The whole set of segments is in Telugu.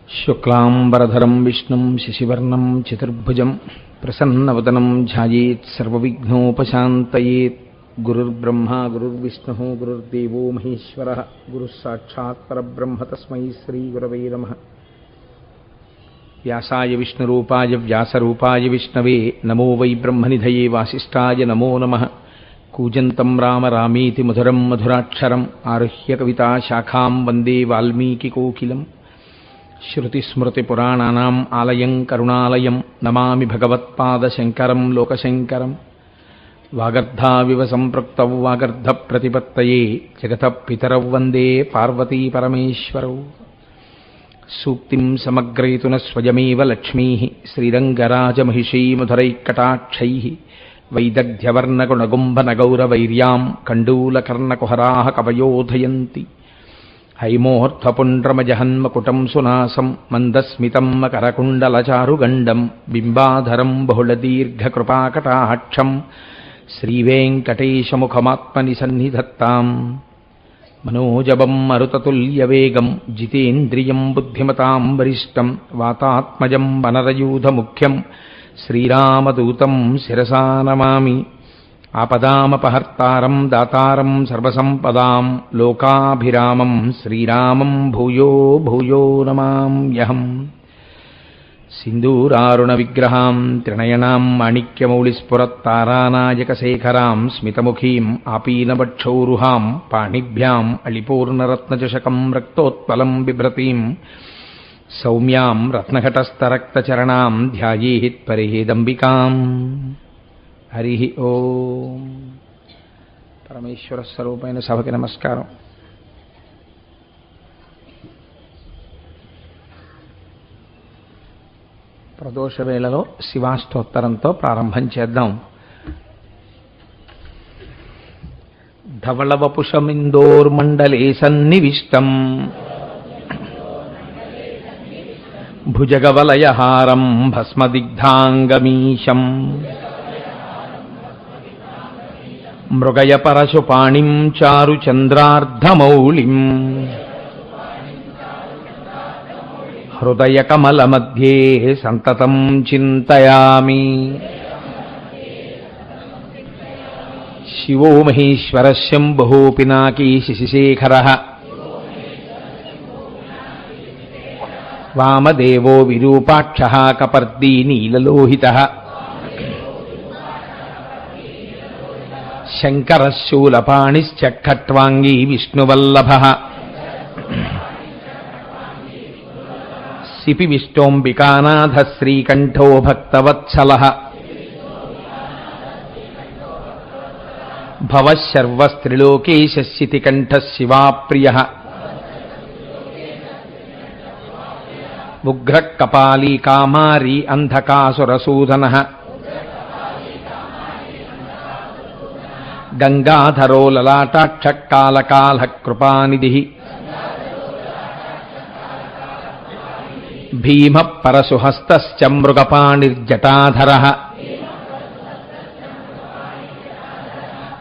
శుక్లాంబరధరం విష్ణుం శశివర్ణం చతుర్భుజం ప్రసన్నవదనం ధ్యాయేత్ సర్వవిఘ్నోపశాంతయేత్. గురుర్బ్రహ్మా గురుర్విష్ణుః గురుర్దేవో మహేశ్వరః గురుః సాక్షాత్ పరబ్రహ్మ తస్మై శ్రీగురవే నమః. వ్యాసాయ విష్ణురూపాయ వ్యాసరూపాయ విష్ణవే నమో వై బ్రహ్మనిధయే వాసిష్ఠాయ నమో నమః. కూజంతం రామ రామేతి మధురం మధురాక్షరం ఆరుహ్య కవితాశాఖాం వందే వాల్మీకికోకిలం. శృతిస్మృతిపురాణానాం ఆలయం కరుణాలయం నమామి భగవత్పాదశంకరం లోకశంకరం. వాగర్ధావివ సంపృక్తౌ వాగర్ధప్రతిపత్తయే జగతః పితరౌ వందే పార్వతీపరమేశ్వరౌ. సూక్తిం సమగ్రయతున స్వయమేవ లక్ష్మీః శ్రీరంగరాజమహిషీ మధురైకటాక్షైః. వైదగ్ధ్యవర్ణగుణగుంభనగౌరవైర్యాం కండూలకర్ణకుహరాः కవయోధయంతి. హైమోర్ధ్వపుండ్రమజహన్మకుటం సునాసం మందస్మితం మకరకుండలచారుగండం బింబాధరం బహుళదీర్ఘకృపాకటాక్షం శ్రీవేంకటేశముఖమాత్మని సన్నిధత్తాం. మనోజవం మరుతతుల్యవేగం జితేంద్రియం బుద్ధిమతాం వరిష్టం వాతాత్మజం వనరయూధముఖ్యం శ్రీరామదూతం శిరసా నమామి. ఆపదామపహర్తారం దాతారం సర్వసంపదాం లోకాభిరామం శ్రీరామం భూయో భూయో నమామ్యహం. సింధూరారుణ విగ్రహాం త్రినయనాం మాణిక్యమౌళిస్ఫురత్తారానాయకశేఖరాం స్మితముఖీం ఆపీనవక్షౌరుహాం పాణిభ్యాం అళిపూర్ణరత్నచషకం రక్తోత్పలం బిభ్రతీం సౌమ్యాం రత్నఘటస్థరక్తచరణాం ధ్యాయేత్ పరేదంబికాం. హరి ఓం. పరమేశ్వర స్వరూపమైన సభకి నమస్కారం. ప్రదోష వేళలో శివాష్టోత్తరంతో ప్రారంభం చేద్దాం. ధవళవపుషమిందోర్మండలే సన్నివిష్టం భుజగవలయహారం భస్మదిగ్ధాంగమీశం. మృగయ పరశుపాణిం చారుచంద్రార్ధమౌళిం హృదయకమలమధ్యే సంతతం చింతయామి. శివో మహేశ్వరః శంభుః పినాకీ శశిశేఖరః వామదేవో విరూపాక్షః కపర్దీ నీలలోహితః శంకరః శూలపాణిశ్చ ఖట్వాంగీ విష్ణువల్లభః సిపి విష్ణోంబికానాథः శ్రీకంఠో భక్తవత్సలः. భవః శర్వస్త్రిలోకేశः శితికంఠः శివాప్రియः ఉగ్రః కపాలీ కామారీ అంధకాసురసూదనः గంగాధరో లలాటాక్షః కాలకాలః కృపానిధిః భీమః పరశుహస్తశ్చ మృగపాణిర్జటాధరः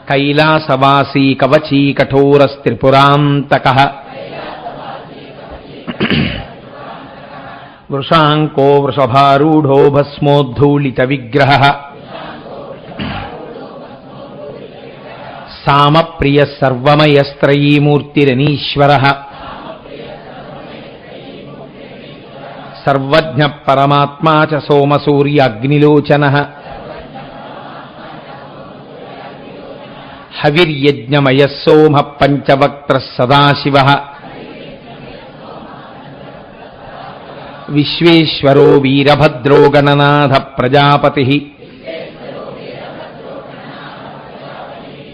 కైలాసవాసీ కవచీ కఠోరస్త్రిపురాంతకः వృషాంకో వృషభారూఢో భస్మోద్ధూళిత విగ్రహः సామప్రియః సర్వమయస్త్రయీమూర్తిరనీశ్వరः సర్వజ్ఞః పరమాత్మా చ సోమసూర్యాగ్నిలోచనः హవిర్యజ్ఞమయః సోమః పంచవక్త్రः సదాశివः విశ్వేశ్వరో వీరభద్రో గణనాథः ప్రజాపతిः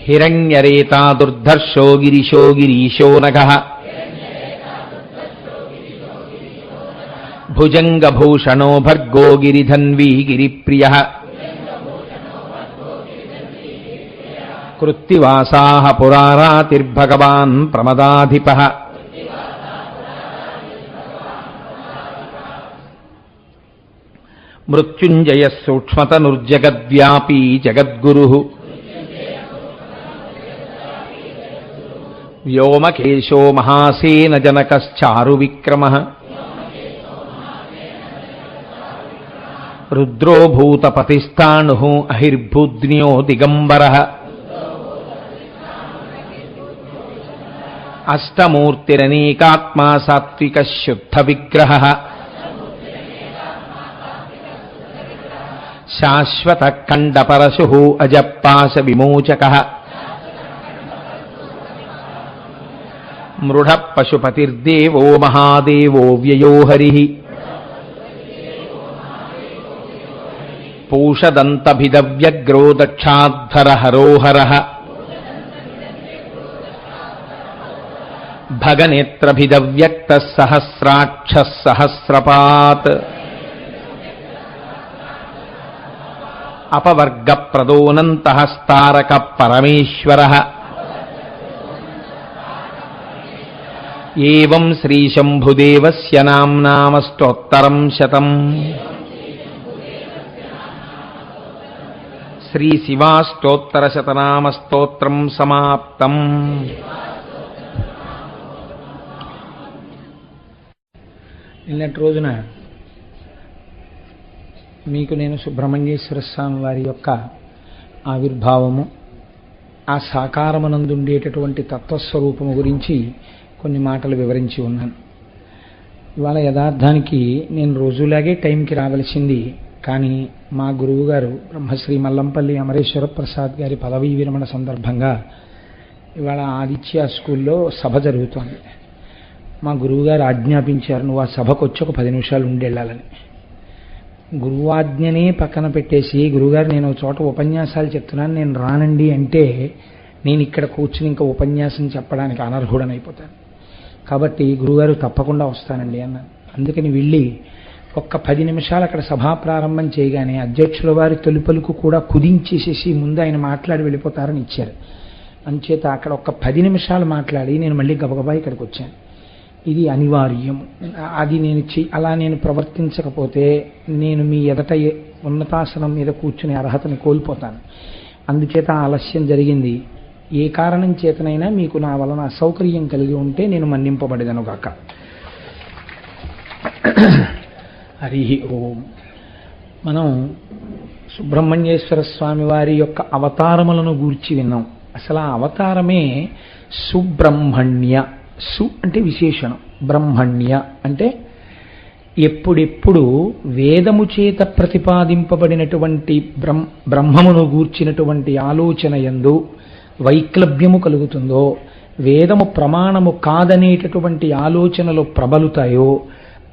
హిరణ్యరేతా దుర్ధర్షో గిరిశో గిరీశో నఘః భుజంగభూషణో భర్గో గిరిధన్వీ గిరిప్రియః కృత్తివాసాః పురారాతిర్భగవాన్ ప్రమదాధిపః మృత్యుంజయః సూక్ష్మతనుర్జగద్వ్యాపీ జగద్గురుః వ్యోమకేశో మహాసేన జనకశ్చారు విక్రమః రుద్రో భూతపతిస్థాణు అహిర్భూద్న్యో దిగంబర అష్టమూర్తిరనేకాత్మా సాత్విక శుద్ధ విగ్రహ శాశ్వత ఖండపరశు అజపాశ విమోచక మృఢ పశుపతిర్దేవో మహాదేవో వ్యయో హరి పూషదంతభిదవ్యగ్రో దక్షాధ్వర హరోహర భగనేత్రభిదవ్యక్త సహస్రాక్ష సహస్రపాత్ అపవర్గ ప్రదోనంతఃస్తారక పరమేశ్వర ఏవం శ్రీశంభుదేవస్య నామ్నామస్తోత్తరం శతం శ్రీశివాస్తోత్తరశతనామస్తోత్రం సమాప్తం. నిన్నటి రోజున మీకు నేను సుబ్రహ్మణ్యేశ్వర స్వామి వారి యొక్క ఆవిర్భావము, ఆ సాకారమునందుండేటటువంటి తత్వస్వరూపము గురించి కొన్ని మాటలు వివరించి ఉన్నాను. ఇవాళ యథార్థానికి నేను రోజులాగే టైంకి రావలసింది, కానీ మా గురువుగారు బ్రహ్మశ్రీ మల్లంపల్లి అమరేశ్వర ప్రసాద్ గారి పదవీ విరమణ సందర్భంగా ఇవాళ ఆదిత్య స్కూల్లో సభ జరుగుతోంది. మా గురువుగారు ఆజ్ఞాపించారు, నువ్వు ఆ సభకు వచ్చి ఒక 10 నిమిషాలు ఉండి వెళ్ళాలని. గురువాజ్ఞనే పక్కన పెట్టేసి, గురువుగారు నేను ఒక చోట ఉపన్యాసాలు చెప్తున్నాను, నేను రానండి అంటే నేను ఇక్కడ కూర్చుని ఇంకా ఉపన్యాసం చెప్పడానికి అనర్హుడనైపోతాను. కాబట్టి గురువుగారు తప్పకుండా వస్తానండి అన్నాను. అందుకని వెళ్ళి ఒక్క 10 నిమిషాలు అక్కడ సభా ప్రారంభం చేయగానే అధ్యక్షుల వారి తొలిపలుకు కూడా కుదించేసేసి ముందు ఆయన మాట్లాడి వెళ్ళిపోతారని ఇచ్చారు. అంచేత అక్కడ ఒక్క 10 నిమిషాలు మాట్లాడి నేను మళ్ళీ గబగబా ఇక్కడికి వచ్చాను. ఇది అనివార్యం. అది అలా నేను ప్రవర్తించకపోతే నేను మీ ఎదట ఉన్నతాసనం మీద కూర్చునే అర్హతని కోల్పోతాను. అందుచేత ఆలస్యం జరిగింది. ఏ కారణం చేతనైనా మీకు నా వలన అసౌకర్యం కలిగి ఉంటే నేను మన్నింపబడేదనుగాక. హరి ఓం. మనం సుబ్రహ్మణ్యేశ్వర స్వామి వారి యొక్క అవతారములను గూర్చి విన్నాం. అసలు ఆ అవతారమే సుబ్రహ్మణ్య. సు అంటే విశేషణం, బ్రహ్మణ్య అంటే ఎప్పుడెప్పుడు వేదము చేత ప్రతిపాదింపబడినటువంటి బ్రహ్మమును గూర్చినటువంటి ఆలోచన యందు వైక్లభ్యము కలుగుతుందో, వేదము ప్రమాణము కాదనేటటువంటి ఆలోచనలు ప్రబలుతాయో,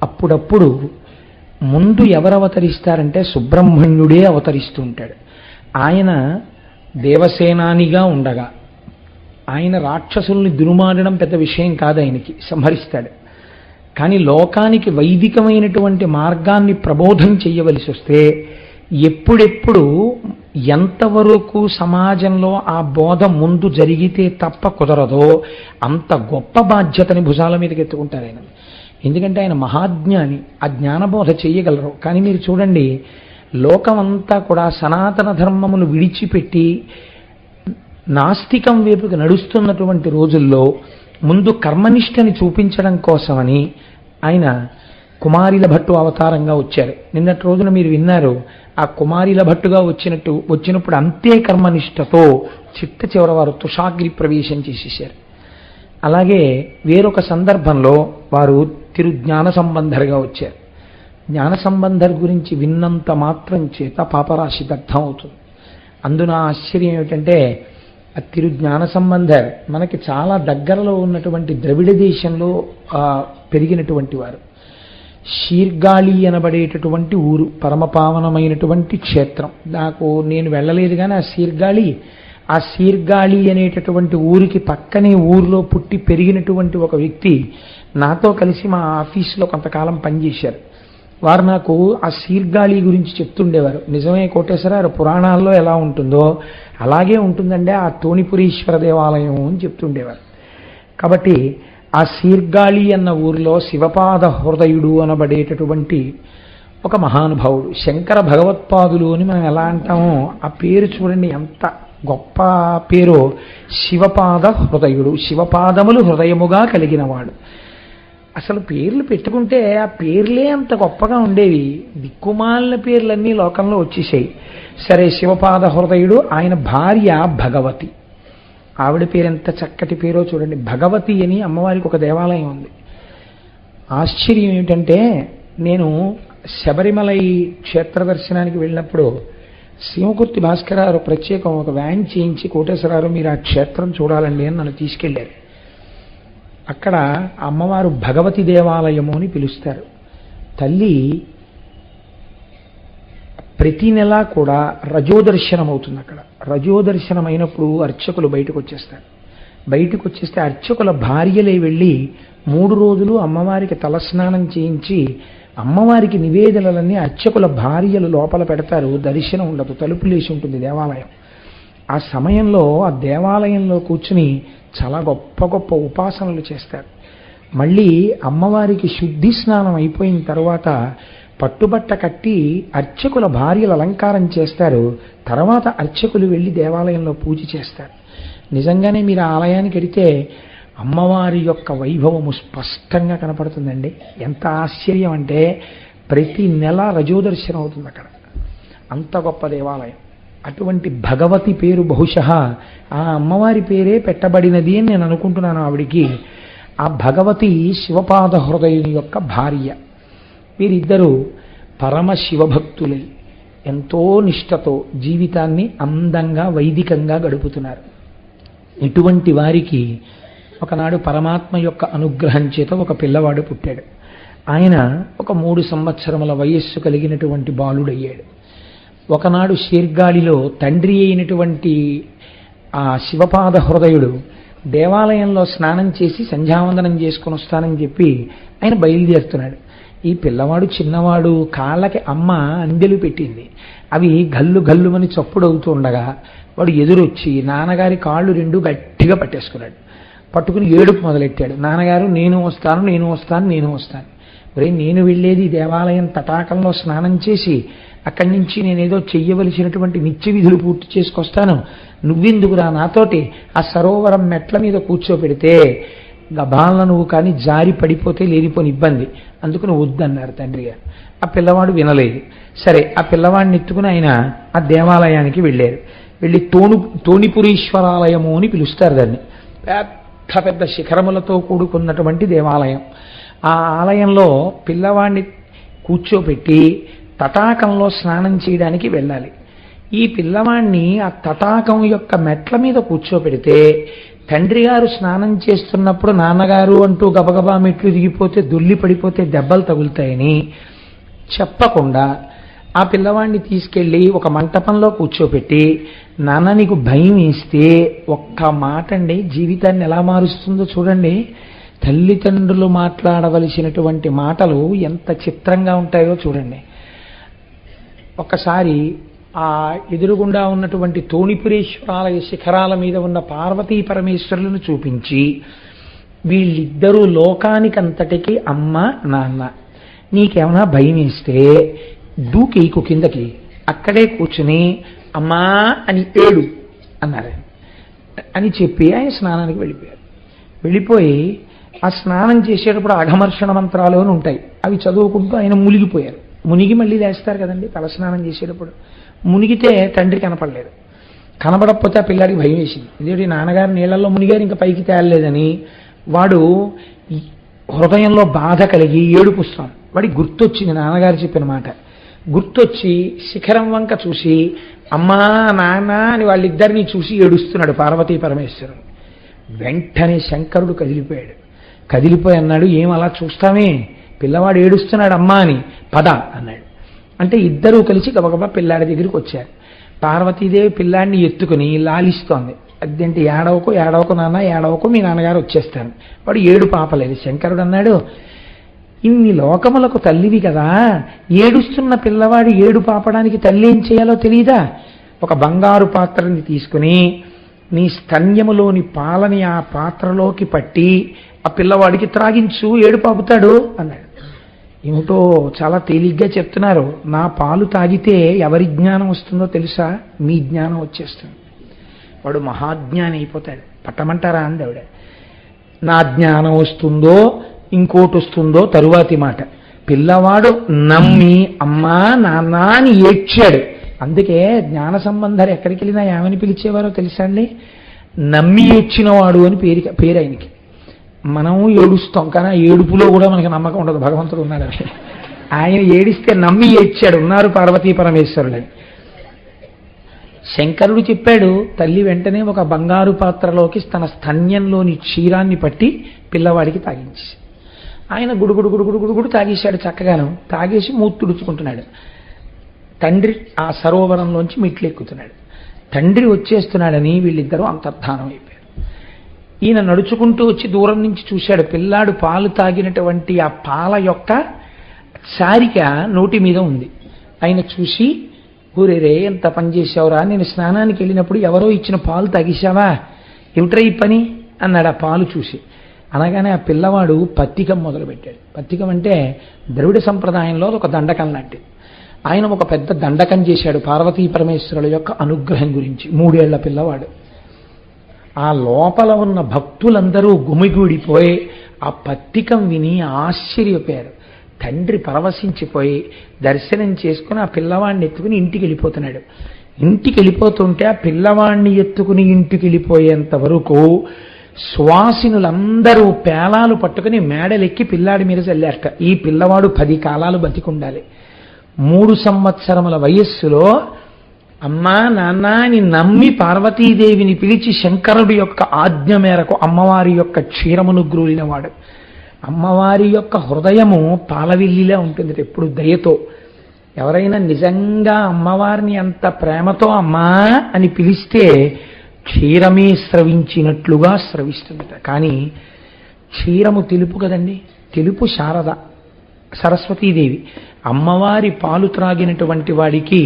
అప్పుడప్పుడు ముందు ఎవరు అవతరిస్తారంటే సుబ్రహ్మణ్యుడే అవతరిస్తూ ఉంటాడు. ఆయన దేవసేనానిగా ఉండగా ఆయన రాక్షసుల్ని దురుమాడడం పెద్ద విషయం కాదు, ఆయనకి సంహరిస్తాడు. కానీ లోకానికి వైదికమైనటువంటి మార్గాన్ని ప్రబోధం చెయ్యవలసి వస్తే ఎప్పుడెప్పుడు ఎంతవరకు సమాజంలో ఆ బోధ ముందు జరిగితే తప్ప కుదరదో అంత గొప్ప బాధ్యతని భుజాల మీదకి ఎత్తుకుంటారు ఆయన. ఎందుకంటే ఆయన మహాజ్ఞాని, ఆ జ్ఞానబోధ చెయ్యగలరు. కానీ మీరు చూడండి, లోకమంతా కూడా సనాతన ధర్మమును విడిచిపెట్టి నాస్తికం వైపుకి నడుస్తున్నటువంటి రోజుల్లో ముందు కర్మనిష్టని చూపించడం కోసమని ఆయన కుమారిల భట్టు అవతారంగా వచ్చారు. నిన్నటి రోజున మీరు విన్నారు, ఆ కుమారిల భట్టుగా వచ్చినప్పుడు అంతే కర్మనిష్టతో చిట్ట చివర వారు తుషాగ్రి ప్రవేశం చేసేశారు. అలాగే వేరొక సందర్భంలో వారు తిరుజ్ఞాన సంబంధర్గా వచ్చారు. జ్ఞాన సంబంధర్ గురించి విన్నంత మాత్రం చేత పాపరాశి దగ్ధం అవుతుంది. అందున ఆశ్చర్యం ఏమిటంటే, ఆ తిరుజ్ఞాన సంబంధర్ మనకి చాలా దగ్గరలో ఉన్నటువంటి ద్రవిడ దేశంలో పెరిగినటువంటి వారు. శీర్గాళి అనబడేటటువంటి ఊరు, పరమపావనమైనటువంటి క్షేత్రం. నేను వెళ్ళలేదు కానీ ఆ శీర్గాళి అనేటటువంటి ఊరికి పక్కనే ఊరిలో పుట్టి పెరిగినటువంటి ఒక వ్యక్తి నాతో కలిసి మా ఆఫీసులో కొంతకాలం పనిచేశారు. వారు నాకు ఆ శీర్గాళి గురించి చెప్తుండేవారు. నిజమే కోటేశ్వరరావు, పురాణాల్లో ఎలా ఉంటుందో అలాగే ఉంటుందంటే ఆ తోణిపురీశ్వర దేవాలయం అని చెప్తుండేవారు. కాబట్టి ఆ శీర్గాళి అన్న ఊరిలో శివపాద హృదయుడు అనబడేటటువంటి ఒక మహానుభావుడు, శంకర భగవత్పాదులు అని మనం ఎలా అంటామో ఆ పేరు చూడండి ఎంత గొప్ప పేరు. శివపాద హృదయుడు, శివపాదములు హృదయముగా కలిగినవాడు. అసలు పేర్లు పెట్టుకుంటే ఆ పేర్లే అంత గొప్పగా ఉండేవి. దిక్కుమాలిన పేర్లన్నీ లోకంలో వచ్చేసాయి. సరే, శివపాద హృదయుడు, ఆయన భార్య భగవతి. ఆవిడ పేరు ఎంత చక్కటి పేరో చూడండి. భగవతి అని అమ్మవారికి ఒక దేవాలయం ఉంది. ఆశ్చర్యం ఏమిటంటే, నేను శబరిమలై క్షేత్ర దర్శనానికి వెళ్ళినప్పుడు శివకుర్తి భాస్కరారు ప్రత్యేకం ఒక వ్యాన్ చేయించి, కోటేశ్వరారు మీరు ఆ క్షేత్రం చూడాలండి అని నన్ను తీసుకెళ్లారు. అక్కడ అమ్మవారు భగవతి దేవాలయము అని పిలుస్తారు. తల్లి ప్రతి నెలా కూడా రజోదర్శనం అవుతుంది. అక్కడ రజోదర్శనం అయినప్పుడు అర్చకులు బయటకు వచ్చేస్తారు. బయటకు వచ్చేస్తే అర్చకుల భార్యలే వెళ్ళి 3 రోజులు అమ్మవారికి తలస్నానం చేయించి అమ్మవారికి నివేదనలన్నీ అర్చకుల భార్యలు లోపల పెడతారు. దర్శనం ఉండదు, తలుపులేసి ఉంటుంది దేవాలయం. ఆ సమయంలో ఆ దేవాలయంలో కూర్చుని చాలా గొప్ప గొప్ప ఉపాసనలు చేస్తారు. మళ్ళీ అమ్మవారికి శుద్ధి స్నానం అయిపోయిన తర్వాత పట్టుబట్ట కట్టి అర్చకుల భార్యలు అలంకారం చేస్తారు. తర్వాత అర్చకులు వెళ్ళి దేవాలయంలో పూజ చేస్తారు. నిజంగానే మీరు ఆ ఆలయానికి వెడితే అమ్మవారి యొక్క వైభవము స్పష్టంగా కనపడుతుందండి. ఎంత ఆశ్చర్యం అంటే ప్రతి నెల రజోదర్శనం అవుతుంది అక్కడ. అంత గొప్ప దేవాలయం. అటువంటి భగవతి పేరు బహుశः ఆ అమ్మవారి పేరే పెట్టబడినది అని నేను అనుకుంటున్నాను ఆవిడికి. ఆ భగవతి శివపాద హృదయుని యొక్క భార్య. వీరిద్దరూ పరమ శివభక్తులై ఎంతో నిష్ఠతో జీవితాన్ని అందంగా వైదికంగా గడుపుతున్నారు. ఇటువంటి వారికి ఒకనాడు పరమాత్మ యొక్క అనుగ్రహం చేత ఒక పిల్లవాడు పుట్టాడు. ఆయన ఒక 3 సంవత్సరముల వయస్సు కలిగినటువంటి బాలుడయ్యాడు. ఒకనాడు శీర్గాళిలో తండ్రి అయినటువంటి ఆ శివపాద హృదయుడు దేవాలయంలో స్నానం చేసి సంధ్యావందనం చేసుకుని వస్తానని చెప్పి ఆయన బయలుదేరుతున్నాడు. ఈ పిల్లవాడు చిన్నవాడు, కాళ్ళకి అమ్మ అందెలు పెట్టింది. అవి గల్లు గల్లుమని చప్పుడవుతూ ఉండగా వాడు ఎదురొచ్చి నాన్నగారి కాళ్ళు 2 గట్టిగా పట్టేసుకున్నాడు. పట్టుకుని ఏడుపు మొదలెట్టాడు. నాన్నగారు నేను వస్తాను, నేను వస్తాను, నేను వస్తాను. ఒరే, నేను వెళ్ళేది దేవాలయం తటాకంలో స్నానం చేసి అక్కడి నుంచి నేనేదో చెయ్యవలసినటువంటి నిత్య విధులు పూర్తి చేసుకొస్తాను. నువ్వెందుకురా నాతోటి ఆ సరోవరం మెట్ల మీద కూర్చోపెడితే గబాలను నువ్వు కానీ జారి పడిపోతే లేనిపోని ఇబ్బంది, అందుకని వద్దన్నారు తండ్రి గారు. ఆ పిల్లవాడు వినలేదు. సరే, ఆ పిల్లవాడిని ఎత్తుకుని ఆయన ఆ దేవాలయానికి వెళ్ళారు. వెళ్ళి తోణిపురీశ్వరాలయము అని పిలుస్తారు దాన్ని. పెద్ద పెద్ద శిఖరములతో కూడుకున్నటువంటి దేవాలయం. ఆ ఆలయంలో పిల్లవాడిని కూర్చోపెట్టి తటాకంలో స్నానం చేయడానికి వెళ్ళాలి. ఈ పిల్లవాడిని ఆ తటాకం యొక్క మెట్ల మీద కూర్చోపెడితే తండ్రి గారు స్నానం చేస్తున్నప్పుడు నాన్నగారు అంటూ గబగబా మెట్లు దిగిపోతే దొల్లి పడిపోతే దెబ్బలు తగులుతాయని చెప్పకుండా ఆ పిల్లవాడిని తీసుకెళ్ళి ఒక మంటపంలో కూర్చోపెట్టి, నాన్న నీకు భయం వేస్తే ఒక్క మాట అండి జీవితాన్ని ఎలా మారుస్తుందో చూడండి. తల్లిదండ్రులు మాట్లాడవలసినటువంటి మాటలు ఎంత చిత్రంగా ఉంటాయో చూడండి. ఒక్కసారి ఆ ఎదురుగుండా ఉన్నటువంటి తోణిపురేశ్వరాలయ శిఖరాల మీద ఉన్న పార్వతీ పరమేశ్వరులను చూపించి, వీళ్ళిద్దరూ లోకానికంతటికి అమ్మ నాన్న, నీకేమైనా భయం వేస్తే దూకేకు కిందకి, అక్కడే కూర్చుని అమ్మా అని ఏడు అన్నారు అని చెప్పి ఆయన స్నానానికి వెళ్ళిపోయారు. వెళ్ళిపోయి ఆ స్నానం చేసేటప్పుడు అఘమర్షణ మంత్రాలు అని ఉంటాయి, అవి చదువుకుంటూ ఆయన మునిగిపోయారు. మునిగి మళ్ళీ లేస్తారు కదండి తలస్నానం చేసేటప్పుడు. మునిగితే తండ్రి కనపడలేదు. కనబడకపోతే ఆ పిల్లాడికి భయం వేసింది. ఇదేంటి నాన్నగారు నీళ్లలో మునిగారు ఇంకా పైకి తేలలేదని వాడు హృదయంలో బాధ కలిగి ఏడుపుస్తాం. వాడికి గుర్తొచ్చింది నాన్నగారు చెప్పిన మాట. గుర్తొచ్చి శిఖరం వంక చూసి అమ్మా నాన్న అని వాళ్ళిద్దరినీ చూసి ఏడుస్తున్నాడు పార్వతీ పరమేశ్వరుడు. వెంటనే శంకరుడు కదిలిపోయాడు. కదిలిపోయి అన్నాడు, ఏం అలా చూస్తామే, పిల్లవాడు ఏడుస్తున్నాడు అమ్మా అని, పద అన్నాడు. అంటే ఇద్దరూ కలిసి గబగబా పిల్లాడి దగ్గరికి వచ్చారు. పార్వతీదేవి పిల్లాడిని ఎత్తుకుని లాలిస్తోంది. అదేంటి ఏడవకు ఏడవకు నాన్న ఏడవకు, మీ నాన్నగారు వచ్చేస్తాను. వాడు ఏడు పాపలేదు. శంకరుడు అన్నాడు, ఇన్ని లోకములకు తల్లివి కదా, ఏడుస్తున్న పిల్లవాడు ఏడు పాపడానికి తల్లి ఏం చేయాలో తెలియదా? ఒక బంగారు పాత్రని తీసుకుని నీ స్తన్యములోని పాలని ఆ పాత్రలోకి పట్టి ఆ పిల్లవాడికి త్రాగించు, ఏడు పాపుతాడు అన్నాడు. ఏమిటో చాలా తేలిగ్గా చెప్తున్నారు. నా పాలు తాగితే ఎవరి జ్ఞానం వస్తుందో తెలుసా? మీ జ్ఞానం వచ్చేస్తుంది. వాడు మహాజ్ఞాని అయిపోతాడు. పట్టమంటారా అంది ఆవిడ. నా జ్ఞానం వస్తుందో ఇంకోటి వస్తుందో తరువాతి మాట. పిల్లవాడు నమ్మి అమ్మా నాన్న అని ఏడ్చాడు. అందుకే జ్ఞాన సంబంధాలు ఎక్కడికి వెళ్ళినా ఏమని పిలిచేవారో తెలుసా అండి? నమ్మి ఏడ్చినవాడు అని పేరు ఆయనకి. మనం ఏడుస్తాం, కానీ ఆ ఏడుపులో కూడా మనకి నమ్మకం ఉండదు భగవంతుడు ఉన్నాడని. ఆయన ఏడిస్తే నమ్మి ఏడ్చాడు, ఉన్నారు పార్వతీ పరమేశ్వరులని. శంకరుడు చెప్పాడు. తల్లి వెంటనే ఒక బంగారు పాత్రలోకి తన స్తన్యంలోని క్షీరాన్ని పట్టి పిల్లవాడికి తాగించి, ఆయన గుడుగుడు గుడుగుడు గుడుగుడు తాగేశాడు. చక్కగాను తాగేసి మూతి తుడుచుకుంటున్నాడు. తండ్రి ఆ సరోవరంలోంచి మెట్లు ఎక్కుతున్నాడు. తండ్రి వచ్చేస్తున్నాడని వీళ్ళిద్దరూ అంతర్ధానం అయిపోయారు. ఈయన నడుచుకుంటూ వచ్చి దూరం నుంచి చూశాడు. పిల్లాడు పాలు తాగినటువంటి ఆ పాల యొక్క చారిక నోటి మీద ఉంది. ఆయన చూసి, ఊరేరే ఎంత పని చేశావురా, నేను స్నానానికి వెళ్ళినప్పుడు ఎవరో ఇచ్చిన పాలు తాగేశావా, ఏమిట్రా ఈ పని అన్నాడు ఆ పాలు చూసి. అనగానే ఆ పిల్లవాడు పత్తికం మొదలుపెట్టాడు. పత్తికం అంటే ద్రవిడ సంప్రదాయంలో ఒక దండకం లాంటిది. ఆయన ఒక పెద్ద దండకం చేశాడు పార్వతీ పరమేశ్వరుల యొక్క అనుగ్రహం గురించి. 3 ఏళ్ల పిల్లవాడు. ఆ లోపల ఉన్న భక్తులందరూ గుమిగూడిపోయి ఆ పత్తికం విని ఆశ్చర్యపోయారు. తండ్రి పరవశించిపోయి దర్శనం చేసుకుని ఆ పిల్లవాడిని ఎత్తుకుని ఇంటికి వెళ్ళిపోతున్నాడు. ఇంటికి వెళ్ళిపోతుంటే ఆ పిల్లవాడిని ఎత్తుకుని ఇంటికి వెళ్ళిపోయేంత వరకు సువాసినులందరూ పేలాలు పట్టుకుని మేడలెక్కి పిల్లాడి మీద చల్లారట. ఈ పిల్లవాడు 10 కాలాలు బతికుండాలి. 3 సంవత్సరముల వయస్సులో అమ్మా నాన్న అని నమ్మి పార్వతీదేవిని పిలిచి శంకరుడి యొక్క ఆజ్ఞ మేరకు అమ్మవారి యొక్క క్షీరమును గ్రూలినవాడు. అమ్మవారి యొక్క హృదయము పాలవిల్లిలా ఉంటుంది ఎప్పుడు దయతో. ఎవరైనా నిజంగా అమ్మవారిని అంత ప్రేమతో అమ్మా అని పిలిస్తే క్షీరమే స్రవించినట్లుగా స్రవిస్తుందట. కానీ క్షీరము తెలుపు కదండి, తెలుపు శారద సరస్వతీదేవి. అమ్మవారి పాలు త్రాగినటువంటి వాడికి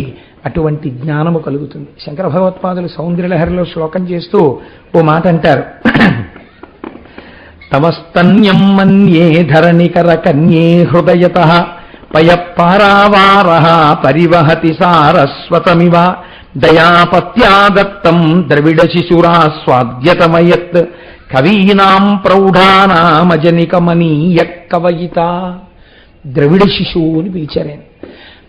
అటువంటి జ్ఞానము కలుగుతుంది. శంకర భగవత్పాదులు సౌందర్యలహరిలో శ్లోకం చేస్తూ ఓ మాట అంటారు. తమస్తన్యం మన్యే ధరణికర కన్యే హృదయతః పయఃపారావారః పరివహతి సారస్వతమివ దయాపత్యాదత్తం ద్రవిడ శిశురా స్వాద్యతమయత్ కవీనాం ప్రౌఢానామజనికమనీయ కవయిత. ద్రవిడ శిశువు అని పిలిచారు.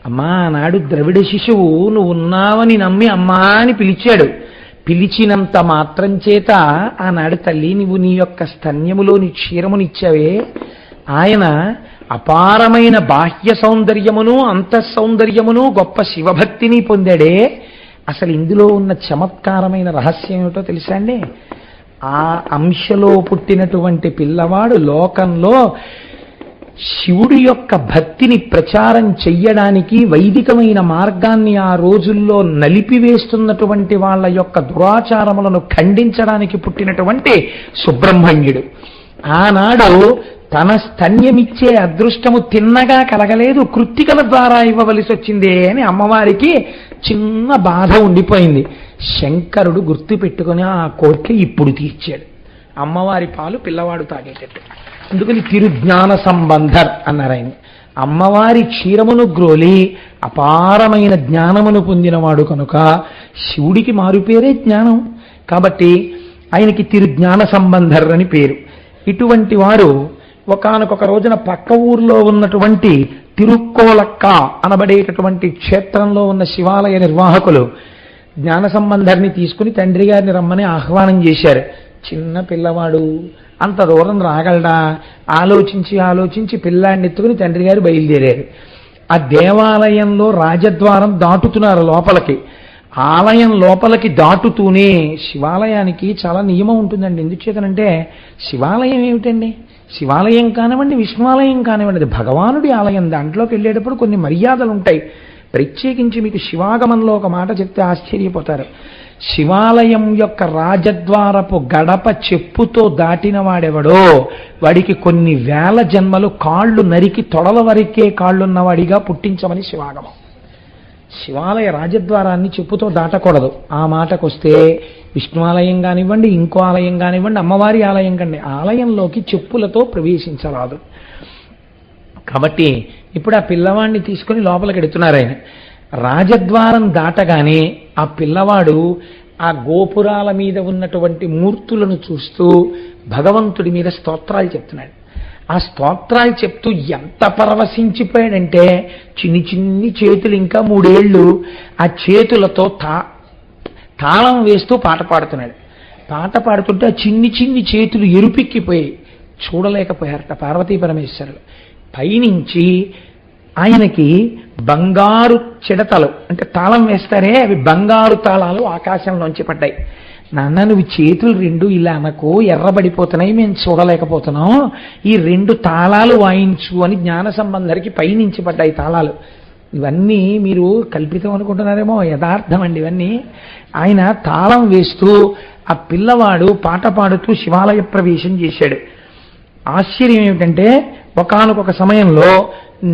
అమ్మా నాడు ద్రవిడ శిశువు నువ్వు ఉన్నావని నమ్మి అమ్మా అని పిలిచాడు. పిలిచినంత మాత్రం చేత ఆనాడు తల్లి నువ్వు నీ యొక్క స్తన్యములోని క్షీరమునిచ్చావే, ఆయన అపారమైన బాహ్య సౌందర్యమును అంతఃసౌందర్యమును గొప్ప శివభక్తిని పొందాడే. అసలు ఇందులో ఉన్న చమత్కారమైన రహస్యం ఏమిటో తెలుసా అండి? ఆ అంశలో పుట్టినటువంటి పిల్లవాడు లోకంలో శివుడి యొక్క భక్తిని ప్రచారం చెయ్యడానికి వైదికమైన మార్గాన్ని ఆ రోజుల్లో నలిపివేస్తున్నటువంటి వాళ్ళ యొక్క దురాచారములను ఖండించడానికి పుట్టినటువంటి సుబ్రహ్మణ్యుడు. ఆనాడు తన స్తన్యమిచ్చే అదృష్టము తిన్నగా కలగలేదు, కృత్తికల ద్వారా ఇవ్వవలసి వచ్చిందే అని అమ్మవారికి చిన్న బాధ ఉండిపోయింది. శంకరుడు గుర్తు పెట్టుకుని ఆ కోరిక ఇప్పుడు తీర్చాడు. అమ్మవారి పాలు పిల్లవాడు తాగేటట్టు. అందుకని తిరుజ్ఞాన సంబంధర్ అన్నారు ఆయన. అమ్మవారి క్షీరమును గ్రోలి అపారమైన జ్ఞానమును పొందినవాడు కనుక శివుడికి మారుపేరే జ్ఞానం. కాబట్టి ఆయనకి తిరుజ్ఞాన సంబంధర్ అని పేరు. ఇటువంటి వారు ఒకానొక రోజున పక్క ఊర్లో ఉన్నటువంటి తిరుక్కోలక్క అనబడేటటువంటి క్షేత్రంలో ఉన్న శివాలయ నిర్వాహకులు జ్ఞాన సంబంధర్ని తీసుకుని తండ్రి గారిని రమ్మని ఆహ్వానం చేశారు. చిన్న పిల్లవాడు అంత దూరం రాగలడా ఆలోచించి పిల్లాడిని ఎత్తుకుని తండ్రి గారు బయలుదేరారు. ఆ దేవాలయంలో రాజద్వారం దాటుతున్నారు లోపలికి. ఆలయం లోపలికి దాటుతూనే శివాలయానికి చాలా నియమం ఉంటుందండి. ఎందుచేతనంటే శివాలయం ఏమిటండి, శివాలయం కానివ్వండి విష్ణువాలయం కానివ్వండి అది భగవానుడి ఆలయం. దాంట్లోకి వెళ్ళేటప్పుడు కొన్ని మర్యాదలు ఉంటాయి. ప్రత్యేకించి మీకు శివాగమంలో ఒక మాట చెప్తే ఆశ్చర్యపోతారు. శివాలయం యొక్క రాజద్వారపు గడప చెప్పుతో దాటిన వాడెవడో వాడికి కొన్ని వేల జన్మలు కాళ్ళు నరికి తొడల వరకే కాళ్ళున్నవాడిగా పుట్టించమని శివాగమం. శివాలయ రాజద్వారాన్ని చెప్పుతో దాటకూడదు. ఆ మాటకొస్తే విష్ణువాలయం కానివ్వండి ఇంకో ఆలయం కానివ్వండి అమ్మవారి ఆలయం కండి ఆలయంలోకి చెప్పులతో ప్రవేశించరాదు. కాబట్టి ఇప్పుడు ఆ పిల్లవాడిని తీసుకుని లోపలికి ఎడుతున్నారు ఆయన. రాజద్వారం దాటగానే ఆ పిల్లవాడు ఆ గోపురాల మీద ఉన్నటువంటి మూర్తులను చూస్తూ భగవంతుడి మీద స్తోత్రాలు చెప్తున్నాడు. ఆ స్తోత్రాలు చెప్తూ ఎంత పరవశించిపోయాడంటే చిన్ని చిన్ని చేతులు, ఇంకా 3 ఏళ్ళు, ఆ చేతులతో తాళం వేస్తూ పాట పాడుతున్నాడు. పాట పాడుతుంటే ఆ చిన్ని చిన్ని చేతులు ఎరుపెక్కిపోయి చూడలేకపోయారట పార్వతీ పరమేశ్వరులు. పైనుంచి ఆయనకి బంగారు చిడతలు, అంటే తాళం వేస్తారే అవి బంగారు తాళాలు ఆకాశంలోంచి పడ్డాయి. నాన్న నువ్వు చేతులు 2 ఇలా అనకు, ఎర్రబడిపోతున్నాయి, మేము చూడలేకపోతున్నాం, ఈ 2 తాళాలు వాయించు అని జ్ఞాన సంబంధరికి పైనుంచి పడ్డాయి తాళాలు. ఇవన్నీ మీరు కల్పితం అనుకుంటున్నారేమో, యథార్థం అండి ఇవన్నీ. ఆయన తాళం వేస్తూ ఆ పిల్లవాడు పాట పాడుతూ శివాలయ ప్రవేశం చేశాడు. ఆశ్చర్యం ఏమిటంటే ఒకానొక సమయంలో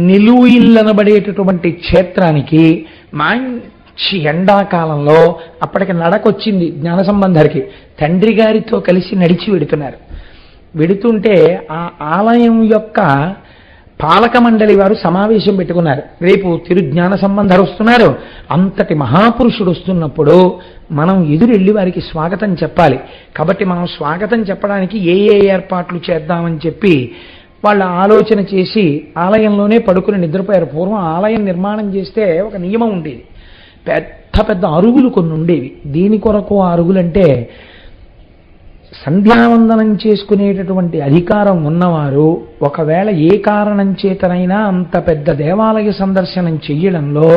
నిలుయిల్లనబడేటటువంటి క్షేత్రానికి మంచి ఎండాకాలంలో అప్పటికి నడకొచ్చింది జ్ఞాన సంబంధరికి. తండ్రి గారితో కలిసి నడిచి వెడుతున్నారు. వెడుతుంటే ఆ ఆలయం యొక్క పాలక మండలి వారు సమావేశం పెట్టుకున్నారు. రేపు తిరుజ్ఞాన సంబంధరు వస్తున్నారు, అంతటి మహాపురుషుడు వస్తున్నప్పుడు మనం ఎదురెళ్ళి వారికి స్వాగతం చెప్పాలి. కాబట్టి మనం స్వాగతం చెప్పడానికి ఏ ఏర్పాట్లు చేద్దామని చెప్పి వాళ్ళ ఆలోచన చేసి ఆలయంలోనే పడుకుని నిద్రపోయారు. పూర్వం ఆలయం నిర్మాణం చేస్తే ఒక నియమం ఉండేది, పెద్ద పెద్ద అరుగులు కొన్ని ఉండేవి. దీని కొరకు ఆ అరుగులంటే సంధ్యావందనం చేసుకునేటటువంటి అధికారం ఉన్నవారు ఒకవేళ ఏ కారణం చేతనైనా అంత పెద్ద దేవాలయ సందర్శనం చెయ్యడంలో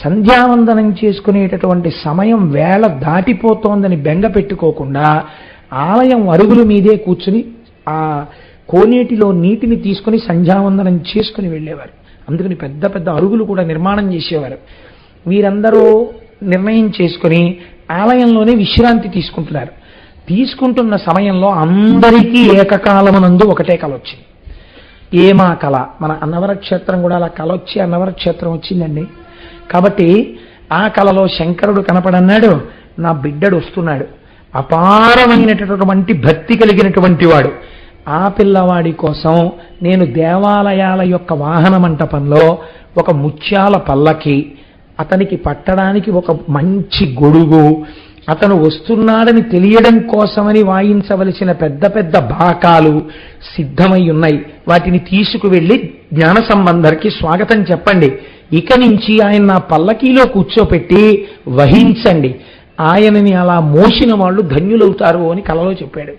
సంధ్యావందనం చేసుకునేటటువంటి సమయం వేళ దాటిపోతోందని బెంగ పెట్టుకోకుండా ఆలయం అరుగుల మీదే కూర్చుని ఆ కోనేటిలో నీటిని తీసుకుని సంధ్యావందనం చేసుకుని వెళ్ళేవారు. అందుకని పెద్ద పెద్ద అరుగులు కూడా నిర్మాణం చేసేవారు. వీరందరూ నిర్ణయం చేసుకుని ఆలయంలోనే విశ్రాంతి తీసుకుంటున్నారు. తీసుకుంటున్న సమయంలో అందరికీ ఏకకాలమునందు ఒకటే కళ వచ్చింది. ఏమా కళ? మన అన్నవర క్షేత్రం కూడా అలా కళ వచ్చి అన్నవర క్షేత్రం వచ్చిందండి. కాబట్టి ఆ కళలో శంకరుడు కనపడన్నాడు, నా బిడ్డడు వస్తున్నాడు, అపారమైనటువంటి భక్తి కలిగినటువంటి వాడు. ఆ పిల్లవాడి కోసం నేను దేవాలయాల యొక్క వాహన మంటపంలో ఒక ముత్యాల పల్లకి, అతనికి పట్టడానికి ఒక మంచి గొడుగు, అతను వస్తున్నాడని తెలియడం కోసమని వాయించవలసిన పెద్ద పెద్ద బాకాలు సిద్ధమై ఉన్నాయి. వాటిని తీసుకువెళ్ళి జ్ఞాన సంబంధరికి స్వాగతం చెప్పండి. ఇక నుంచి ఆయన నా పల్లకీలో కూర్చోపెట్టి వహించండి, ఆయనని అలా మోసిన వాళ్ళు ధన్యులవుతారు అని కలలో చెప్పాడు.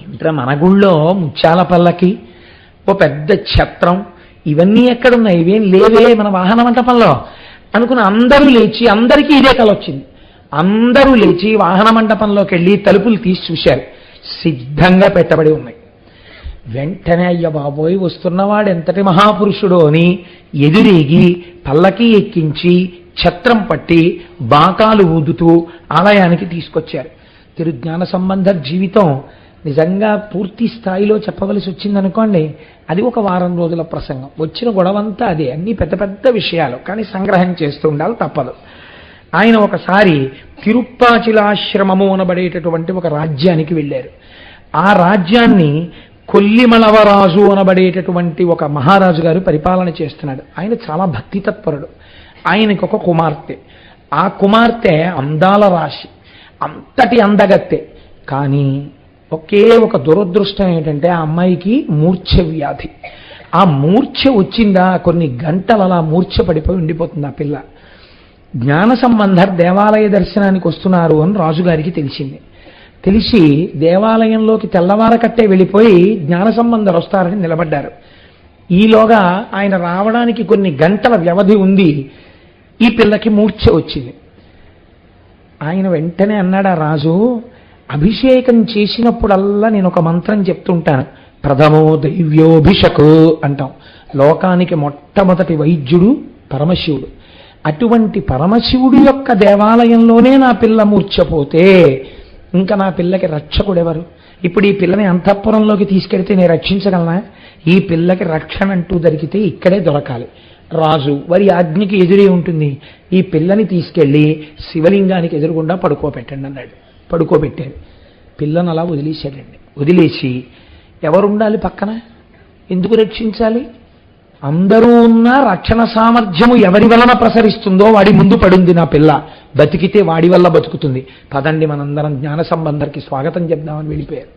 ఇంత మన గుళ్ళో ముత్యాల పల్లకి, ఓ పెద్ద ఛత్రం, ఇవన్నీ ఎక్కడున్నాయి? ఇవేం లేవే మన వాహన మంటపంలో అనుకున్న అందరూ లేచి, అందరికీ ఇదే కల వచ్చింది. అందరూ లేచి వాహన మండపంలోకి వెళ్ళి తలుపులు తీసి చూశారు, సిద్ధంగా పెట్టబడి ఉన్నాయి. వెంటనే అయ్య బాబోయ్ వస్తున్నవాడు ఎంతటి మహాపురుషుడో అని ఎదురేగి పల్లకి ఎక్కించి ఛత్రం పట్టి బాకాలు ఊదుతూ ఆలయానికి తీసుకొచ్చారు. తిరుజ్ఞాన సంబంధ జీవితం నిజంగా పూర్తి స్థాయిలో చెప్పవలసి వచ్చిందనుకోండి, అది ఒక వారం రోజుల ప్రసంగం. వచ్చిన గొడవంతా అదే, అన్ని పెద్ద పెద్ద విషయాలు, కానీ సంగ్రహం చేస్తూ ఉండాలి, తప్పదు. ఆయన ఒకసారి తిరుప్పాచిలాశ్రమము అనబడేటటువంటి ఒక రాజ్యానికి వెళ్ళారు. ఆ రాజ్యాన్ని కొల్లిమలవరాజు అనబడేటటువంటి ఒక మహారాజు గారు పరిపాలన చేస్తున్నాడు. ఆయన చాలా భక్తి తత్పరుడు. ఆయనకు ఒక కుమార్తె, ఆ కుమార్తె అందాల రాశి, అంతటి అందగత్తె. కానీ ఒకే ఒక దురదృష్టం ఏంటంటే ఆ అమ్మాయికి మూర్ఛ వ్యాధి. ఆ మూర్ఛ వచ్చిందా కొన్ని గంటలు అలా మూర్ఛ పడిపోయి ఉండిపోతుంది ఆ పిల్ల. జ్ఞాన సంబంధర్ దేవాలయ దర్శనానికి వస్తున్నారు అని రాజుగారికి తెలిసింది. తెలిసి దేవాలయంలోకి తెల్లవారకట్టే వెళ్ళిపోయి జ్ఞాన సంబంధర్ వస్తారని నిలబడ్డారు. ఈలోగా ఆయన రావడానికి కొన్ని గంటల వ్యవధి ఉంది. ఈ పిల్లకి మూర్ఛ వచ్చింది. ఆయన వెంటనే అన్నాడు, ఆ రాజు, అభిషేకం చేసినప్పుడల్లా నేను ఒక మంత్రం చెప్తుంటాను, ప్రథమో దైవ్యోభిషకు అంటాం. లోకానికి మొట్టమొదటి వైద్యుడు పరమశివుడు. అటువంటి పరమశివుడి యొక్క దేవాలయంలోనే నా పిల్ల మూర్ఛపోతే ఇంకా నా పిల్లకి రక్షకుడెవరు? ఇప్పుడు ఈ పిల్లని అంతఃపురంలోకి తీసుకెడితే నేను రక్షించగలనా? ఈ పిల్లకి రక్షణ అంటూ దొరికితే ఇక్కడే దొరకాలి. రాజు వారి ఆజ్ఞకి ఎదురే ఉంటుంది. ఈ పిల్లని తీసుకెళ్ళి శివలింగానికి ఎదురుగుండా పడుకోబెట్టండి అన్నాడు. పడుకోబెట్టారు. పిల్లను అలా వదిలేశాడండి. వదిలేసి ఎవరుండాలి పక్కన? ఎందుకు రక్షించాలి? అందరూ ఉన్న రక్షణ సామర్థ్యము ఎవరి వలన ప్రసరిస్తుందో వాడి ముందు పడింది నా పిల్ల. బతికితే వాడి వల్ల బతుకుతుంది. పదండి మనందరం జ్ఞాన సంబంధరికి స్వాగతం చెప్దామని వెళ్ళిపోయారు.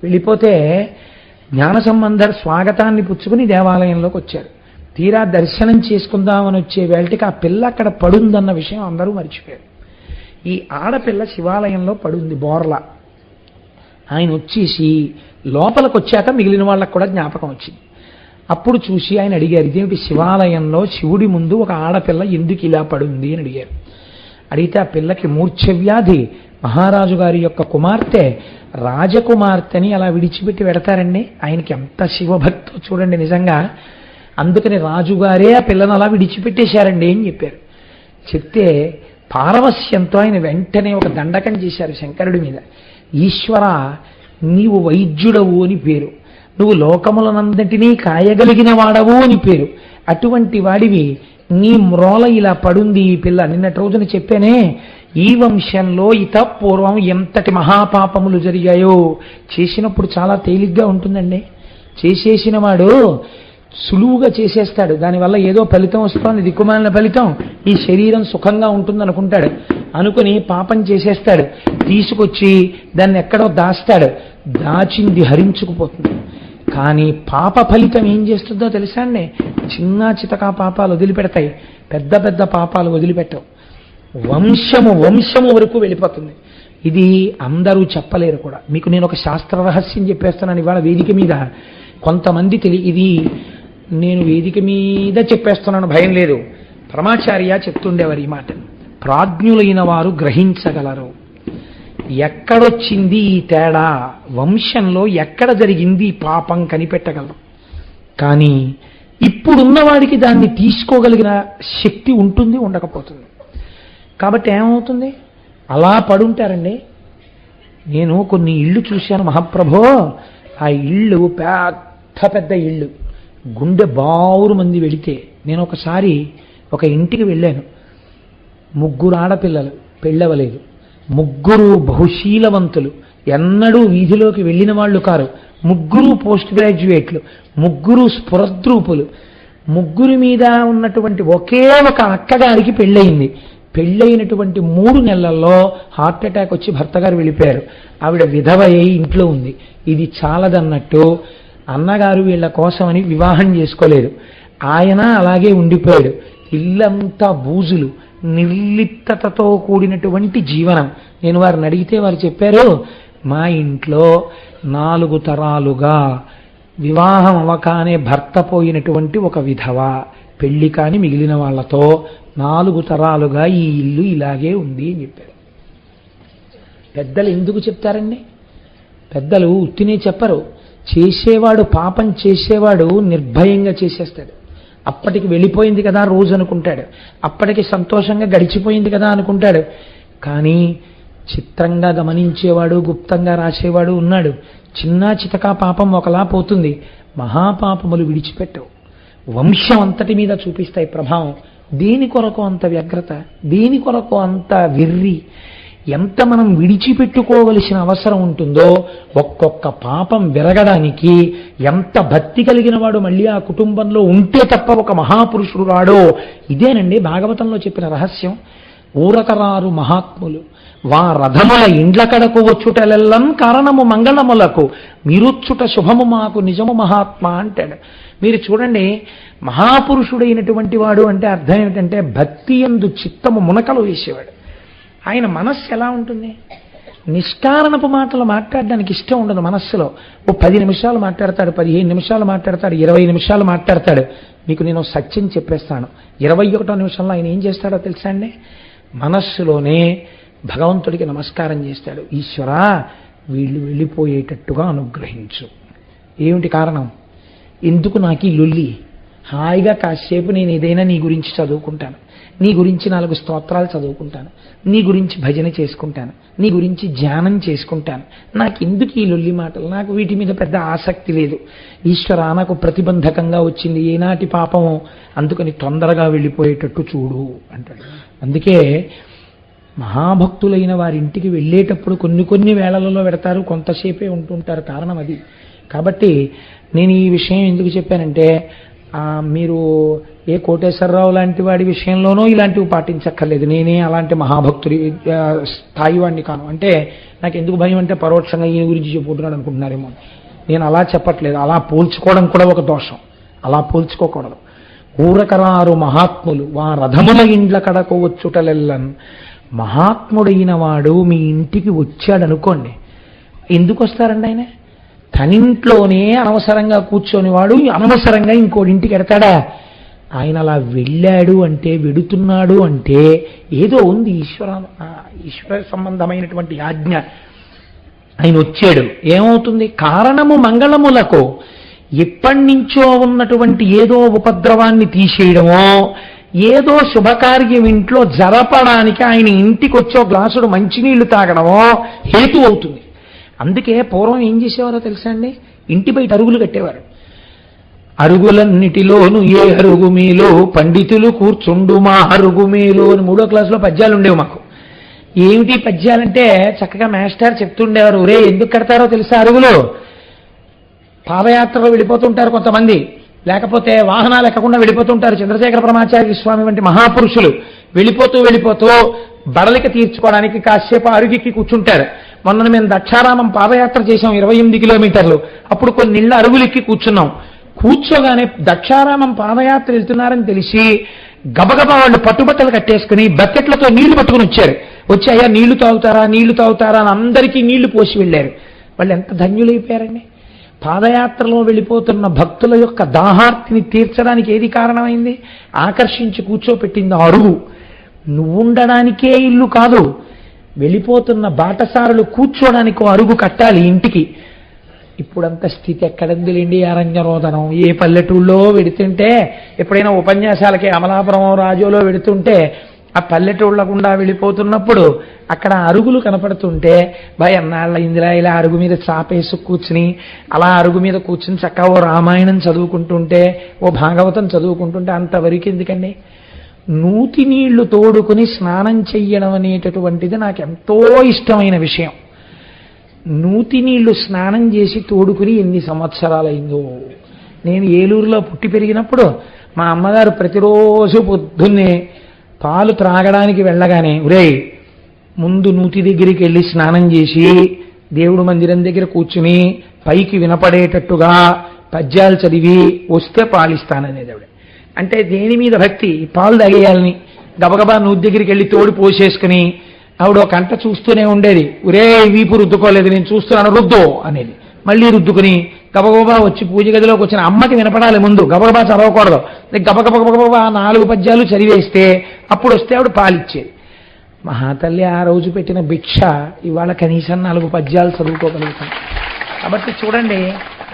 వెళ్ళిపోతే జ్ఞానసంబంధర్ స్వాగతాన్ని పుచ్చుకుని దేవాలయంలోకి వచ్చారు. తీరా దర్శనం చేసుకుందామని వచ్చే వేళటికి ఆ పిల్ల అక్కడ పడుందన్న విషయం అందరూ మర్చిపోయారు. ఈ ఆడపిల్ల శివాలయంలో పడుంది బోర్లా. ఆయన వచ్చేసి లోపలికి వచ్చాక మిగిలిన వాళ్ళకు కూడా జ్ఞాపకం వచ్చింది. అప్పుడు చూసి ఆయన అడిగారు, ఇదేమిటి శివాలయంలో శివుడి ముందు ఒక ఆడపిల్ల ఎందుకు ఇలా పడుంది అని అడిగారు. అడిగితే ఆ పిల్లకి మూర్ఛవ్యాధి, మహారాజు గారి యొక్క కుమార్తె, రాజకుమార్తెని అలా విడిచిపెట్టి పెడతారండి. ఆయనకి ఎంత శివభక్తో చూడండి నిజంగా. అందుకని రాజుగారే ఆ పిల్లను అలా విడిచిపెట్టేశారండి అని చెప్పారు. చెప్తే పారవస్యంతో ఆయన వెంటనే ఒక దండకం చేశారు శంకరుడి మీద. ఈశ్వర, నీవు వైద్యుడవు అని పేరు, నువ్వు లోకములనందటినీ కాయగలిగిన వాడవు అని పేరు. అటువంటి వాడివి నీ మ్రోల ఇలా పడుంది ఈ పిల్ల. నిన్నటి రోజున చెప్పానే, ఈ వంశంలో పూర్వం ఎంతటి మహాపాపములు జరిగాయో. చేసినప్పుడు చాలా తేలిగ్గా ఉంటుందండి. చేసేసిన వాడు సులువుగా చేసేస్తాడు, దానివల్ల ఏదో ఫలితం వస్తుంది, దిక్కుమాలిన ఫలితం, ఈ శరీరం సుఖంగా ఉంటుంది అనుకుంటాడు. అనుకుని పాపం చేసేస్తాడు, తీసుకొచ్చి దాన్ని ఎక్కడో దాస్తాడు, దాచింది హరించుకుపోతుంది. కానీ పాప ఫలితం ఏం చేస్తుందో తెలుసా అండి? చిన్న చితకా పాపాలు వదిలిపెడతాయి, పెద్ద పెద్ద పాపాలు వదిలిపెట్టవు. వంశము వరకు వెళ్ళిపోతుంది. ఇది అందరూ చెప్పలేరు కూడా. మీకు నేను ఒక శాస్త్ర రహస్యం చెప్పేస్తున్నాను ఇవాళ వేదిక మీద. కొంతమంది ఇది నేను వేదిక మీద చెప్పేస్తున్నాను, భయం లేదు. పరమాచార్య చెప్తుండేవారు ఈ మాట, ప్రాజ్ఞులైన వారు గ్రహించగలరు. ఎక్కడొచ్చింది ఈ తేడా, వంశంలో ఎక్కడ జరిగింది పాపం కనిపెట్టగలరు. కానీ ఇప్పుడున్న వాడికి దాన్ని తీసుకోగలిగిన శక్తి ఉంటుంది, ఉండకపోతుంది. కాబట్టి ఏమవుతుంది? అలా పడుంటారండి. నేను కొన్ని ఇళ్ళు చూశాను మహాప్రభో. ఆ ఇళ్ళు పెద్ద పెద్ద ఇళ్ళు, గుండె బావురు మంది వెళితే. నేను ఒకసారి ఒక ఇంటికి వెళ్ళాను. 3 ఆడపిల్లలు, పెళ్ళవలేదు. 3 బహుశీలవంతులు, ఎన్నడూ వీధిలోకి వెళ్ళిన వాళ్ళు కారు. 3 పోస్ట్ గ్రాడ్యుయేట్లు, 3 స్ఫురద్రూపులు. 3 మీద ఉన్నటువంటి ఒకే ఒక అక్కగారికి పెళ్ళయింది. పెళ్ళైనటువంటి 3 నెలల్లో హార్ట్ అటాక్ వచ్చి భర్త గారు వెళ్ళిపోయారు. ఆవిడ విధవ అయి ఇంట్లో ఉంది. ఇది చాలదన్నట్టు అన్నగారు వీళ్ళ కోసమని వివాహం చేసుకోలేదు. ఆయన అలాగే ఉండిపోయాడు. ఇల్లంతా బూజులు, నిర్లిప్తతతో కూడినటువంటి జీవనం. నేను వారిని అడిగితే వారు చెప్పారు, మా ఇంట్లో 4 తరాలుగా వివాహం అవ్వకానే భర్త పోయినటువంటి ఒక విధవ, పెళ్లి కాని మిగిలిన వాళ్లతో 4 తరాలుగా ఈ ఇల్లు ఇలాగే ఉంది అని చెప్పారు. పెద్దలు ఎందుకు చెప్తారండి? పెద్దలు ఉత్తినే చెప్పరు. చేసేవాడు, పాపం చేసేవాడు నిర్భయంగా చేసేస్తాడు. అప్పటికి వెళ్ళిపోయింది కదా రోజు అనుకుంటాడు, అప్పటికి సంతోషంగా గడిచిపోయింది కదా అనుకుంటాడు. కానీ చిత్రంగా గమనించేవాడు, గుప్తంగా రాసేవాడు ఉన్నాడు. చిన్న చితకా పాపం ఒకలా పోతుంది, మహాపాపములు విడిచిపెట్టవు. వంశం అంతటి మీద చూపిస్తాయి ప్రభావం. దేని కొరకు అంత వ్యగ్రత, దేని కొరకు అంత వెర్రి? ఎంత మనం విడిచిపెట్టుకోవలసిన అవసరం ఉంటుందో ఒక్కొక్క పాపం విరగడానికి. ఎంత భక్తి కలిగిన వాడు మళ్ళీ ఆ కుటుంబంలో ఉంటే తప్ప ఒక మహాపురుషుడు రాడో. ఇదేనండి భాగవతంలో చెప్పిన రహస్యం. ఊరకరారు మహాత్ములు వారథముల ఇండ్ల కడకు వచ్చుటలెల్లం కారణము మంగళములకు మీరుచ్చుట శుభము మాకు నిజము మహాత్మ అంటాడు. మీరు చూడండి, మహాపురుషుడైనటువంటి వాడు అంటే అర్థం ఏమిటంటే భక్తి యందు చిత్తము మునకలు వేసేవాడు. ఆయన మనస్సు ఎలా ఉంటుంది? నిష్కారణపు మాటలు మాట్లాడడానికి ఇష్టం ఉండదు మనస్సులో. 10 నిమిషాలు మాట్లాడతాడు, 15 నిమిషాలు మాట్లాడతాడు, 20 నిమిషాలు మాట్లాడతాడు. మీకు నేను సత్యం చెప్పేస్తాను, 21వ నిమిషంలో ఆయన ఏం చేస్తాడో తెలుసా అండి? మనస్సులోనే భగవంతుడికి నమస్కారం చేస్తాడు. ఈశ్వరా, వీళ్ళు వెళ్ళిపోయేటట్టుగా అనుగ్రహించు. ఏమిటి కారణం? ఎందుకు నాకు ఈ లొల్లి? హాయిగా కాసేపు నేను ఏదైనా నీ గురించి చదువుకుంటాను, నీ గురించి 4 స్తోత్రాలు చదువుకుంటాను, నీ గురించి భజన చేసుకుంటాను, నీ గురించి ధ్యానం చేసుకుంటాను. నాకు ఎందుకు ఈ లొల్లి మాటలు? నాకు వీటి మీద పెద్ద ఆసక్తి లేదు. ఈశ్వరా, నాకు ప్రతిబంధకంగా వచ్చింది ఏనాటి పాపమో, అందుకని తొందరగా వెళ్ళిపోయేటట్టు చూడు అంటాడు. అందుకే మహాభక్తులైన వారింటికి వెళ్ళేటప్పుడు కొన్ని వేళలలో పెడతారు, కొంతసేపే ఉంటుంటారు. కారణం అది. కాబట్టి నేను ఈ విషయం ఎందుకు చెప్పానంటే, మీరు ఏ కోటేశ్వరరావు లాంటి వాడి విషయంలోనూ ఇలాంటివి పాటించక్కర్లేదు. నేనే అలాంటి మహాభక్తుడి స్థాయి వాడిని కాను. అంటే నాకు ఎందుకు భయం అంటే పరోక్షంగా ఈయన గురించి చెప్పుకుంటున్నాడు అనుకుంటున్నారేమో. నేను అలా చెప్పట్లేదు, అలా పోల్చుకోవడం కూడా ఒక దోషం, అలా పోల్చుకోకూడదు. ఊరకరారు మహాత్ములు వా రథముల ఇండ్ల కడకు వచ్చుటలెల్లన్. మహాత్ముడైన వాడు మీ ఇంటికి వచ్చాడనుకోండి, ఎందుకు వస్తారండి ఆయన? తనింట్లోనే అనవసరంగా కూర్చొని వాడు అనవసరంగా ఇంకోడింటికి ఎడతాడా? ఆయన అలా వెళ్ళాడు అంటే, వెడుతున్నాడు అంటే ఏదో ఉంది, ఈశ్వర సంబంధమైనటువంటి ఆజ్ఞ. ఆయన వచ్చాడు, ఏమవుతుంది? కారణము మంగళములకు. ఎప్పటి నుంచో ఉన్నటువంటి ఏదో ఉపద్రవాన్ని తీసేయడమో, ఏదో శుభకార్యం ఇంట్లో జరపడానికి ఆయన ఇంటికి వచ్చో గ్లాసుడు మంచినీళ్లు తాగడమో హేతు అవుతుంది. అందుకే పూర్వం ఏం చేసేవారో తెలుసా అండి? ఇంటి బయట అరుగులు కట్టేవారు. అరుగులన్నిటిలోను ఏ అరుగు మీలో పండితులు కూర్చుండు మా అరుగు మీలో అని 3వ క్లాసులో పద్యాలు ఉండేవి మాకు. ఏమిటి పద్యాలంటే చక్కగా మాస్టర్ చెప్తుండేవారు, ఒరే ఎందుకు కడతారో తెలుసా అరుగులు? పాదయాత్రలో వెళ్ళిపోతుంటారు కొంతమంది, లేకపోతే వాహనాలు ఎక్కకుండా వెళ్ళిపోతుంటారు. చంద్రశేఖర పరమాచార్య స్వామి వంటి మహాపురుషులు వెళ్ళిపోతూ బడలిక తీర్చుకోవడానికి కాసేపు అరుగుకి కూర్చుంటారు. మొన్న మేము దక్షారామం పాదయాత్ర చేసాం 28 కిలోమీటర్లు. అప్పుడు కొన్ని ఇళ్ళ అరుగులెక్కి కూర్చున్నాం. కూర్చోగానే దక్షారామం పాదయాత్ర వెళ్తున్నారని తెలిసి గబగబా వాళ్ళు పట్టుబట్టలు కట్టేసుకుని బకెట్లతో నీళ్లు పట్టుకుని వచ్చారు. వచ్చి అయ్యా నీళ్లు తాగుతారా అని అందరికీ నీళ్లు పోసి వెళ్ళారు. వాళ్ళు ఎంత ధన్యులైపోయారండి. పాదయాత్రలో వెళ్ళిపోతున్న భక్తుల యొక్క దాహార్తిని తీర్చడానికి ఏది కారణమైంది? ఆకర్షించి కూర్చోపెట్టింది అరుగు. నువ్వుండడానికే ఇల్లు కాదు, వెళ్ళిపోతున్న బాటసారులు కూర్చోడానికి అరుగు కట్టాలి ఇంటికి. ఇప్పుడంత స్థితి ఎక్కడందిలేండి. అరణ్యరోదనం ఏ పల్లెటూళ్ళలో వెడుతుంటే, ఎప్పుడైనా ఉపన్యాసాలకి అమలాపురం రాజోలో వెడుతుంటే ఆ పల్లెటూళ్ళ గుండా వెళ్ళిపోతున్నప్పుడు అక్కడ అరుగులు కనపడుతుంటే భయన్నాళ్ళ ఇందిరా ఇలా అరుగు మీద చాపేసి కూర్చుని అలా అరుగు మీద కూర్చుని చక్కగా ఓ రామాయణం చదువుకుంటుంటే, ఓ భాగవతం చదువుకుంటుంటే అంతవరకు ఎందుకండి? నూతి నీళ్లు తోడుకుని స్నానం చెయ్యడం అనేటటువంటిది నాకు ఎంతో ఇష్టమైన విషయం. నూతి నీళ్లు స్నానం చేసి తోడుకుని ఎన్ని సంవత్సరాలైందో. నేను ఏలూరులో పుట్టి పెరిగినప్పుడు మా అమ్మగారు ప్రతిరోజు పొద్దున్నే పాలు త్రాగడానికి వెళ్ళగానే, ఒరేయ్ ముందు నూతి దగ్గరికి వెళ్ళి స్నానం చేసి దేవుడు మందిరం దగ్గర కూర్చుని పైకి వినపడేటట్టుగా పద్యాలు చదివి వస్తే పాలిస్తాననేది ఆవిడ. అంటే దేని మీద భక్తి? పాలు తాగేయాలని గబగబా నూతి దగ్గరికి వెళ్ళి తోడు పోసేసుకుని ఆవిడ ఒక గంట చూస్తూనే ఉండేది. ఒరే వీపు రుద్దుకోలేదు, నేను చూస్తున్నాను రుద్దు అనేది. మళ్ళీ రుద్దుకుని గబగబా వచ్చి పూజ గదిలోకి వచ్చిన అమ్మకి వినపడాలి ముందు, గబగబా చదవకూడదు. గబగబా 4 పద్యాలు చదివేస్తే అప్పుడు వస్తే ఆవిడ పాలిచ్చేది. మహాతల్లి ఆ రోజు పెట్టిన భిక్ష ఇవాళ కనీసం 4 పద్యాలు చదువుకోగలుగుతాం. కాబట్టి చూడండి,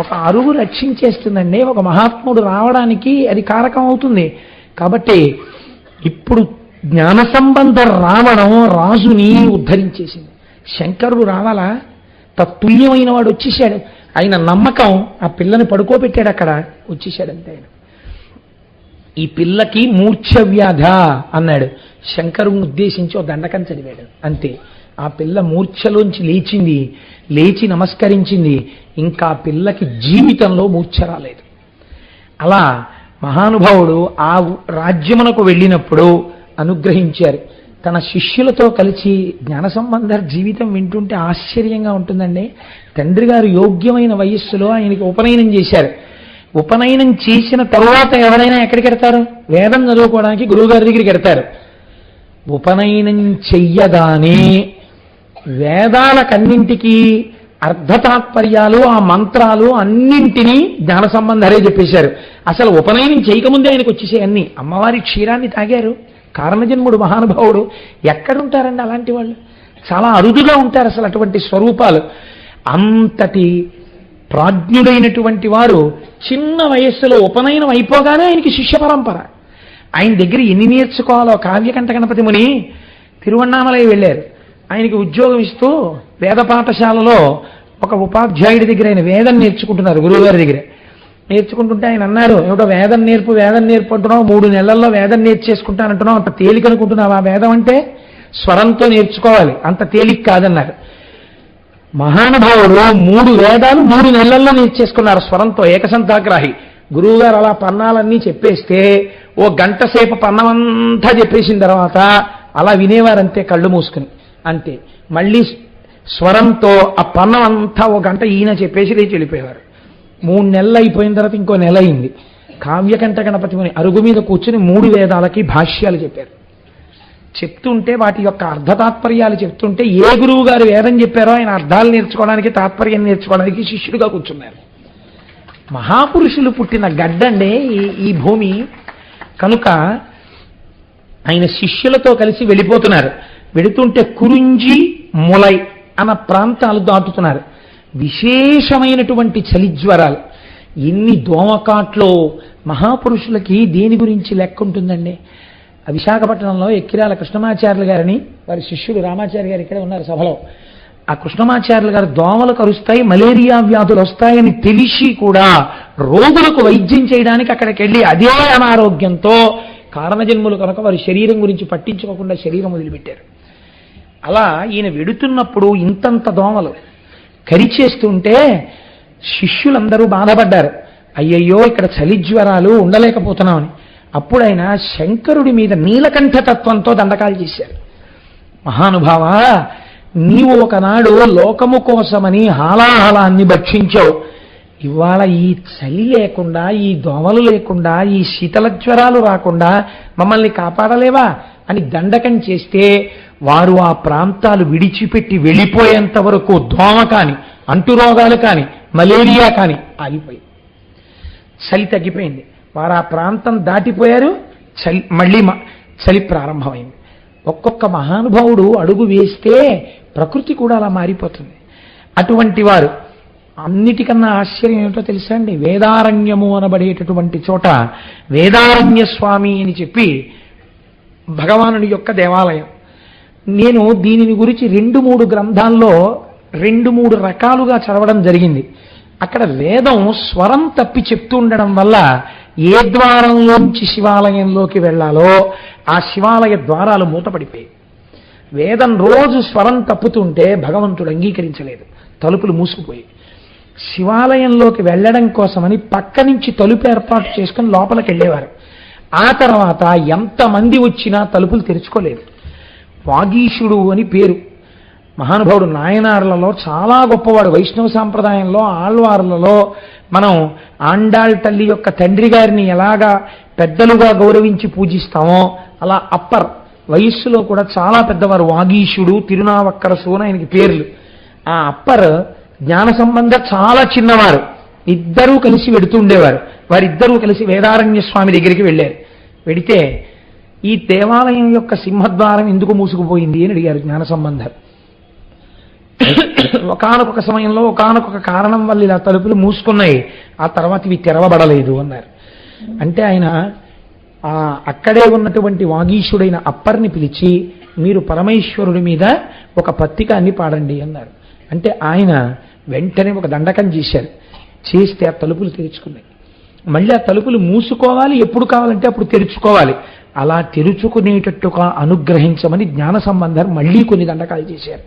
ఒక అరుగు రక్షించేస్తుందండి. ఒక మహాత్ముడు రావడానికి అది కారకం అవుతుంది. కాబట్టి ఇప్పుడు జ్ఞాన సంబంధ రావడం రాజుని ఉద్ధరించేసింది. శంకరుడు రావాలా? తత్తుల్యమైన వాడు వచ్చేసాడు. ఆయన నమ్మకం ఆ పిల్లని పడుకోబెట్టాడు, అక్కడ వచ్చేసాడంతే. ఆయన ఈ పిల్లకి మూర్ఛ వ్యాధ అన్నాడు. శంకరుని ఉద్దేశించి ఓ దండకం చదివాడు అంతే. ఆ పిల్ల మూర్ఛలోంచి లేచింది, లేచి నమస్కరించింది. ఇంకా పిల్లకి జీవితంలో మూర్ఛ రాలేదు. అలా మహానుభావుడు ఆ రాజ్యమునకు వెళ్ళినప్పుడు అనుగ్రహించారు. తన శిష్యులతో కలిసి జ్ఞాన సంబంధ జీవితం వింటుంటే ఆశ్చర్యంగా ఉంటుందండి. తండ్రి గారు యోగ్యమైన వయస్సులో ఆయనకి ఉపనయనం చేశారు. ఉపనయనం చేసిన తరువాత ఎవరైనా ఎక్కడికి వెడతారు? వేదం చదువుకోవడానికి గురువుగారి దగ్గరికి వెడతారు. ఉపనయనం చెయ్యగానే వేదాలకన్నింటికీ అర్ధతాత్పర్యాలు, ఆ మంత్రాలు అన్నింటినీ జ్ఞాన సంబంధరే చెప్పేశారు. అసలు ఉపనయనం చేయకముందే ఆయనకు వచ్చేసాయి అన్ని. అమ్మవారి క్షీరాన్ని తాగారు. కారణజన్ముడు మహానుభావుడు. ఎక్కడుంటారండి అలాంటి వాళ్ళు? చాలా అరుదుగా ఉంటారు అసలు అటువంటి స్వరూపాలు. అంతటి ప్రాజ్ఞుడైనటువంటి వారు చిన్న వయస్సులో ఉపనయనం అయిపోగానే ఆయనకి శిష్య పరంపర. ఆయన దగ్గర ఎన్ని నేర్చుకోవాలో. కావ్యకంఠ గణపతి ముని తిరువన్నామలై వెళ్ళారు. ఆయనకి ఉద్యోగం ఇస్తూ వేద పాఠశాలలో ఒక ఉపాధ్యాయుడి దగ్గర ఆయన వేదం నేర్చుకుంటున్నారు, గురువుగారి దగ్గర నేర్చుకుంటుంటే ఆయన అన్నారు, ఏమిటో వేదం నేర్పు అంటున్నావు, 3 నెలల్లో వేదం నేర్చేసుకుంటానంటున్నావు, అంత తేలిక అనుకుంటున్నావు? ఆ వేదం అంటే స్వరంతో నేర్చుకోవాలి, అంత తేలిక కాదన్నారు. మహానుభావుడు 3 వేదాలు 3 నెలల్లో నేర్చేసుకున్నారు స్వరంతో, ఏకసంతాగ్రాహి. గురువుగారు అలా పన్నాలన్నీ చెప్పేస్తే ఓ గంట సేపు పన్నమంతా చెప్పేసిన తర్వాత అలా వినేవారంతే కళ్ళు మూసుకుని. అంతే. మళ్ళీ స్వరంతో ఆ పన్నం అంతా ఒక గంట ఈయన చెప్పేసి లేచి వెళ్ళిపోయేవారు. 3 నెలలు అయిపోయిన తర్వాత ఇంకో నెల అయింది. కావ్యకంఠ గణపతి ముని అరుగు మీద కూర్చుని 3 వేదాలకి భాష్యాలు చెప్పారు. చెప్తుంటే వాటి యొక్క అర్థతాత్పర్యాలు చెప్తుంటే ఏ గురువు గారు వేదం చెప్పారో ఆయన అర్థాలు నేర్చుకోవడానికి, తాత్పర్యం నేర్చుకోవడానికి శిష్యుడిగా కూర్చున్నారు. మహాపురుషులు పుట్టిన గడ్డండే ఈ భూమి కనుక ఆయన శిష్యులతో కలిసి వెళ్ళిపోతున్నారు. వెళుతుంటే కురుంజి, ములై అన్న ప్రాంతాలు దాటుతున్నారు. విశేషమైనటువంటి చలిజ్వరాలు, ఎన్ని దోమకాట్లో మహాపురుషులకి దేని గురించి లెక్క ఉంటుందండి. విశాఖపట్నంలో ఎక్కిరాల కృష్ణమాచార్యులు గారిని వారి శిష్యుడు రామాచార్య గారు ఇక్కడే ఉన్నారు సభలో. ఆ కృష్ణమాచార్యులు గారు దోమలు కరుస్తాయి, మలేరియా వ్యాధులు వస్తాయని తెలిసి కూడా రోగులకు వైద్యం చేయడానికి అక్కడికి వెళ్ళి అదే అనారోగ్యంతో కారణజన్ములు కనుక వారి శరీరం గురించి పట్టించుకోకుండా శరీరం వదిలిపెట్టారు. అలా ఈయన వెడుతున్నప్పుడు ఇంతంత దోమలు కరిచేస్తుంటే శిష్యులందరూ బాధపడ్డారు. అయ్యయ్యో ఇక్కడ చలిజ్వరాలు ఉండలేకపోతున్నామని. అప్పుడు ఆయన శంకరుడి మీద నీలకంఠ తత్వంతో దండకాలు చేశారు. మహానుభావ, నీవు ఒకనాడు లోకము కోసమని హాలాహలాన్ని భక్షించావు. ఇవాళ ఈ చలి లేకుండా, ఈ దోమలు లేకుండా, ఈ శీతల జ్వరాలు రాకుండా మమ్మల్ని కాపాడలేవా అని దండకం చేస్తే వారు ఆ ప్రాంతాలు విడిచిపెట్టి వెళ్ళిపోయేంత వరకు దోమ కాని, అంటురోగాలు కాని, మలేరియా కాని ఆగిపోయి చలి తగ్గిపోయింది. వారు ఆ ప్రాంతం దాటిపోయారు, మళ్ళీ చలి ప్రారంభమైంది. ఒక్కొక్క మహానుభావుడు అడుగు వేస్తే ప్రకృతి కూడా అలా మారిపోతుంది. అటువంటి వారు అన్నిటికన్నా ఆశ్చర్యం ఏమిటో తెలుసా అండి, వేదారణ్యము అనబడేటటువంటి చోట వేదారణ్య స్వామి అని చెప్పి భగవానుడి యొక్క దేవాలయం. నేను దీనిని గురించి 2-3 గ్రంథాల్లో 2-3 రకాలుగా చదవడం జరిగింది. అక్కడ వేదం స్వరం తప్పి చెప్తూ ఉండడం వల్ల ఏ ద్వారంలోంచి శివాలయంలోకి వెళ్ళాలో ఆ శివాలయ ద్వారాలు మూతపడిపోయాయి. వేదం రోజు స్వరం తప్పుతుంటే భగవంతుడు అంగీకరించలేదు, తలుపులు మూసుకుపోయి. శివాలయంలోకి వెళ్ళడం కోసమని పక్క నుంచి తలుపు ఏర్పాటు చేసుకుని లోపలికి వెళ్ళేవారు. ఆ తర్వాత ఎంతమంది వచ్చినా తలుపులు తెరుచుకోలేదు. వాగీశుడు అని పేరు, మహానుభావుడు. నాయనార్లలో చాలా గొప్పవాడు. వైష్ణవ సాంప్రదాయంలో ఆళ్వార్లలో మనం ఆండాళ్ తల్లి యొక్క తండ్రి గారిని ఎలాగా పెద్దలుగా గౌరవించి పూజిస్తామో అలా అప్పర్ వయస్సులో కూడా చాలా పెద్దవారు. వాగీశుడు, తిరునావక్కరసు అని ఆయనకి పేర్లు. ఆ అప్పర్ జ్ఞాన సంబంధ చాలా చిన్నవారు. ఇద్దరూ కలిసి వెడుతుండేవారు. వారిద్దరూ కలిసి వేదారణ్య స్వామి దగ్గరికి వెళ్ళారు. వెడితే ఈ దేవాలయం యొక్క సింహద్వారం ఎందుకు మూసుకుపోయింది అని అడిగారు జ్ఞాన సంబంధం. ఒకానొక సమయంలో ఒకానొక కారణం వల్ల ఇలా తలుపులు మూసుకున్నాయి, ఆ తర్వాత ఇవి తెరవబడలేదు అన్నారు. అంటే ఆయన అక్కడే ఉన్నటువంటి వాగీశుడైన అప్పర్ని పిలిచి మీరు పరమేశ్వరుడి మీద ఒక పత్రికాన్ని పాడండి అన్నారు. అంటే ఆయన వెంటనే ఒక దండకం చేశారు. చేస్తే ఆ తలుపులు తెరుచుకున్నాయి. మళ్ళీ ఆ తలుపులు మూసుకోవాలి, ఎప్పుడు కావాలంటే అప్పుడు తెరుచుకోవాలి. అలా తెరుచుకునేటట్టుగా అనుగ్రహించమని జ్ఞాన సంబంధం మళ్ళీ కొన్ని దండకాలు చేశారు.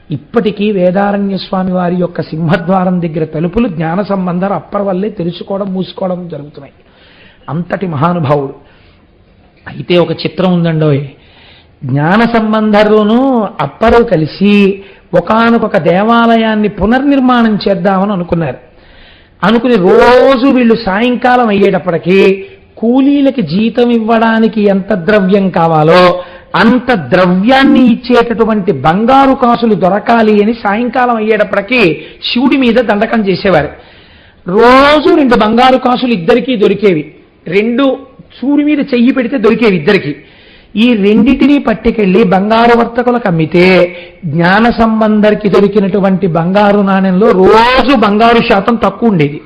ఇప్పటికీ వేదారణ్య స్వామి వారి యొక్క సింహద్వారం దగ్గర తలుపులు జ్ఞాన సంబంధం అప్పర్ వల్లే తెరుచుకోవడం, మూసుకోవడం జరుగుతున్నాయి. అంతటి మహానుభావుడు. అయితే ఒక చిత్రం ఉందండోయ్. జ్ఞాన సంబంధంలోనూ అప్పరు కలిసి ఒకానొక దేవాలయాన్ని పునర్నిర్మాణం చేద్దామని అనుకున్నారు. అనుకుని రోజు వీళ్ళు సాయంకాలం అయ్యేటప్పటికీ కూలీలకి జీతం ఇవ్వడానికి ఎంత ద్రవ్యం కావాలో అంత ద్రవ్యాన్ని ఇచ్చేటటువంటి బంగారు కాసులు దొరకాలి అని సాయంకాలం అయ్యేటప్పటికీ శివుడి మీద దండకం చేసేవారు. రోజు 2 బంగారు కాసులు ఇద్దరికీ దొరికేవి. 2 చూడి మీద చెయ్యి పెడితే దొరికేవి ఇద్దరికి. ఈ రెండిటినీ పట్టుకెళ్ళి బంగారు వర్తకులకు అమ్మితే జ్ఞాన సంబంధరికి దొరికినటువంటి బంగారు నాణ్యంలో రోజు బంగారు శాతం తక్కువ ఉండేది.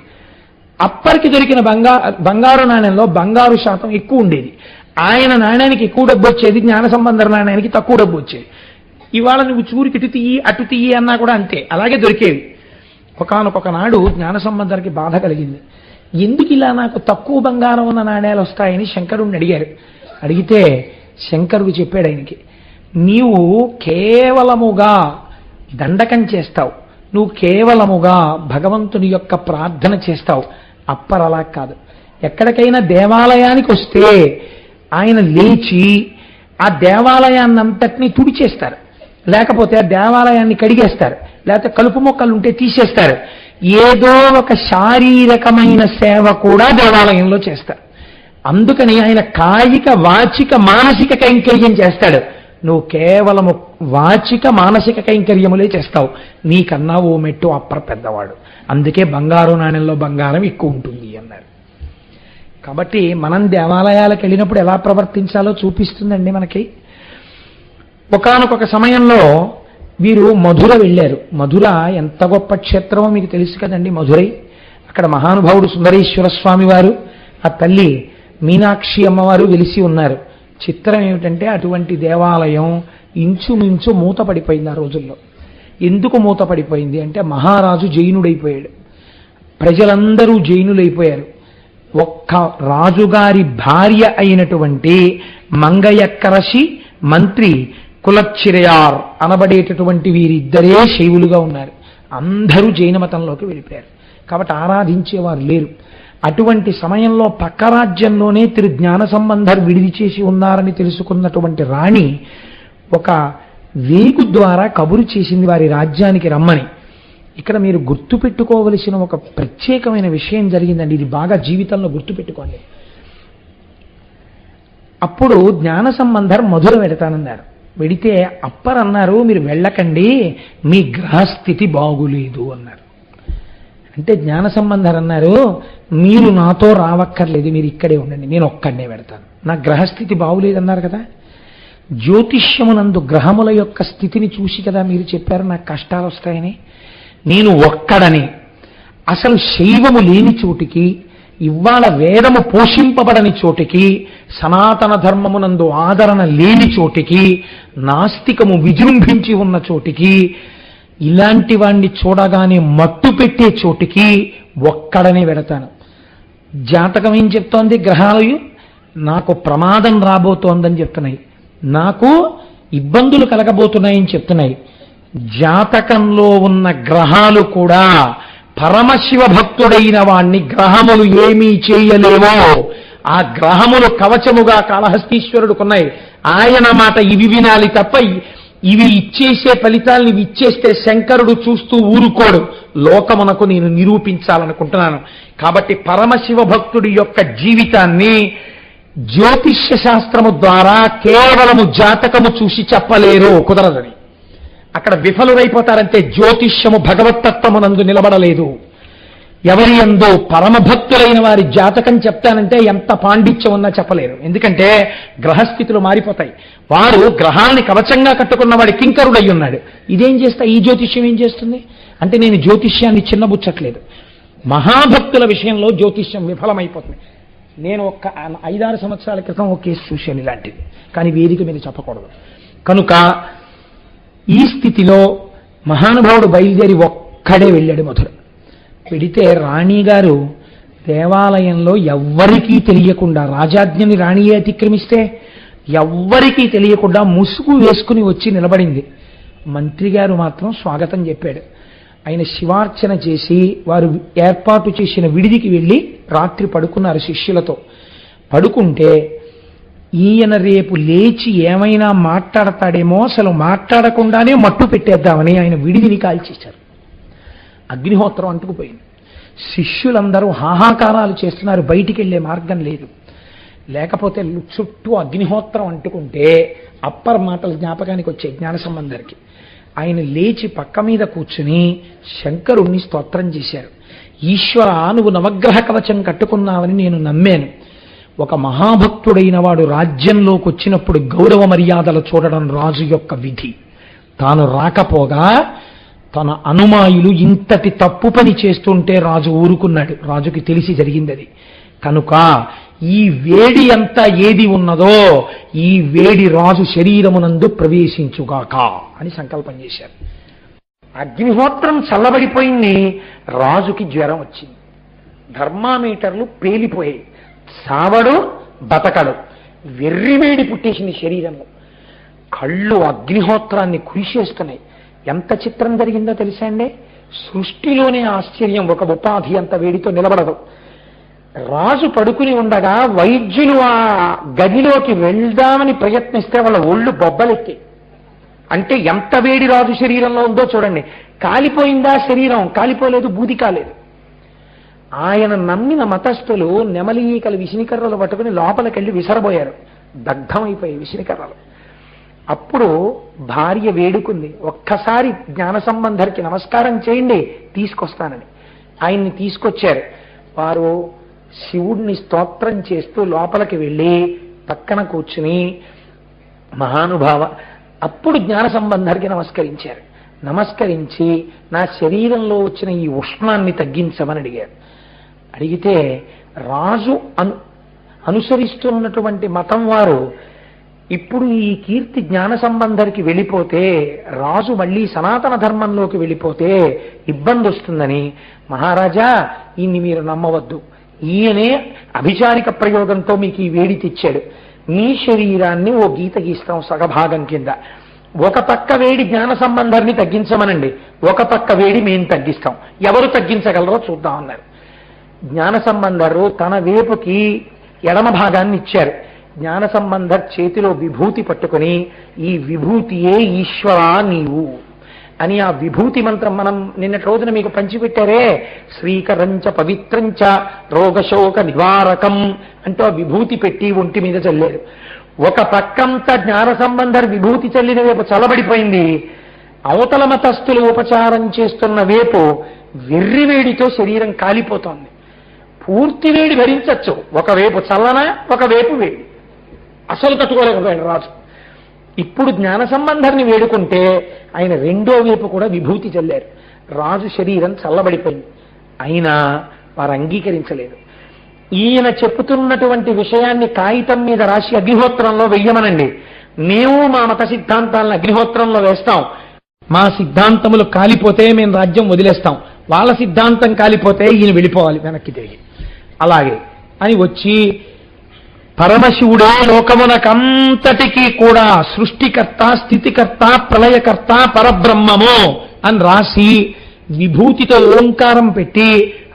అప్పటికి దొరికిన బంగారు నాణ్యంలో బంగారు శాతం ఎక్కువ ఉండేది. ఆయన నాణ్యానికి ఎక్కువ డబ్బు వచ్చేది, జ్ఞాన సంబంధ నాణ్యానికి తక్కువ డబ్బు వచ్చేది. ఇవాళ నువ్వు చూరికి ఇటు తీయి అటు తీయి అన్నా కూడా అంతే, అలాగే దొరికేవి. ఒకానొక నాడు జ్ఞాన సంబంధానికి బాధ కలిగింది. ఎందుకు ఇలా నాకు తక్కువ బంగారం ఉన్న నాణ్యాలు వస్తాయని శంకరుడిని అడిగారు. అడిగితే శంకరుడు చెప్పాడు ఆయనకి, నీవు కేవలముగా దండకం చేస్తావు, నువ్వు కేవలముగా భగవంతుని యొక్క ప్రార్థన చేస్తావు. అప్పర్ అలా కాదు. ఎక్కడికైనా దేవాలయానికి వస్తే ఆయన లేచి ఆ దేవాలయాన్నంతటినీ తుడిచేస్తారు. లేకపోతే ఆ దేవాలయాన్ని కడిగేస్తారు, లేకపోతే కలుపు మొక్కలు ఉంటే తీసేస్తారు. ఏదో ఒక శారీరకమైన సేవ కూడా దేవాలయంలో చేస్తారు. అందుకని ఆయన కాయిక వాచిక మానసిక కైంకర్యం చేస్తాడు. నువ్వు కేవలము వాచిక మానసిక కైంకర్యములే చేస్తావు, నీకన్నా ఓ మెట్టు అప్పర పెద్దవాడు, అందుకే బంగారు నాణ్యంలో బంగారం ఎక్కువ ఉంటుంది అన్నారు. కాబట్టి మనం దేవాలయాలకు వెళ్ళినప్పుడు ఎలా ప్రవర్తించాలో చూపిస్తుందండి మనకి. ఒకానొక సమయంలో వీరు మధుర వెళ్ళారు. మధుర ఎంత గొప్ప క్షేత్రమో మీకు తెలుసు కదండి. మధురై, అక్కడ మహానుభావుడు సుందరేశ్వర స్వామి వారు, ఆ తల్లి మీనాక్షి అమ్మవారు వెలిసి ఉన్నారు. చిత్రం ఏమిటంటే అటువంటి దేవాలయం ఇంచుమించు మూతపడిపోయింది ఆ రోజుల్లో. ఎందుకు మూతపడిపోయింది అంటే మహారాజు జైనుడైపోయాడు, ప్రజలందరూ జైనులైపోయారు. ఒక్క రాజుగారి భార్య అయినటువంటి మంగయక్కరసి మంత్రి కులచ్చిరయార్ అనబడేటటువంటి వీరిద్దరే శైవులుగా ఉన్నారు. అందరూ జైన మతంలోకి వెళ్ళిపోయారు. కాబట్టి ఆరాధించేవారు లేరు. అటువంటి సమయంలో పక్క రాజ్యంలోనే తిరు జ్ఞాన సంబంధర్ విడిది చేసి ఉన్నారని తెలుసుకున్నటువంటి రాణి ఒక వేగు ద్వారా కబురు చేసింది వారి రాజ్యానికి రమ్మని. ఇక్కడ మీరు గుర్తుపెట్టుకోవలసిన ఒక ప్రత్యేకమైన విషయం జరిగిందండి. ఇది బాగా జీవితంలో గుర్తుపెట్టుకోండి. అప్పుడు జ్ఞాన సంబంధర్ మధుర వెడతానన్నారు. వెడితే అప్పర్ అన్నారు, మీరు వెళ్ళకండి, మీ గ్రహస్థితి బాగులేదు అన్నారు. అంటే జ్ఞాన సంబంధర్ అన్నారు, మీరు నాతో రావక్కర్లేదు, మీరు ఇక్కడే ఉండండి, నేను ఒక్కడనే పెడతాను, నా గ్రహస్థితి బాగులేదన్నారు కదా. జ్యోతిష్యమునందు గ్రహముల యొక్క స్థితిని చూసి కదా మీరు చెప్పారు నాకు కష్టాలు వస్తాయని. నేను ఒక్కడని, అసలు శైవము లేని చోటికి, ఇవాళ వేదము పోషింపబడని చోటికి, సనాతన ధర్మమునందు ఆదరణ లేని చోటికి, నాస్తికము విజృంభించి ఉన్న చోటికి, ఇలాంటి వాణ్ణి చూడగానే మట్టు పెట్టే చోటికి ఒక్కడనే వెడతాను. జాతకం ఏం చెప్తోంది? గ్రహాలు నాకు ప్రమాదం రాబోతోందని చెప్తున్నాయి, నాకు ఇబ్బందులు కలగబోతున్నాయని చెప్తున్నాయి. జాతకంలో ఉన్న గ్రహాలు కూడా పరమశివ భక్తుడైన వాణ్ణి గ్రహములు ఏమీ చేయలేవో, ఆ గ్రహములు కవచముగా కాళహస్తీశ్వరుడుకున్నాయి. ఆయన మాట ఇవి వినాలి తప్ప ఇవి ఇచ్చేసే ఫలితాలను ఇవి ఇచ్చేస్తే శంకరుడు చూస్తూ ఊరుకోడు. లోకమునకు నేను నిరూపించాలనుకుంటున్నాను. కాబట్టి పరమశివ భక్తుడి యొక్క జీవితాన్ని జ్యోతిష్య శాస్త్రము ద్వారా కేవలము జాతకము చూసి చెప్పలేరు, కుదరదని. అక్కడ విఫలురైపోతారంటే జ్యోతిష్యము భగవత్తత్వమునందు నిలబడలేదు. ఎవరి యందో పరమభక్తులైన వారి జాతకం చెప్తానంటే ఎంత పాండిత్యం ఉన్నా చెప్పలేరు. ఎందుకంటే గ్రహస్థితులు మారిపోతాయి. వారు గ్రహాన్ని కవచంగా కట్టుకున్న వాడి కింకరుడై ఉన్నాడు. ఇదేం చేస్తా, ఈ జ్యోతిష్యం ఏం చేస్తుంది అంటే నేను జ్యోతిష్యాన్ని చిన్నబుచ్చట్లేదు. మహాభక్తుల విషయంలో జ్యోతిష్యం విఫలమైపోతుంది. నేను ఒక 5-6 సంవత్సరాల క్రితం ఒక కేసు చూశాను ఇలాంటిది, కానీ వేదిక మీద చెప్పకూడదు కనుక. ఈ స్థితిలో మహానుభావుడు బయలుదేరి ఒక్కడే వెళ్ళాడు మధుర. పెడితే రాణిగారు దేవాలయంలో ఎవ్వరికీ తెలియకుండా, రాజాజ్ఞని రాణియే అతిక్రమిస్తే ఎవ్వరికీ తెలియకుండా ముసుగు వేసుకుని వచ్చి నిలబడింది. మంత్రి గారు మాత్రం స్వాగతం చెప్పాడు. ఆయన శివార్చన చేసి వారు ఏర్పాటు చేసిన విడిదికి వెళ్ళి రాత్రి పడుకున్నారు శిష్యులతో. పడుకుంటే ఈయన రేపు లేచి ఏమైనా మాట్లాడతాడేమో, అసలు మాట్లాడకుండానే మట్టు పెట్టేద్దామని ఆయన విడిదిని కాల్చేశారు. అగ్నిహోత్రం అంటుకుపోయింది. శిష్యులందరూ హాహాకారాలు చేస్తున్నారు, బయటికి వెళ్ళే మార్గం లేదు. లేకపోతే చుట్టూ అగ్నిహోత్రం అంటుకుంటే అప్పర్ మాటలు జ్ఞాపకానికి వచ్చాయి జ్ఞాన సంబంధరికి. ఆయన లేచి పక్క మీద కూర్చుని శంకరుణ్ణి స్తోత్రం చేశారు. ఈశ్వర, నువ్వు నవగ్రహ కవచం కట్టుకున్నావని నేను నమ్మాను. ఒక మహాభక్తుడైన వాడు రాజ్యంలోకి వచ్చినప్పుడు గౌరవ మర్యాదలు చూడడం రాజు యొక్క విధి. తాను రాకపోగా తన అనుమాయులు ఇంతటి తప్పు పని చేస్తుంటే రాజు ఊరుకున్నాడు. రాజుకి తెలిసి జరిగింది అది. కనుక ఈ వేడి అంతా ఏది ఉన్నదో ఈ వేడి రాజు శరీరమునందు ప్రవేశించుగాక అని సంకల్పం చేశారు. అగ్నిహోత్రం చల్లబడిపోయింది, రాజుకి జ్వరం వచ్చింది, థర్మామీటర్లు పేలిపోయాయి, సావడు బతకడు, వెర్రివేడి పుట్టేసింది శరీరంలో. కళ్ళు అగ్నిహోత్రాన్ని కురిసేస్తున్నాయి. ఎంత చిత్రం జరిగిందో తెలుసా అండి? సృష్టిలోనే ఆశ్చర్యం, ఒక ఉపాధి అంత వేడితో నిలబడదు. రాజు పడుకుని ఉండగా వైద్యులు ఆ గదిలోకి వెళ్దామని ప్రయత్నిస్తే వాళ్ళ ఒళ్ళు బొబ్బలెక్కి అంటే ఎంత వేడి రాజు శరీరంలో ఉందో చూడండి. కాలిపోయిందా శరీరం? కాలిపోలేదు, బూది కాలేదు. ఆయన నమ్మిన మతస్థులు నెమలి ఈకలు విసినికర్రలు పట్టుకుని లోపలికెళ్ళి విసరబోయారు. దగ్ధమైపోయి విసినికర్రలు. అప్పుడు భార్య వేడుకుంది, ఒక్కసారి జ్ఞాన సంబంధరికి నమస్కారం చేయండి, తీసుకొస్తానని. ఆయన్ని తీసుకొచ్చారు. వారు శివుడిని స్తోత్రం చేస్తూ లోపలికి వెళ్ళి పక్కన కూర్చుని, మహానుభావ, అప్పుడు జ్ఞాన సంబంధరికి నమస్కరించారు. నమస్కరించి నా శరీరంలో వచ్చిన ఈ ఉష్ణాన్ని తగ్గించమని అడిగారు. అడిగితే రాజు అనుసరిస్తున్నటువంటి మతం వారు ఇప్పుడు ఈ కీర్తి జ్ఞాన సంబంధరికి వెళ్ళిపోతే, రాజు మళ్ళీ సనాతన ధర్మంలోకి వెళ్ళిపోతే ఇబ్బంది వస్తుందని, మహారాజా ఈయన్ని మీరు నమ్మవద్దు, ఈయనే అభిచారిక ప్రయోగంతో మీకు ఈ వేడి తెచ్చాడు. మీ శరీరాన్ని ఓ గీత గీస్తాం సగభాగం కింద. ఒక పక్క వేడి జ్ఞాన సంబంధాన్ని తగ్గించమనండి, ఒక పక్క వేడి మేము తగ్గిస్తాం, ఎవరు తగ్గించగలరో చూద్దాం అన్నారు. జ్ఞాన సంబంధరు తన వేపుకి ఎడమ భాగాన్ని ఇచ్చారు. జ్ఞాన సంబంధర్ చేతిలో విభూతి పట్టుకుని, ఈ విభూతియే ఈశ్వరా నీవు అని ఆ విభూతి మంత్రం మనం నిన్నటి రోజున మీకు పంచిపెట్టారే, శ్రీకరంచ పవిత్రంచ రోగశోక నివారకం అంటూ ఆ విభూతి పెట్టి ఒంటి మీద చల్లారు. ఒక పక్కంతా జ్ఞాన సంబంధర్ విభూతి చల్లిన వైపు చల్లబడిపోయింది. అవతల మతస్థులు ఉపచారం చేస్తున్న వైపు వెర్రివేడితో శరీరం కాలిపోతోంది. పూర్తి వేడి భరించచ్చు, ఒకవైపు చల్లన, ఒకవైపు వేడి, అసలు తట్టుకోలేకపోయాడు రాజు. ఇప్పుడు జ్ఞాన సంబంధాన్ని వేడుకుంటే ఆయన రెండో వైపు కూడా విభూతి చల్లారు. రాజు శరీరం చల్లబడిపోయింది. అయినా వారు అంగీకరించలేదు. ఈయన చెప్పుతున్నటువంటి విషయాన్ని కాగితం మీద రాసి అగ్నిహోత్రంలో వెయ్యమనండి, మేము మా మత సిద్ధాంతాలను అగ్నిహోత్రంలో వేస్తాం, మా సిద్ధాంతములు కాలిపోతే మేము రాజ్యం వదిలేస్తాం, వాళ్ళ సిద్ధాంతం కాలిపోతే ఈయన వెళ్ళిపోవాలి వెనక్కి తిరిగి. అలాగే అని వచ్చి, పరమశివుడే లోకమునకంతటికీ కూడా సృష్టికర్త, స్థితికర్త, ప్రళయకర్త, పరబ్రహ్మము అని రాసి విభూతితో ఓంకారం పెట్టి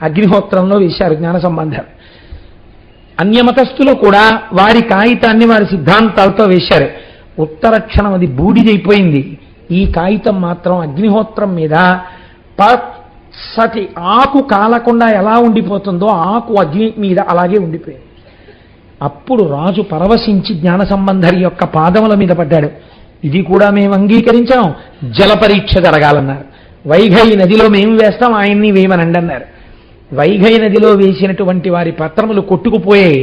అగ్నిహోత్రంలో వేశారు జ్ఞాన సంబంధం. అన్యమతస్థులు కూడా వారి కాగితాన్ని వారి సిద్ధాంతాలతో వేశారు. ఉత్తర క్షణం అది బూడిదైపోయింది. ఈ కాగితం మాత్రం అగ్నిహోత్రం మీద పచ్చటి ఆకు కాలకుండా ఎలా ఉండిపోతుందో ఆకు అగ్ని మీద అలాగే ఉండిపోయింది. అప్పుడు రాజు పరవశించి జ్ఞాన సంబంధరి యొక్క పాదముల మీద పడ్డాడు. ఇది కూడా మేము అంగీకరించాం, జల పరీక్ష జరగాలన్నారు. వైఘై నదిలో మేము వేస్తాం, ఆయన్ని వేయమనండి అన్నారు. వైఘై నదిలో వేసినటువంటి వారి పత్రములు కొట్టుకుపోయాయి.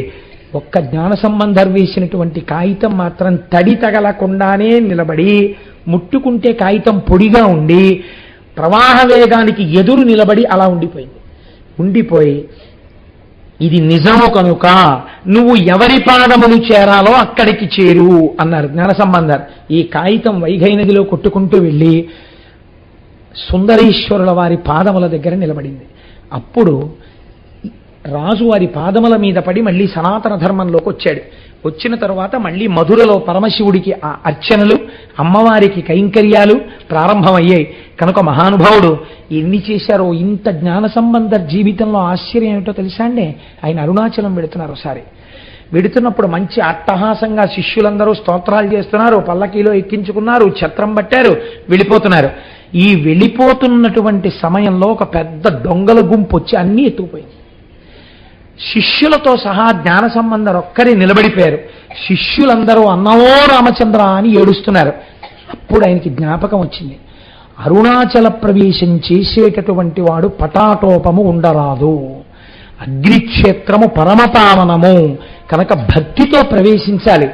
ఒక్క జ్ఞాన సంబంధర్ వేసినటువంటి కాగితం మాత్రం తడి తగలకుండానే నిలబడి, ముట్టుకుంటే కాగితం పొడిగా ఉండి ప్రవాహ వేగానికి ఎదురు నిలబడి అలా ఉండిపోయింది. ఉండిపోయి, ఇది నిజము కనుక నువ్వు ఎవరి పాదములు చేరాలో అక్కడికి చేరు అన్నారు జ్ఞాన సంబంధర్. ఈ కాగితం వైఘై నదిలో కొట్టుకుంటూ వెళ్ళి సుందరేశ్వరుల వారి పాదముల దగ్గర నిలబడింది. అప్పుడు రాజు వారి పాదముల మీద పడి మళ్ళీ సనాతన ధర్మంలోకి వచ్చాడు. వచ్చిన తరువాత మళ్ళీ మధురలో పరమశివుడికి ఆ అర్చనలు, అమ్మవారికి కైంకర్యాలు ప్రారంభమయ్యాయి. కనుక మహానుభావుడు ఎన్ని చేశారో. ఇంత జ్ఞాన సంబంధ జీవితంలో ఆశ్చర్యం ఏమిటో తెలుసా అండి? ఆయన అరుణాచలం వెడుతున్నారు. ఒకసారి వెడుతున్నప్పుడు మంచి అట్టహాసంగా శిష్యులందరూ స్తోత్రాలు చేస్తున్నారు, పల్లకీలో ఎక్కించుకున్నారు, ఛత్రం పట్టారు, వెళ్ళిపోతున్నారు. ఈ వెళ్ళిపోతున్నటువంటి సమయంలో ఒక పెద్ద దొంగల గుంపు వచ్చి అన్నీ ఎత్తుకుపోయింది. శిష్యులతో సహా జ్ఞాన సంబంధం ఒక్కరే నిలబడిపోయారు. శిష్యులందరూ అన్నమో రామచంద్ర అని ఏడుస్తున్నారు. అప్పుడు ఆయనకి జ్ఞాపకం వచ్చింది, అరుణాచల ప్రవేశం చేసేటటువంటి వాడు పటాటోపము ఉండరాదు, అగ్నిక్షేత్రము పరమపావనము కనుక భక్తితో ప్రవేశించాలి.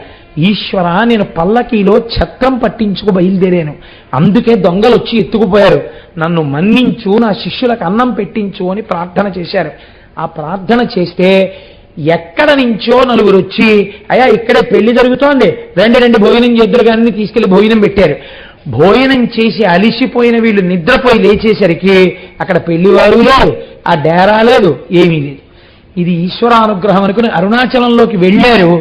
ఈశ్వర, నేను పల్లకీలో ఛత్రం పట్టించుకు బయలుదేరాను, అందుకే దొంగలు వచ్చి ఎత్తుకుపోయారు, నన్ను మన్నించు, నా శిష్యులకు అన్నం పెట్టించు అని ప్రార్థన చేశారు. ఆ ప్రార్థన చేస్తే ఎక్కడ నుంచో నలుగురు వచ్చి, అయ్యా ఇక్కడే పెళ్లి జరుగుతోంది, రండి భోజనం చేద్దరు కానీ తీసుకెళ్లి భోజనం పెట్టారు. భోజనం చేసి అలిసిపోయిన వీళ్ళు నిద్రపోయి లేచేసరికి అక్కడ పెళ్లివారు లేదు, ఆ డేరా లేదు, ఏమీ లేదు. ఇది ఈశ్వరానుగ్రహం అనుకుని అరుణాచలంలోకి వెళ్ళారు.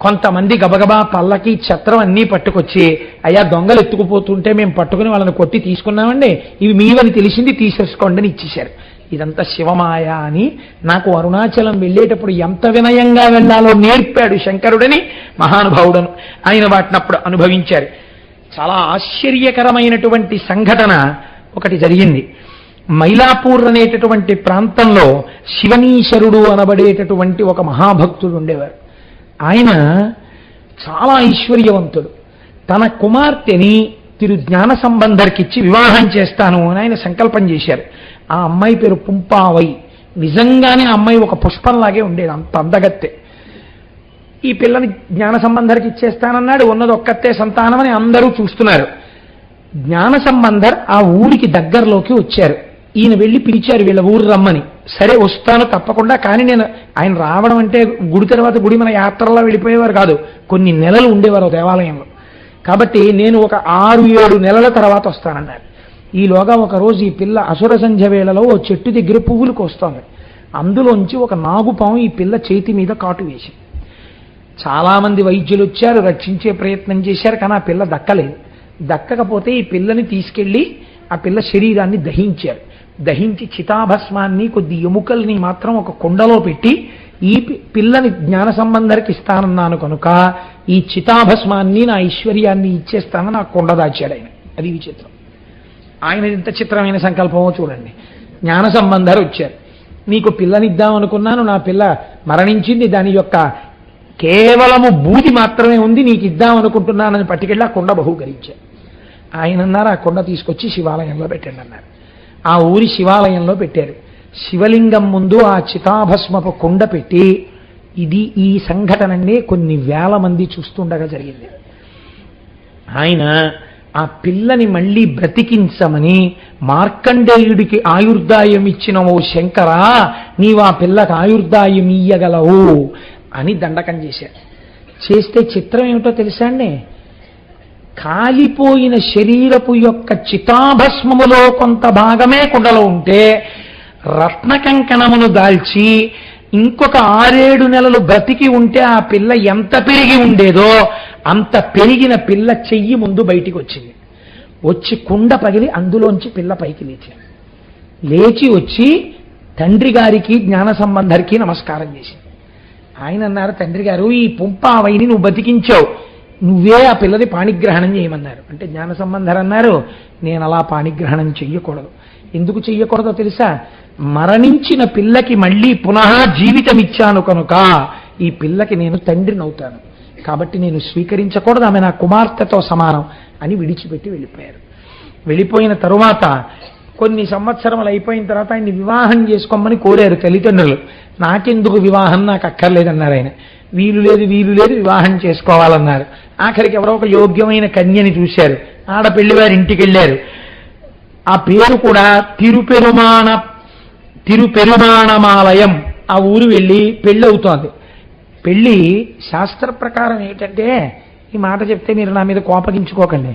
కొంతమంది గబగబా పల్లకి ఛత్రం అన్నీ పట్టుకొచ్చి, అయ్యా దొంగలు ఎత్తుకుపోతుంటే మేము పట్టుకుని వాళ్ళని కొట్టి తీసుకున్నామండి, ఇవి మీవని తెలిసింది, తీసేసుకోండి అని ఇచ్చేశారు. ఇదంతా శివమాయ అని నాకు అరుణాచలం వెళ్ళేటప్పుడు ఎంత వినయంగా వెళ్ళాలో నేర్పాడు శంకరుడని మహానుభావుడను. ఆయన వాటినప్పుడు అనుభవించారు. చాలా ఆశ్చర్యకరమైనటువంటి సంఘటన ఒకటి జరిగింది. మైలాపూర్ అనేటటువంటి ప్రాంతంలో శివనీశ్వరుడు అనబడేటటువంటి ఒక మహాభక్తుడు ఉండేవారు. ఆయన చాలా ఐశ్వర్యవంతుడు. తన కుమార్తెని తిరు జ్ఞాన సంబంధర్కిచ్చి వివాహం చేస్తాను అని ఆయన సంకల్పం చేశారు. ఆ అమ్మాయి పేరు పుంపావై. నిజంగానే ఆ అమ్మాయి ఒక పుష్పంలాగే ఉండేది, అంత అందగత్తె. ఈ పిల్లని జ్ఞాన సంబంధర్కి ఇచ్చేస్తానన్నాడు. ఉన్నది ఒక్కతే సంతానం అని అందరూ చూస్తున్నారు. జ్ఞాన సంబంధర్ ఆ ఊరికి దగ్గరలోకి వచ్చారు. ఈయన వెళ్ళి పిలిచారు వీళ్ళ ఊరు రమ్మని. సరే వస్తాను తప్పకుండా, కానీ నేను ఆయన రావడం అంటే గుడి తర్వాత గుడి మన యాత్రలో వెళ్ళిపోయేవారు కాదు, కొన్ని నెలలు ఉండేవారు దేవాలయంలో. కాబట్టి నేను ఒక 6-7 నెలల తర్వాత వస్తానన్నారు. ఈలోగా ఒకరోజు ఈ పిల్ల అసుర సంధ్య వేళలో ఓ చెట్టు దగ్గర పువ్వులు కోస్తోంది. అందులోంచి ఒక నాగుపాము ఈ పిల్ల చేతి మీద కాటు వేసింది. చాలామంది వైద్యులు వచ్చారు, రక్షించే ప్రయత్నం చేశారు, కానీ ఆ పిల్ల దక్కలేదు. దక్కకపోతే ఈ పిల్లని తీసుకెళ్లి ఆ పిల్ల శరీరాన్ని దహించారు. దహించి చితాభస్మాన్ని కొద్ది ఎముకల్ని మాత్రం ఒక కుండలో పెట్టి ఈ పిల్లని జ్ఞాన సంబంధరికి ఇస్తానన్నాను కనుక ఈ చితాభస్మాన్ని నా ఐశ్వర్యాన్ని ఇచ్చేస్తానని ఆ కుండ దాచాడు ఆయన. అది విచిత్రం. ఆయన ఎంత చిత్రమైన సంకల్పమో చూడండి. జ్ఞాన సంబంధరు వచ్చారు. నీకు పిల్లనిద్దాం అనుకున్నాను, నా పిల్ల మరణించింది, దాని యొక్క కేవలము బూది మాత్రమే ఉంది, నీకు ఇద్దాం అనుకుంటున్నానని పట్టుకెళ్ళి ఆ కుండ బహూకరించారు. ఆయన అన్నారు ఆ కుండ తీసుకొచ్చి శివాలయంలో పెట్టండి అన్నారు. ఆ ఊరి శివాలయంలో పెట్టారు. శివలింగం ముందు ఆ చితాభస్మపు కుండ పెట్టి ఈ సంఘటననే కొన్ని వేల మంది చూస్తుండగా జరిగింది. ఆయన ఆ పిల్లని మళ్ళీ బ్రతికించమని మార్కండేయుడికి ఆయుర్దాయం ఇచ్చిన ఓ శంకరా, నీవు ఆ పిల్లకి ఆయుర్దాయం ఇయ్యగలవు అని దండకం చేశారు. చేస్తే చిత్రం ఏమిటో తెలుసా అండి? కాలిపోయిన శరీరపు యొక్క చితాభస్మములో కొంత భాగమే కుండలో ఉంటే రత్నకంకణమును దాల్చి ఇంకొక 6-7 నెలలు బ్రతికి ఉంటే ఆ పిల్ల ఎంత పెరిగి ఉండేదో అంత పెరిగిన పిల్ల చెయ్యి ముందు బయటికి వచ్చింది. వచ్చి కుండ పగిలి అందులోంచి పిల్ల పైకి లేచింది. లేచి వచ్చి తండ్రి గారికి జ్ఞాన సంబంధరికి నమస్కారం చేసింది. ఆయన అన్నారు, తండ్రి గారు ఈ పుంపావైని నువ్వు బతికించావు, నువ్వే ఆ పిల్లది పాణిగ్రహణం చేయమన్నారు. అంటే జ్ఞాన సంబంధర్ అన్నారు, నేను అలా పాణిగ్రహణం చెయ్యకూడదు. ఎందుకు చెయ్యకూడదో తెలుసా? మరణించిన పిల్లకి మళ్ళీ పునః జీవితం ఇచ్చాను కనుక ఈ పిల్లకి నేను తండ్రిని అవుతాను, కాబట్టి నేను స్వీకరించకూడదు, ఆమె నా కుమార్తెతో సమానం అని విడిచిపెట్టి వెళ్ళిపోయారు. వెళ్ళిపోయిన తరువాత కొన్ని సంవత్సరములు అయిపోయిన తర్వాత ఆయన్ని వివాహం చేసుకోమని కోరారు తల్లిదండ్రులు. నాకెందుకు వివాహం, నాకు అక్కర్లేదన్నారు ఆయన. వీలు లేదు వివాహం చేసుకోవాలన్నారు. ఆఖరికి ఎవరో ఒక యోగ్యమైన కన్యని చూశారు. ఆడపెళ్లివారి ఇంటికి వెళ్ళారు. ఆ పేరు కూడా తిరుపెరుమాణమాలయం. ఆ ఊరు వెళ్ళి పెళ్ళి అవుతోంది. పెళ్ళి శాస్త్ర ప్రకారం ఏంటంటే, ఈ మాట చెప్తే మీరు నా మీద కోపగించుకోకండి,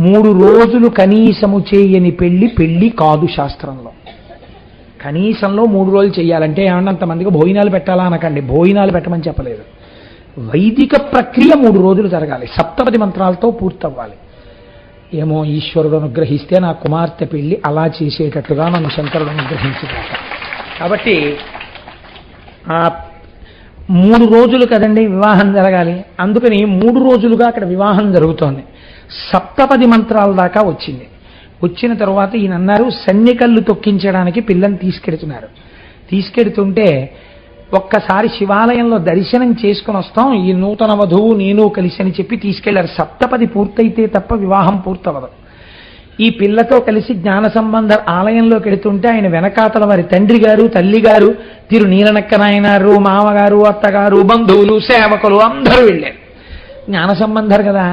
3 రోజులు కనీసము చేయని పెళ్ళి కాదు శాస్త్రంలో. కనీసంలో 3 రోజులు చేయాలంటే ఏమన్నా అంతమందికి భోజనాలు పెట్టాలా అనకండి, భోజనాలు పెట్టమని చెప్పలేదు. వైదిక ప్రక్రియ 3 రోజులు జరగాలి, సప్తపది మంత్రాలతో పూర్తవ్వాలి. ఏమో ఈశ్వరుడు అనుగ్రహిస్తే నా కుమార్తె పెళ్లి అలా చేసేటట్లుగా నన్ను శంకరుడు అనుగ్రహించారు. కాబట్టి ఆ 3 రోజులు కదండి వివాహం జరగాలి. అందుకని 3 రోజులుగా అక్కడ వివాహం జరుగుతోంది. సప్తపది మంత్రాల దాకా వచ్చింది. వచ్చిన తరువాత ఈయన అన్నారు, సన్నికళ్ళు తొక్కించడానికి పిల్లని తీసుకెడుతున్నారు. తీసుకెడుతుంటే ఒక్కసారి శివాలయంలో దర్శనం చేసుకుని వస్తాం, ఈ నూతన వధువు నేను కలిసి అని చెప్పి తీసుకెళ్లారు. సప్తపది పూర్తయితే తప్ప వివాహం పూర్తవదు. ఈ పిల్లతో కలిసి జ్ఞాన సంబంధ ఆలయంలోకి వెళుతుంటే ఆయన వెనకాతల వారి తండ్రి గారు, తల్లి గారు, తిరు నీలనక్క నాయనారు, మామగారు, అత్తగారు, బంధువులు, సేవకులు అందరూ వెళ్ళారు. జ్ఞాన సంబంధరు కదా,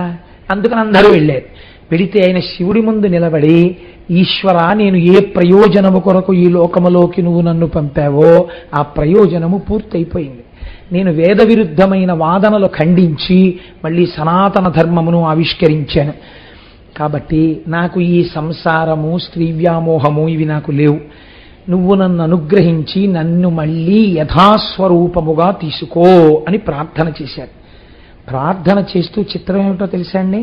అందుకని అందరూ వెళ్ళారు. వెళితే ఆయన శివుడి ముందు నిలబడి, ఈశ్వర, నేను ఏ ప్రయోజనము కొరకు ఈ లోకములోకి నువ్వు నన్ను పంపావో ఆ ప్రయోజనము పూర్తయిపోయింది. నేను వేద విరుద్ధమైన వాదనలు ఖండించి మళ్ళీ సనాతన ధర్మమును ఆవిష్కరించాను. కాబట్టి నాకు ఈ సంసారము, స్త్రీ వ్యామోహము ఇవి నాకు లేవు. నువ్వు నన్ను అనుగ్రహించి నన్ను మళ్ళీ యథాస్వరూపముగా తీసుకో అని ప్రార్థన చేశారు. ప్రార్థన చేస్తూ చిత్రం ఏమిటో తెలుసా అండి,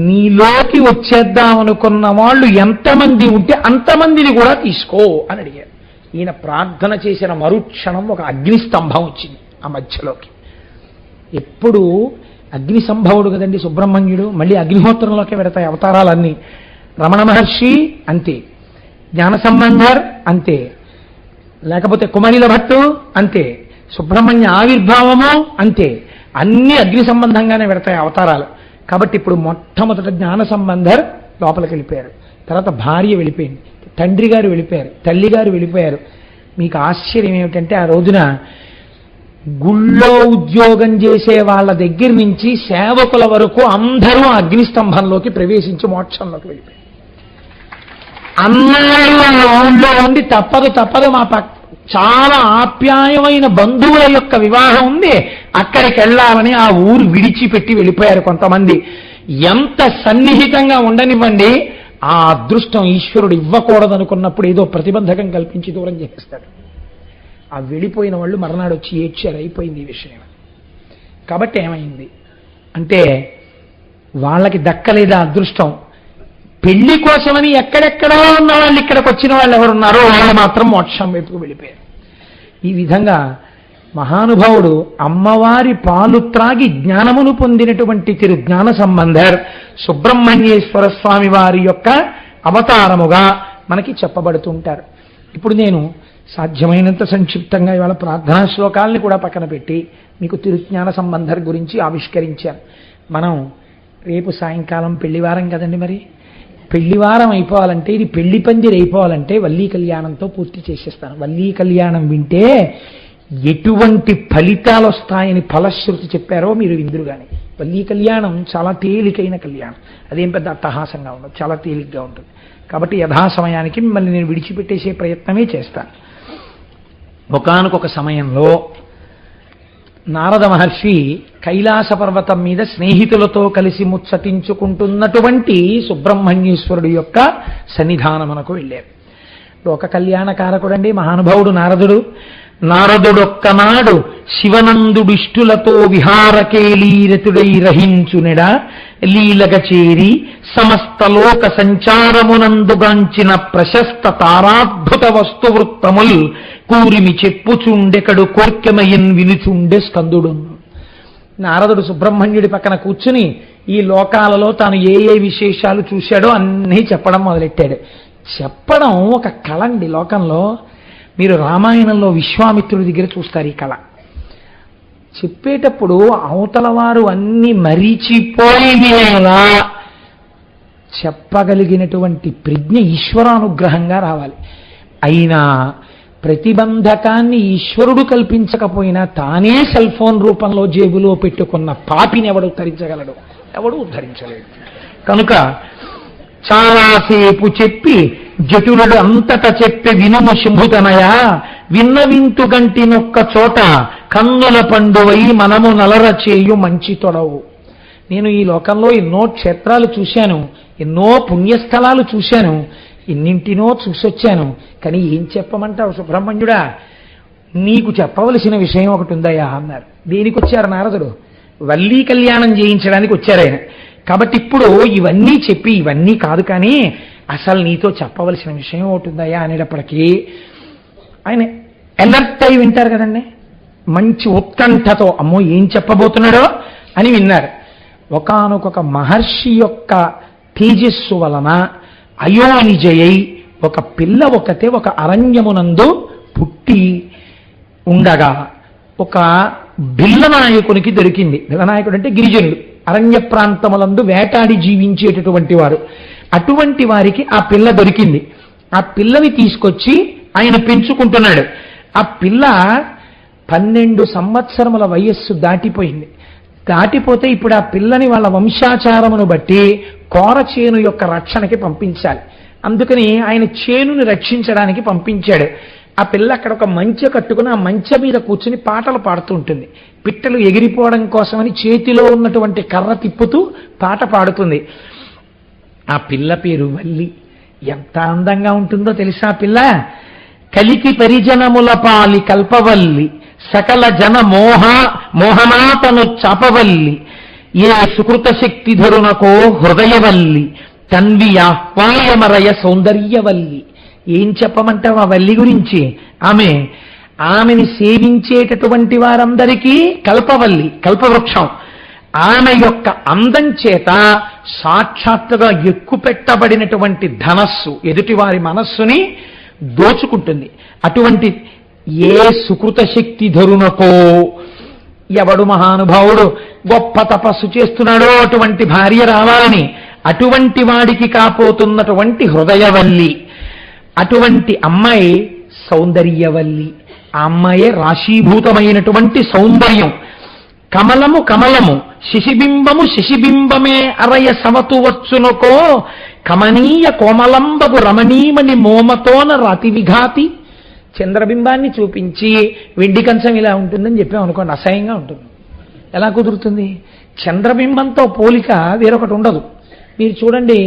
నీలోకి వచ్చేద్దామనుకున్న వాళ్ళు ఎంతమంది ఉంటే అంతమందిని కూడా తీసుకో అని అడిగారు. ఈయన ప్రార్థన చేసిన మరుక్షణం ఒక అగ్నిస్తంభం వచ్చింది ఆ మధ్యలోకి. ఎప్పుడు అగ్ని సంభవుడు కదండి సుబ్రహ్మణ్యుడు, మళ్ళీ అగ్నిహోత్రంలోకి పెడతాయి అవతారాలన్నీ. రమణ మహర్షి అంతే, జ్ఞాన సంబంధర్ అంతే, లేకపోతే కుమరిల భట్టు అంతే, సుబ్రహ్మణ్య ఆవిర్భావము అంతే, అన్ని అగ్ని సంబంధంగానే పెడతాయి అవతారాలు. కాబట్టి ఇప్పుడు మొట్టమొదట జ్ఞాన సంబంధర్ లోపలికి వెళ్ళిపోయారు, తర్వాత భార్య వెళ్ళిపోయింది, తండ్రి గారు వెళ్ళిపోయారు, తల్లి గారు వెళ్ళిపోయారు. మీకు ఆశ్చర్యం ఏమిటంటే ఆ రోజున గుళ్ళో ఉద్యోగం చేసే వాళ్ళ దగ్గర నుంచి సేవకుల వరకు అందరూ అగ్నిస్తంభంలోకి ప్రవేశించి మోక్షంలోకి వెళ్ళిపోయారు. అందరూ ఊళ్ళో ఉండి తప్పదు మా చాలా ఆప్యాయమైన బంధువుల యొక్క వివాహం ఉంది, అక్కడికి వెళ్ళాలని ఆ ఊరు విడిచిపెట్టి వెళ్ళిపోయారు కొంతమంది. ఎంత సన్నిహితంగా ఉండనివ్వండి, ఆ అదృష్టం ఈశ్వరుడు ఇవ్వకూడదనుకున్నప్పుడు ఏదో ప్రతిబంధకం కల్పించి దూరం చేస్తాడు. ఆ వెళ్ళిపోయిన వాళ్ళు మర్నాడు వచ్చి ఏడ్చారు, అయిపోయింది ఈ విషయం. కాబట్టి ఏమైంది అంటే వాళ్ళకి దక్కలేదా అదృష్టం. పెళ్లి కోసమని ఎక్కడెక్కడో ఉన్న వాళ్ళు ఇక్కడికి వచ్చిన వాళ్ళు ఎవరున్నారో వాళ్ళు మాత్రం మోక్షం వైపుకు వెళ్ళిపోయారు. ఈ విధంగా మహానుభావుడు అమ్మవారి పాలు త్రాగి జ్ఞానమును పొందినటువంటి తిరు జ్ఞాన సంబంధర్ సుబ్రహ్మణ్యేశ్వర స్వామి వారి యొక్క అవతారముగా మనకి చెప్పబడుతుంటారు. ఇప్పుడు నేను సాధ్యమైనంత సంక్షిప్తంగా ఇవాళ ప్రార్థనా శ్లోకాలని కూడా పక్కన పెట్టి మీకు తిరుజ్ఞాన సంబంధర్ గురించి ఆవిష్కరించాను. మనం రేపు సాయంకాలం పెళ్లివారం కదండి, మరి పెళ్లివారం అయిపోవాలంటే, ఇది పెళ్లి పందిరి అయిపోవాలంటే వల్లీ కళ్యాణంతో పూర్తి చేసేస్తాను. వల్లీ కళ్యాణం వింటే ఎటువంటి ఫలితాలు వస్తాయని ఫలశ్రుతి చెప్పారో మీరు విందురు. కానీ వల్లీ కళ్యాణం చాలా తేలికైన కళ్యాణం, అదేం పెద్ద అట్టహాసంగా ఉండదు, చాలా తేలిగ్గా ఉంటుంది. కాబట్టి యథాసమయానికి మిమ్మల్ని నేను విడిచిపెట్టేసే ప్రయత్నమే చేస్తాను. ఒకానొక సమయంలో నారద మహర్షి కైలాస పర్వతం మీద స్నేహితులతో కలిసి ముచ్చటించుకుంటున్నటువంటి సుబ్రహ్మణ్యేశ్వరుడు యొక్క సన్నిధానమునకు వెళ్ళారు. లోక కళ్యాణకారకుడండి మహానుభావుడు నారదుడు. నారదుడొక్కనాడు శివనందుడిష్టులతో విహారకేలీరతుడై రహించునెడ లీలగ చేరి సమస్త లోక సంచారమునందుగాంచిన ప్రశస్త తారాద్భుత వస్తువృత్తముల్ కూరిమి చెప్పుచుండెకడు కోర్కెమయన్ వినుచుండె స్కందుడు. నారదుడు సుబ్రహ్మణ్యుడి పక్కన కూర్చుని ఈ లోకాలలో తాను ఏ ఏ విశేషాలు చూశాడో అన్నీ చెప్పడం మొదలెట్టాడు. చెప్పడం ఒక కళ అండి. లోకంలో మీరు రామాయణంలో విశ్వామిత్రుడి దగ్గర చూస్తారు ఈ కళ. చెప్పేటప్పుడు అవతల వారు అన్ని మరిచిపోయేలా చెప్పగలిగినటువంటి ప్రజ్ఞ ఈశ్వరానుగ్రహంగా రావాలి. అయినా ప్రతిబంధకాన్ని ఈశ్వరుడు కల్పించకపోయినా తానే సెల్ ఫోన్ రూపంలో జేబులో పెట్టుకున్న పాపిని ఎవడు ఉద్ధరించగలడు? ఎవడు ఉద్ధరించలేడు. కనుక చాలాసేపు చెప్పి జటులుడు అంతట చెప్పి వినుము శంభుతనయ విన్న వింతు గంటినొక్క చోట కన్నుల పండువై మనము నలర చేయు మంచి తొడవు. నేను ఈ లోకంలో ఎన్నో క్షేత్రాలు చూశాను, ఎన్నో పుణ్యస్థలాలు చూశాను, ఎన్నింటినో చూసొచ్చాను. కానీ ఏం చెప్పమంటావు సుబ్రహ్మణ్యుడా? నీకు చెప్పవలసిన విషయం ఒకటి ఉందయ్యా అన్నారు. దేనికి వచ్చారు నారదుడు? వల్లీ కళ్యాణం చేయించడానికి వచ్చారు ఆయన. కాబట్టి ఇప్పుడు ఇవన్నీ చెప్పి ఇవన్నీ కాదు, కానీ అసలు నీతో చెప్పవలసిన విషయం ఒకటి ఉందయ్యా అనేటప్పటికీ ఆయన అలర్ట్ అయి వింటారు కదండి, మంచి ఉత్కంఠతో అమ్మో ఏం చెప్పబోతున్నాడో అని విన్నారు. ఒకానొక మహర్షి యొక్క తేజస్సు వలన అయోనిజయై ఒక పిల్ల ఒకతే ఒక అరణ్యమునందు పుట్టి ఉండగా ఒక బిల్లనాయకునికి దొరికింది. బిల్లనాయకుడు అంటే గిరిజనుడు, అరణ్య ప్రాంతములందు వేటాడి జీవించేటటువంటి వారు. అటువంటి వారికి ఆ పిల్ల దొరికింది. ఆ పిల్లని తీసుకొచ్చి ఆయన పెంచుకుంటున్నాడు. ఆ పిల్ల 12 సంవత్సరముల వయస్సు దాటిపోయింది. దాటిపోతే ఇప్పుడు ఆ పిల్లని వాళ్ళ వంశాచారమును బట్టి కోర చేను యొక్క రక్షణకి పంపించాలి. అందుకని ఆయన చేనుని రక్షించడానికి పంపించాడు. ఆ పిల్ల అక్కడ ఒక మంచె కట్టుకుని ఆ మంచె మీద కూర్చుని పాటలు పాడుతూ ఉంటుంది. పిట్టలు ఎగిరిపోవడం కోసమని చేతిలో ఉన్నటువంటి కర్ర తిప్పుతూ పాట పాడుతుంది. ఆ పిల్ల పేరు వల్లి. ఎంత అందంగా ఉంటుందో తెలుసా పిల్ల? కలికి పరిజనముల పాలి కల్పవల్లి సకల జన మోహనాతను చాపవల్లి ఏ సుకృత శక్తి ధరునకో హృదయవల్లి తన్వి ఆహ్వాయమరయ సౌందర్యవల్లి. ఏం చెప్పమంటావు ఆ వల్లి గురించి? ఆమెని సేవించేటటువంటి వారందరికీ కల్పవల్లి, కల్పవృక్షం. ఆమె యొక్క అందం చేత సాక్షాత్తుగా ఎక్కుపెట్టబడినటువంటి ధనస్సు ఎదుటివారి మనస్సుని దోచుకుంటుంది. అటువంటి ఏ సుకృత శక్తి ధరునకో, ఎవడు మహానుభావుడు గొప్ప తపస్సు చేస్తున్నాడో అటువంటి భార్య రావాలని, అటువంటి వాడికి కాపోతున్నటువంటి హృదయవల్లి, అటువంటి అమ్మాయి సౌందర్యవల్లి. ఆ అమ్మాయే రాశీభూతమైనటువంటి సౌందర్యం. కమలము కమలము శిశిబింబము శిశిబింబమే అరయ సమతు వచ్చునకో, కమనీయ కోమలంబగు రమణీమణి మోమతోన రాతి విఘాతి. చంద్రబింబాన్ని చూపించి వెండి కంచం ఇలా ఉంటుందని చెప్పాం అనుకోండి, అసహ్యంగా ఉంటుంది. ఎలా కుదురుతుంది? చంద్రబింబంతో పోలిక వేరొకటి ఉండదు. మీరు చూడండి,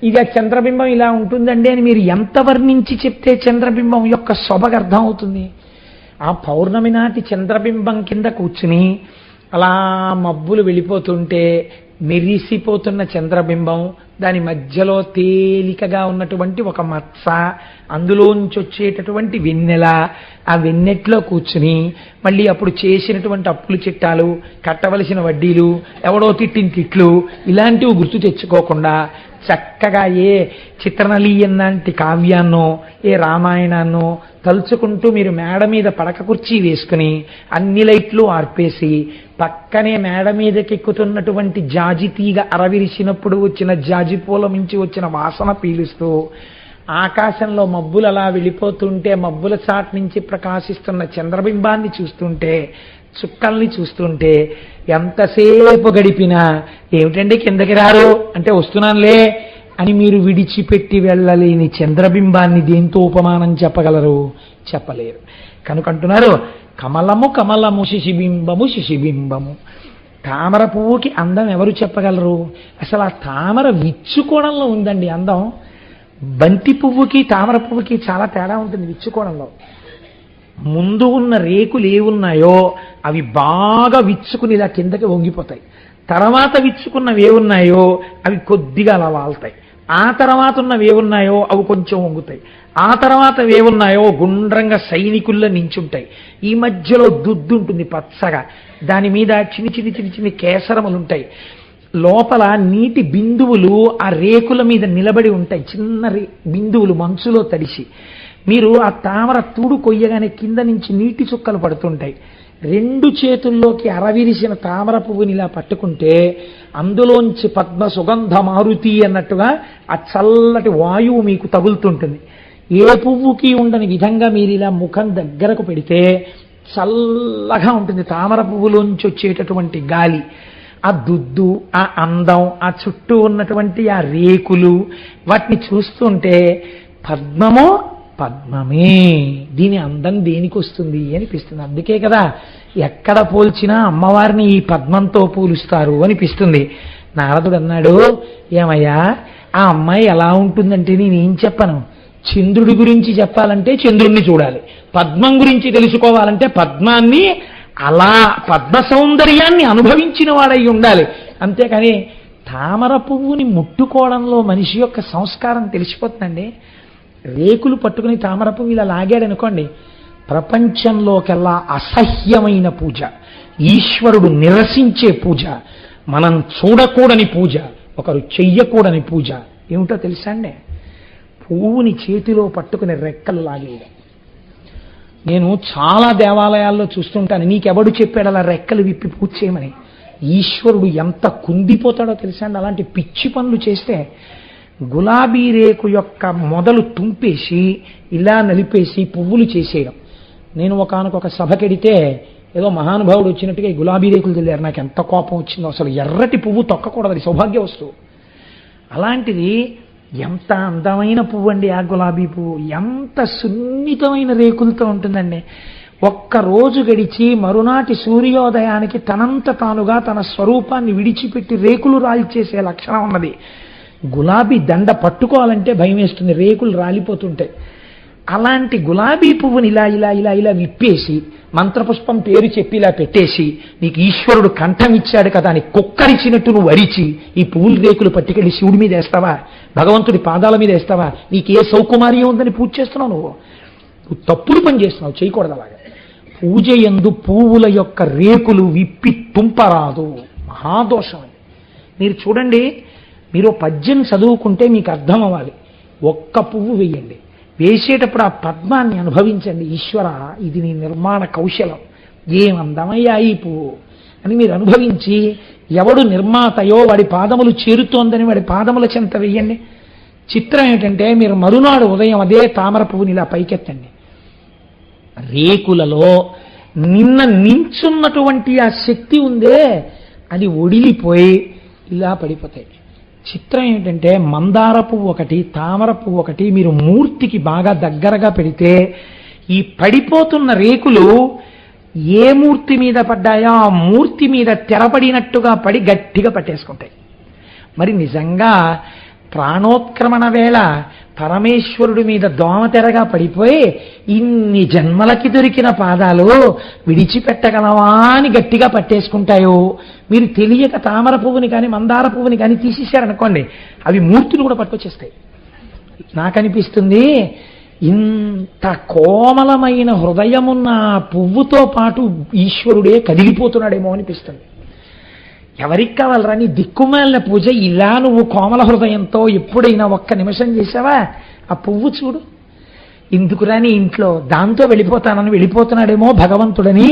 ఇది చంద్రబింబం ఇలా ఉంటుందండి అని మీరు ఎంత వర్ణించి చెప్తే చంద్రబింబం యొక్క శోభకు అర్థం అవుతుంది. ఆ పౌర్ణమి నాటి చంద్రబింబం కింద కూర్చుని అలా మబ్బులు వెళ్ళిపోతుంటే మెరిసిపోతున్న చంద్రబింబం, దాని మధ్యలో తేలికగా ఉన్నటువంటి ఒక మత్స, అందులోంచి వచ్చేటటువంటి వెన్నెల, ఆ వెన్నెట్లో కూర్చుని మళ్ళీ అప్పుడు చేసినటువంటి అప్పులు చిట్టాలు, కట్టవలసిన వడ్డీలు, ఎవడో తిట్టిన తిట్లు, ఇలాంటివి గుర్తు తెచ్చుకోకుండా చక్కగా ఏ చిత్రనలీయం లాంటి కావ్యాన్నో ఏ రామాయణాన్నో తలుచుకుంటూ మీరు మేడ మీద పడక కుర్చీ వేసుకుని అన్ని లైట్లు ఆర్పేసి పక్కనే మేడ మీదకి ఎక్కుతున్నటువంటి జాజి తీగ అరవిరిసినప్పుడు వచ్చిన జాజి పూల మించి వచ్చిన వాసన పీలుస్తూ ఆకాశంలో మబ్బులు అలా వెళ్ళిపోతుంటే మబ్బుల చాట్ నుంచి ప్రకాశిస్తున్న చంద్రబింబాన్ని చూస్తుంటే, చుక్కల్ని చూస్తుంటే ఎంతసేపు గడిపినా ఏమిటండి కిందకి రారు అంటే వస్తున్నానులే అని మీరు విడిచిపెట్టి వెళ్ళలేని చంద్రబింబాన్ని దేంతో ఉపమానం చెప్పగలరు? చెప్పలేరు. కనుకంటున్నారు కమలము కమలము శిశిబింబము శిశిబింబము. తామర పువ్వుకి అందం ఎవరు చెప్పగలరు? అసలు ఆ తామర విచ్చుకోవడంలో ఉందండి అందం. బంతి పువ్వుకి తామర పువ్వుకి చాలా తేడా ఉంటుంది విచ్చుకోవడంలో. ముందు ఉన్న రేకులు ఏవున్నాయో అవి బాగా విచ్చుకుని ఇలా కిందకి వంగిపోతాయి. తర్వాత విచ్చుకున్నవి ఏవున్నాయో అవి కొద్దిగా అలా వాళ్తాయి. ఆ తర్వాత ఉన్నవి ఏవున్నాయో అవి కొంచెం వంగుతాయి. ఆ తర్వాత ఏవున్నాయో గుండ్రంగా సైనికుల్లో నించుంటాయి. ఈ మధ్యలో దుద్దు ఉంటుంది పచ్చగా, దాని మీద చిన్ని చిన్ని చిన్ని చిన్ని కేసరములుంటాయి. లోపల నీటి బిందువులు ఆ రేకుల మీద నిలబడి ఉంటాయి, చిన్న బిందువులు మంచులో తడిసి. మీరు ఆ తామర తూడు కొయ్యగానే కింద నుంచి నీటి చుక్కలు పడుతుంటాయి. రెండు చేతుల్లోకి అరవిరిసిన తామర పువ్వుని ఇలా పట్టుకుంటే అందులోంచి పద్మ సుగంధ మారుతి అన్నట్టుగా ఆ చల్లటి వాయువు మీకు తగులుతుంటుంది. ఏ పువ్వుకి ఉండని విధంగా మీరు ఇలా ముఖం దగ్గరకు పెడితే చల్లగా ఉంటుంది తామర పువ్వులోంచి వచ్చేటటువంటి గాలి. ఆ దుద్దు, ఆ అందం, ఆ చుట్టూ ఉన్నటువంటి ఆ రేకులు, వాటిని చూస్తుంటే పద్మమో పద్మమే, దీని అందం దేనికి వస్తుంది అనిపిస్తుంది. అందుకే కదా ఎక్కడ పోల్చినా అమ్మవారిని ఈ పద్మంతో పోలుస్తారు అనిపిస్తుంది. నారదుడు అన్నాడు, ఏమయ్యా ఆ అమ్మాయి ఎలా ఉంటుందంటే నేనేం చెప్పను. చంద్రుడి గురించి చెప్పాలంటే చంద్రుణ్ణి చూడాలి, పద్మం గురించి తెలుసుకోవాలంటే పద్మాన్ని అలా పద్మ సౌందర్యాన్ని అనుభవించిన వాడై ఉండాలి. అంతేకాని తామర పువ్వుని ముట్టుకోవడంలో మనిషి యొక్క సంస్కారం తెలిసిపోతుందండి. రేకులు పట్టుకుని తామర పువ్వు ఇలా లాగాడనుకోండి, ప్రపంచంలోకెల్లా అసహ్యమైన పూజ, ఈశ్వరుడు నిరసించే పూజ, మనం చూడకూడని పూజ, ఒకరు చెయ్యకూడని పూజ ఏమిటో తెలుసా అండి? పువ్వుని చేతిలో పట్టుకుని రెక్కలు లాగేయడం. నేను చాలా దేవాలయాల్లో చూస్తుంటాను, నీకెవడు చెప్పాడు అలా రెక్కలు విప్పి పూజ చేయమని? ఈశ్వరుడు ఎంత కుందిపోతాడో తెలుసా అండి అలాంటి పిచ్చి పనులు చేస్తే. గులాబీ రేకు యొక్క మొదలు తుంపేసి ఇలా నలిపేసి పువ్వులు చేసేయడం. నేను ఒకానొక సభకెడితే ఏదో మహానుభావుడు వచ్చినట్టుగా ఈ గులాబీ రేకులు తెలియారు. నాకు ఎంత కోపం వచ్చిందో. అసలు ఎర్రటి పువ్వు తొక్కకూడదు, అది సౌభాగ్య వస్తువు. అలాంటిది ఎంత అందమైన పువ్వు అండి ఆ గులాబీ పువ్వు, ఎంత సున్నితమైన రేకులతో ఉంటుందండి. ఒక్కరోజు గడిచి మరునాటి సూర్యోదయానికి తనంత తానుగా తన స్వరూపాన్ని విడిచిపెట్టి రేకులు రాల్చేసే లక్షణం ఉన్నది. గులాబీ దండ పట్టుకోవాలంటే భయం వేస్తుంది, రేకులు రాలిపోతుంటాయి. అలాంటి గులాబీ పువ్వుని ఇలా ఇలా ఇలా ఇలా విప్పేసి మంత్రపుష్పం పేరు చెప్పి ఇలా పెట్టేసి, నీకు ఈశ్వరుడు కంఠం ఇచ్చాడు కదా అని కుక్కరిచినట్టు నువ్వు అరిచి ఈ పువ్వుల రేకులు పట్టుకెళ్ళి శివుడి మీద వేస్తావా, భగవంతుడి పాదాల మీద వేస్తావా? నీకు ఏ సౌకుమార్యం ఉందని పూజ చేస్తున్నావు? నువ్వు తప్పుడు పని చేస్తున్నావు, చేయకూడదు అలాగా. పూజ యందు పువ్వుల యొక్క రేకులు విప్పి తుంపరాదు, మహాదోషం అది. మీరు చూడండి, మీరు పద్యం చదువుకుంటే మీకు అర్థం అవ్వాలి. ఒక్క పువ్వు వేయండి, వేసేటప్పుడు ఆ పద్మాన్ని అనుభవించండి. ఈశ్వర, ఇది నీ నిర్మాణ కౌశలం, ఏమందమయ్యా ఈ పువ్వు అని మీరు అనుభవించి, ఎవడు నిర్మాతయో వాడి పాదములు చేరుతోందని వాడి పాదముల చెంత వెయ్యండి. చిత్రం ఏమిటంటే, మీరు మరునాడు ఉదయం అదే తామర పువ్వుని ఇలా పైకెత్తండి, రేకులలో నిన్న నించున్నటువంటి ఆ శక్తి ఉందే అది ఒడిలిపోయి ఇలా పడిపోతాయి. చిత్రం ఏంటంటే, మందార పువ్వు ఒకటి, తామర పువ్వు ఒకటి మీరు మూర్తికి బాగా దగ్గరగా పెడితే ఈ పడిపోతున్న రేకులు ఏ మూర్తి మీద పడ్డాయో ఆ మూర్తి మీద తెరపడినట్టుగా పడి గట్టిగా పట్టేసుకుంటాయి. మరి నిజంగా ప్రాణోత్క్రమణ వేళ పరమేశ్వరుడి మీద దోమతెరగా పడిపోయి ఇన్ని జన్మలకి దొరికిన పాదాలు విడిచిపెట్టగలవా అని గట్టిగా పట్టేసుకుంటాయో, మీరు తెలియక తామర పువ్వుని కానీ మందార పువ్వుని కానీ తీసేశారనుకోండి, అవి మూర్తులు కూడా పట్టుకొచ్చేస్తాయి. నాకనిపిస్తుంది, ఇంత కోమలమైన హృదయమున్న పువ్వుతో పాటు ఈశ్వరుడే కదిలిపోతున్నాడేమో అనిపిస్తుంది. ఎవరికి కావాలరా నీ దిక్కుమాలిన పూజ? ఇలా నువ్వు కోమల హృదయంతో ఎప్పుడైనా ఒక్క నిమిషం చేసావా? ఆ పువ్వు చూడు, ఇందుకురా నీ ఇంట్లో దాంతో వెళ్ళిపోతున్నాడేమో భగవంతుడని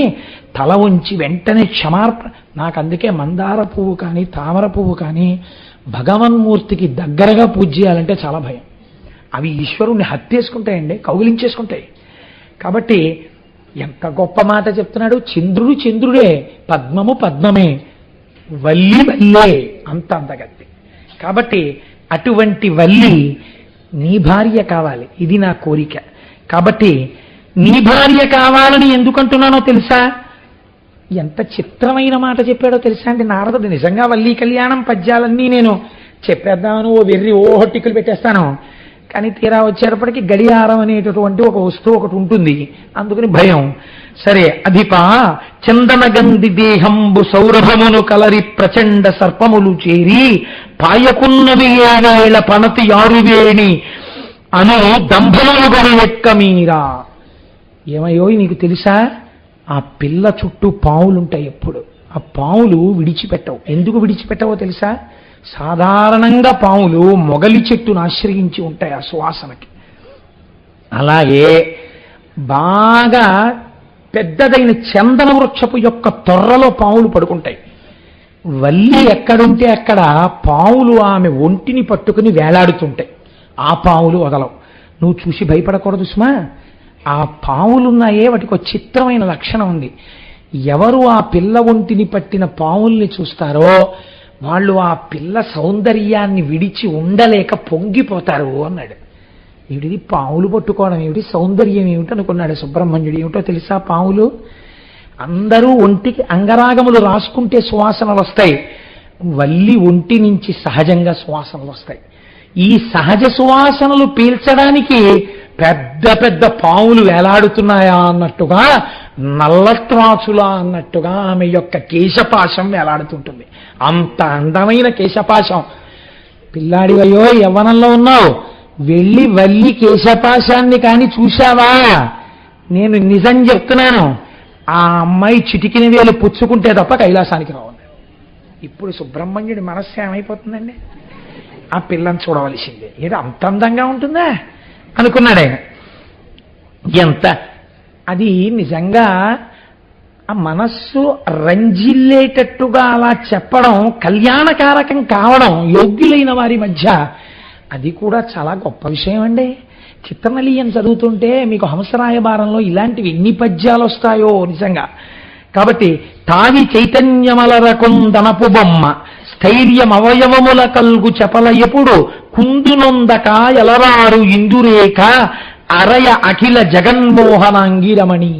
తల ఉంచి వెంటనే క్షమార్పణ. నాకు అందుకే మందార పువ్వు కానీ తామర పువ్వు కానీ భగవన్మూర్తికి దగ్గరగా పూజ చేయాలంటే చాలా భయం. అవి ఈశ్వరుణ్ణి హత్యేసుకుంటాయండి, కౌగిలించేసుకుంటాయి. కాబట్టి ఎంత గొప్ప మాట చెప్తున్నాడు. చంద్రుడు చంద్రుడే, పద్మము పద్మమే, వల్లి వల్లే, అంత అందగత్తి. కాబట్టి అటువంటి వల్లి నీ భార్య కావాలి, ఇది నా కోరిక. కాబట్టి నీ భార్య కావాలని ఎందుకంటున్నానో తెలుసా? ఎంత చిత్రమైన మాట చెప్పాడో తెలుసా అండి నారదుడు. నిజంగా వల్లి కళ్యాణం పద్యాలన్నీ నేను చెప్పేద్దామని ఓ టిక్కులు పెట్టేస్తాను, కానీ తీరా వచ్చేటప్పటికి గడియారం అనేటటువంటి ఒక వస్తువు ఒకటి ఉంటుంది, అందుకని భయం. సరే, అధిపా చందనగంధి దేహంబు సౌరభమును కలరి ప్రచండ సర్పములు చేరి పాయకున్నవి ఏవేళ పనతి యారువేణి అను దంభములు గని ఎక్క మీరా. ఏమయ్యో నీకు తెలుసా, ఆ పిల్ల చుట్టూ పావులుంటాయి ఎప్పుడు. ఆ పావులు విడిచిపెట్టవు. ఎందుకు విడిచిపెట్టవో తెలుసా? సాధారణంగా పాములు మొగలి చెట్టును ఆశ్రయించి ఉంటాయి ఆ సువాసనకి. అలాగే బాగా పెద్దదైన చందన వృక్షపు యొక్క తొర్రలో పాములు పడుకుంటాయి. వల్లి ఎక్కడుంటే అక్కడ పాములు ఆమె ఒంటిని పట్టుకుని వేలాడుతుంటాయి. ఆ పాములు వదలవు. నువ్వు చూసి భయపడకూడదు సుమా. ఆ పాములున్నాయే వాటికి ఒక చిత్రమైన లక్షణం ఉంది. ఎవరు ఆ పిల్ల ఒంటిని పట్టిన పాముల్ని చూస్తారో వాళ్ళు ఆ పిల్ల సౌందర్యాన్ని విడిచి ఉండలేక పొంగిపోతారు అన్నాడు. ఏమిటి పావులు పట్టుకోవడం ఏమిటి, సౌందర్యం ఏమిటి అనుకున్నాడు సుబ్రహ్మణ్యుడు. ఏమిటో తెలుసా, పావులు అందరూ ఒంటికి అంగరాగములు రాసుకుంటే సువాసనలు వస్తాయి, వల్లి ఒంటి నుంచి సహజంగా సువాసనలు వస్తాయి. ఈ సహజ సువాసనలు పీల్చడానికి పెద్ద పెద్ద పావులు వేలాడుతున్నాయా అన్నట్టుగా, నల్లత్రాచులా అన్నట్టుగా ఆమె యొక్క కేశపాశం వేలాడుతుంటుంది. అంత అందమైన కేశపాశం. పిల్లాడివయ్యో యవ్వనంలో ఉన్నావు, వెళ్ళి వల్లి కేశపాశాన్ని కానీ చూశావా? నేను నిజం చెప్తున్నాను, ఆ అమ్మాయి చిటికిన వేలు పుచ్చుకుంటే తప్ప కైలాసానికి రావు. ఇప్పుడు సుబ్రహ్మణ్యుడి మనస్సు ఏమైపోతుందండి? ఆ పిల్లని చూడవలసిందే. ఏదో అంత అందంగా ఉంటుందా అనుకున్నాడు ఆయన. ఎంత అది నిజంగా ఆ మనస్సు రంజిల్లేటట్టుగా అలా చెప్పడం, కళ్యాణకారకం కావడం యోగ్యులైన వారి మధ్య, అది కూడా చాలా గొప్ప విషయం అండి. చిత్రనలీయం చదువుతుంటే మీకు హంసరాయబారంలో ఇలాంటివి ఎన్ని పద్యాలు వస్తాయో నిజంగా. కాబట్టి తావి చైతన్యమలరకుందనపు బొమ్మ స్థైర్యం అవయవముల కల్గు చెప్పల ఎప్పుడు కుందునొందక ఎలరారు ఇందురేఖ అరయ అఖిల జగన్మోహనాంగిరమణి.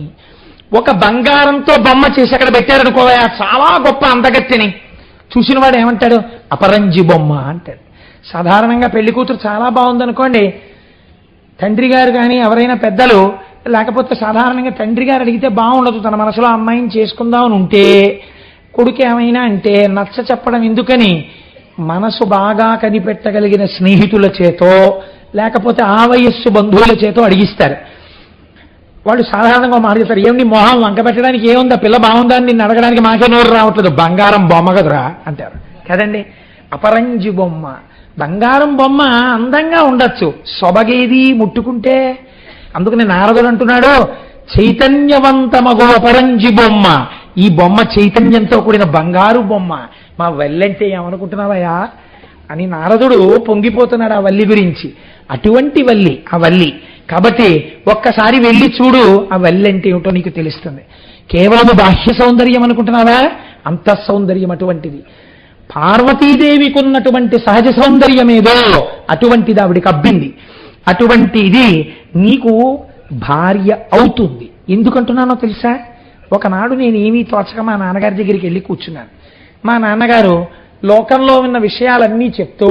ఒక బంగారంతో బొమ్మ చేసి అక్కడ పెట్టారనుకోవా, చాలా గొప్ప అందగత్తిని చూసిన వాడు ఏమంటాడు? అపరంజి బొమ్మ అంటాడు. సాధారణంగా పెళ్లి కూతురు చాలా బాగుందనుకోండి, తండ్రి గారు కానీ ఎవరైనా పెద్దలు, లేకపోతే సాధారణంగా తండ్రి గారు అడిగితే బాగుండదు, తన మనసులో అమ్మాయిని చేసుకుందామని ఉంటే కొడుకు ఏమైనా అంటే నచ్చ చెప్పడం ఎందుకని, మనసు బాగా కనిపెట్టగలిగిన స్నేహితుల చేతో లేకపోతే ఆ వయస్సు బంధువుల చేతో అడిగిస్తారు. వాళ్ళు సాధారణంగా మాట చెప్తారు, ఏమి నీ మొహం వంక పెట్టడానికి ఏముందా, పిల్ల బాగుందా అని నిన్ను అడగడానికి మాకే నోరు రావట్లేదు, బంగారం బొమ్మ కదురా అంటారు కదండి. అపరంజి బొమ్మ, బంగారం బొమ్మ అందంగా ఉండొచ్చు, సొబగేది ముట్టుకుంటే. అందుకని నారదుడు అంటున్నాడు, చైతన్యవంతమగు అపరంజి బొమ్మ, ఈ బొమ్మ చైతన్యంతో కూడిన బంగారు బొమ్మ, మా వల్లంటే ఏమనుకుంటున్నావయ్యా అని నారదుడు పొంగిపోతున్నాడు ఆ వల్లి గురించి. అటువంటి వల్లి ఆ వల్లి కాబట్టి ఒక్కసారి వెళ్ళి చూడు, ఆ వల్లి అంటే ఏమిటో నీకు తెలుస్తుంది. కేవలము బాహ్య సౌందర్యం అనుకుంటున్నావా, అంతః సౌందర్యం అటువంటిది. పార్వతీదేవికి ఉన్నటువంటి సహజ సౌందర్యమేదో అటువంటిది ఆవిడికి అబ్బింది. అటువంటిది నీకు భార్య అవుతుంది. ఎందుకంటున్నానో తెలుసా, ఒకనాడు నేను ఏమీ తోచక మా నాన్నగారి దగ్గరికి వెళ్ళి కూర్చున్నాను. మా నాన్నగారు లోకంలో ఉన్న విషయాలన్నీ చెప్తూ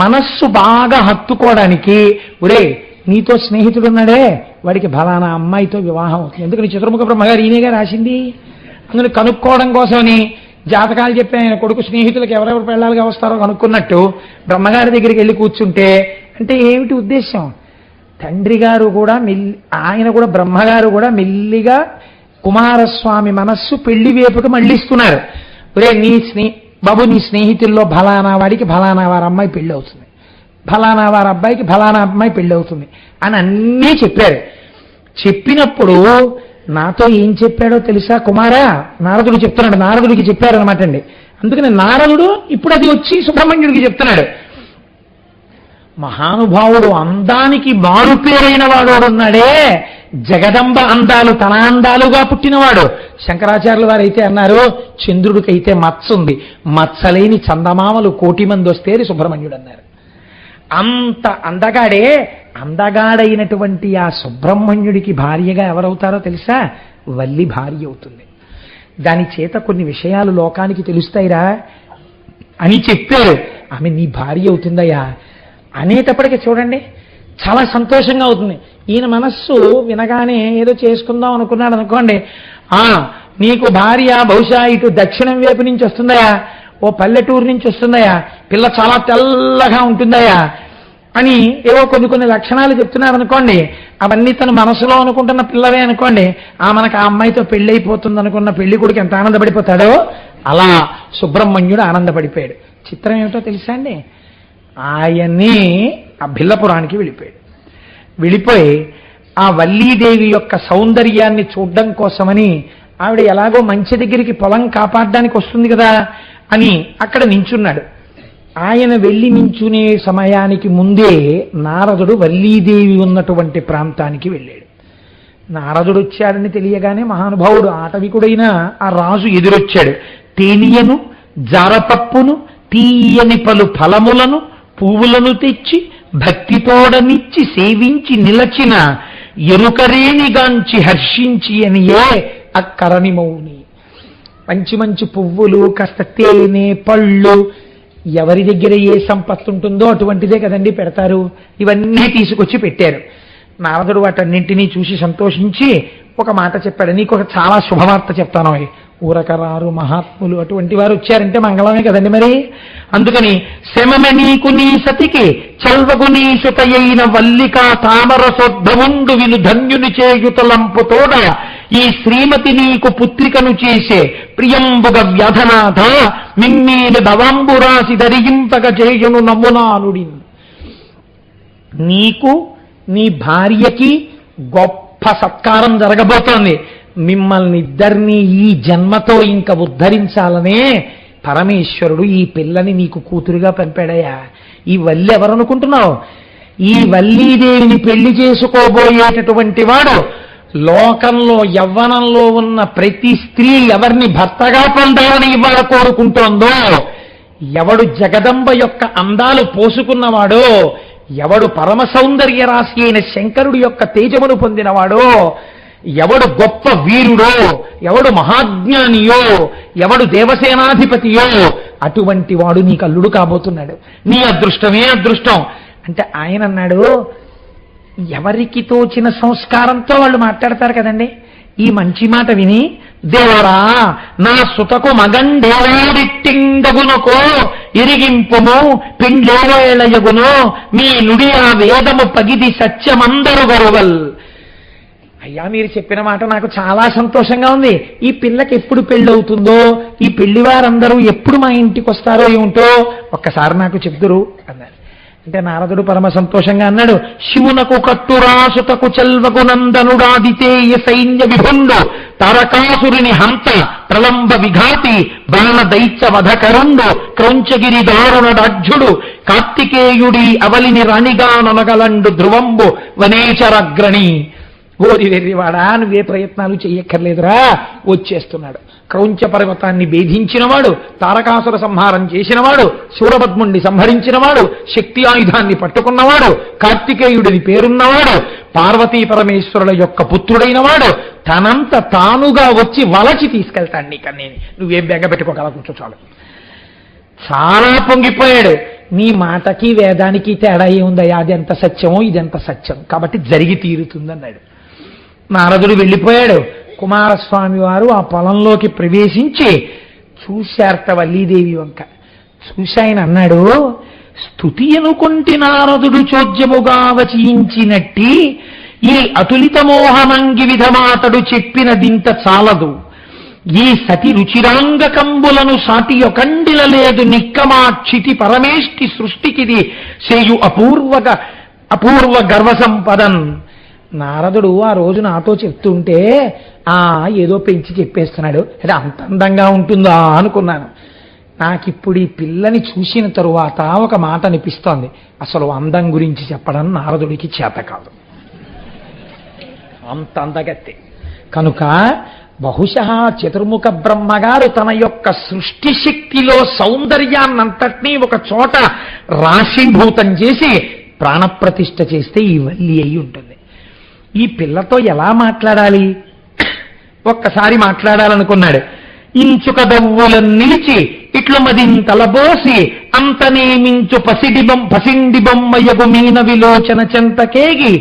మనస్సు బాగా హత్తుకోవడానికి, ఒరే నీతో స్నేహితుడున్నాడే వాడికి ఫలానా అమ్మాయితో వివాహం అవుతుంది, ఎందుకని చతుర్ముఖ బ్రహ్మగారు ఈయనగా రాసింది, అందులో కనుక్కోవడం కోసమని జాతకాలు చెప్పి ఆయన కొడుకు స్నేహితులకు ఎవరెవరు పెళ్ళాలుగా వస్తారో కనుక్కున్నట్టు బ్రహ్మగారి దగ్గరికి వెళ్ళి కూర్చుంటే, అంటే ఏమిటి ఉద్దేశం, తండ్రి గారు కూడా ఆయన కూడా బ్రహ్మగారు కూడా మెల్లిగా కుమారస్వామి మనస్సు పెళ్లి వైపుకి మళ్ళిస్తున్నారు. ఒరే బాబు నీ స్నేహితుల్లో ఫలానా వాడికి ఫలానా వారి అమ్మాయి పెళ్లి అవుతుంది, ఫలానా వారి అబ్బాయికి ఫలానా అమ్మాయి పెళ్లి అవుతుంది అని అన్నీ చెప్పారు. చెప్పినప్పుడు నాతో ఏం చెప్పాడో తెలుసా కుమారా, నారదుడు చెప్తున్నాడు, నారదుడికి చెప్పారనమాట అండి. అందుకని నారదుడు ఇప్పుడు అది వచ్చి సుబ్రహ్మణ్యుడికి చెప్తున్నాడు. మహానుభావుడు అందానికి మారుపేరైన వాడు ఉన్నాడే, జగదంబ అందాలు తన అందాలుగా పుట్టినవాడు. శంకరాచార్యుల వారు అయితే అన్నారు, చంద్రుడికైతే మచ్చ ఉంది, మచ్చలేని చందమామలు 1,000,000 మంది వస్తే సుబ్రహ్మణ్యుడు అన్నారు. అంత అందగాడే, అందగాడైనటువంటి ఆ సుబ్రహ్మణ్యుడికి భార్యగా ఎవరవుతారో తెలుసా, వల్లి భార్య అవుతుంది. దాని చేత కొన్ని విషయాలు లోకానికి తెలుస్తాయిరా అని చెప్పారు. ఆమె నీ భార్య అవుతుందయ్యా అనేటప్పటికీ చూడండి చాలా సంతోషంగా అవుతుంది. ఈయన మనస్సు వినగానే ఏదో చేసుకుందాం అనుకున్నాడు అనుకోండి, నీకు భార్య బహుశా ఇటు దక్షిణం వైపు నుంచి వస్తుందయా, ఓ పల్లెటూరు నుంచి వస్తుందయా, పిల్ల చాలా తెల్లగా ఉంటుందయా అని ఏవో కొన్ని లక్షణాలు చెప్తున్నారు అనుకోండి, అవన్నీ తన మనసులో అనుకుంటున్న పిల్లవే అనుకోండి, మనకు ఆ అమ్మాయితో పెళ్లి అయిపోతుంది అనుకున్న పెళ్లి కొడుకు ఎంత ఆనందపడిపోతాడో అలా సుబ్రహ్మణ్యుడు ఆనందపడిపోయాడు. చిత్రం ఏమిటో తెలుసా అండి, ఆయన్ని ఆ భిల్లపురానికి వెళ్ళిపోయి ఆ వల్లీదేవి యొక్క సౌందర్యాన్ని చూడడం కోసమని ఆవిడ ఎలాగో మంచి దగ్గరికి పొలం కాపాడడానికి వస్తుంది కదా అని అక్కడ నించున్నాడు. ఆయన వెళ్ళి నించునే సమయానికి ముందే నారదుడు వల్లీదేవి ఉన్నటువంటి ప్రాంతానికి వెళ్ళాడు. నారదుడు వచ్చాడని తెలియగానే మహానుభావుడు ఆటవికుడైన ఆ రాజు ఎదురొచ్చాడు. తేనియను జారపప్పును తీయని పలు ఫలములను పువ్వులను తెచ్చి భక్తితోడనిచ్చి సేవించి నిలచిన ఎరుకరేణిగాంచి హర్షించి అనియే అక్కరని మౌని. మంచి మంచి పువ్వులు, కాస్త తేనె, పళ్ళు, ఎవరి దగ్గర ఏ సంపత్తి ఉంటుందో అటువంటిదే కదండి పెడతారు. ఇవన్నీ తీసుకొచ్చి పెట్టారు. నారదుడు వాటన్నింటినీ చూసి సంతోషించి ఒక మాట చెప్పాడు, నీకు ఒక చాలా శుభవార్త చెప్తాను. ఊరకరారు మహాత్ములు అటువంటి వారు వచ్చారంటే మంగళమే కదండి మరి. అందుకని శమమ నీకు నీ సతికి చల్వగు నీ సుతయైన వల్లికా తామర సోద్భవుండు విను ధన్యుని చేయుతలంపుతోడ ఈ శ్రీమతి నీకు పుత్రికను చేసే ప్రియంబుగ వ్యాధనాథ మిమ్మీని భవాంబురాసి ధరింపగ చేయును నమ్మునానుడి. నీకు నీ భార్యకి గొప్ప సత్కారం జరగబోతోంది. మిమ్మల్ని ఇద్దరినీ ఈ జన్మతో ఇంకా ఉద్ధరించాలనే పరమేశ్వరుడు ఈ పిల్లని నీకు కూతురుగా పంపాడయ్యా. ఈ వల్లి ఎవరనుకుంటున్నావు? ఈ వల్లీదేవిని పెళ్లి చేసుకోబోయేటటువంటి వాడు లోకంలో యవ్వనంలో ఉన్న ప్రతి స్త్రీ ఎవరిని భర్తగా పొందాలని ఇవాళ కోరుకుంటోందో, ఎవడు జగదంబ యొక్క అందాలు పోసుకున్నవాడో, ఎవడు పరమ సౌందర్య రాశి అయిన శంకరుడి యొక్క తేజమును పొందినవాడో, ఎవడు గొప్ప వీరుడో, ఎవడు మహాజ్ఞానియో, ఎవడు దేవసేనాధిపతియో అటువంటి వాడు నీకు అల్లుడు కాబోతున్నాడు. నీ అదృష్టమే అదృష్టం అంటే ఆయన అన్నాడు, ఎవరికి తోచిన సంస్కారంతో వాళ్ళు మాట్లాడతారు కదండి. ఈ మంచి మాట విని, దేవరా నా సుతకు మగండేవాడిట్టిండగునకో ఇరిగింపుము పిండేవేళయగును మీ నుడి ఆ వేదము పగిది సత్యమందరు గరువల్ అయ్యా మీరు చెప్పిన మాట నాకు చాలా సంతోషంగా ఉంది. ఈ పిల్లకి ఎప్పుడు పెళ్ళవుతుందో, ఈ పెళ్లి వారందరూ ఎప్పుడు మా ఇంటికి వస్తారో ఏమిటో ఒక్కసారి నాకు చెప్తురు అన్నారు. అంటే నారదుడు పరమ సంతోషంగా అన్నాడు, శివునకు కట్టురాసుతకు చెల్వకు నందనుడాదితేయ సైన్య విభుండు తారకాసురుని హంత ప్రలంబ విఘాతి బాణ దైత్య వధకరుండు క్రౌంచగిరి దారుణడాఢ్యుడు కార్తికేయుడి అవలిని రాణిగా నొనగలండు ధ్రువంబు వనేచరగ్రణి. ఓరి వెర్రివాడా, నువ్వే ప్రయత్నాలు చెయ్యక్కర్లేదురా, వచ్చేస్తున్నాడు. క్రౌంచ పర్వతాన్ని భేదించినవాడు, తారకాసుర సంహారం చేసినవాడు, శూరపద్ముణ్ణి సంహరించినవాడు, శక్తి ఆయుధాన్ని పట్టుకున్నవాడు, కార్తికేయుడిని పేరున్నవాడు, పార్వతీ పరమేశ్వరుల యొక్క పుత్రుడైన వాడు తనంత తానుగా వచ్చి వలచి తీసుకెళ్తాడు నీకన్నీ. నువ్వేం బెంగ పెట్టుకోగల, కూర్చో చాలు. చాలా పొంగిపోయాడు. నీ మాటకి వేదానికి తేడా ఏముందయ్యా, అది ఎంత సత్యమో ఇదెంత సత్యం, కాబట్టి జరిగి తీరుతుందన్నాడు. నారదుడు వెళ్ళిపోయాడు. కుమారస్వామి వారు ఆ పొలంలోకి ప్రవేశించి చూశారట వల్లీదేవి వంక. చూసి ఆయన అన్నాడు, స్తుతి అనుకొంటి నారదుడు చోద్యముగా వచించినట్టి ఈ అతులిత మోహనంగి విధమాతడు చెప్పినదింత చాలదు. ఈ సతి రుచిరాంగకంబులను సాటి యొకండిల లేదు నిక్కమాక్షితి పరమేష్టి సృష్టికిది చేయు అపూర్వ గర్వ సంపదన్. నారదుడు ఆ రోజు నాతో చెప్తుంటే ఏదో పెంచి చెప్పేస్తున్నాడు, అంటే అంత అందంగా ఉంటుందా అనుకున్నాను. నాకిప్పుడు ఈ పిల్లని చూసిన తరువాత ఒక మాట అనిపిస్తోంది, అసలు అందం గురించి చెప్పడం నారదుడికి చేత కాదు, అంత అందగత్తే. కనుక బహుశः చతుర్ముఖ బ్రహ్మగారు తన యొక్క సృష్టి శక్తిలో సౌందర్యాన్నంతటినీ ఒక చోట రాశీభూతం చేసి ప్రాణప్రతిష్ఠ చేస్తే ఈ వల్లి అయి ఉంటుంది. ఈ పిల్లతో ఎలా మాట్లాడాలి, ఒక్కసారి మాట్లాడాలనుకున్నాడు. ఇంచుక దవ్వులను నిలిచి ఇట్లు మదింతలబోసి అంతనేమించు పసిండి బొమ్మయగు మీన విలోచన చెంతకేగి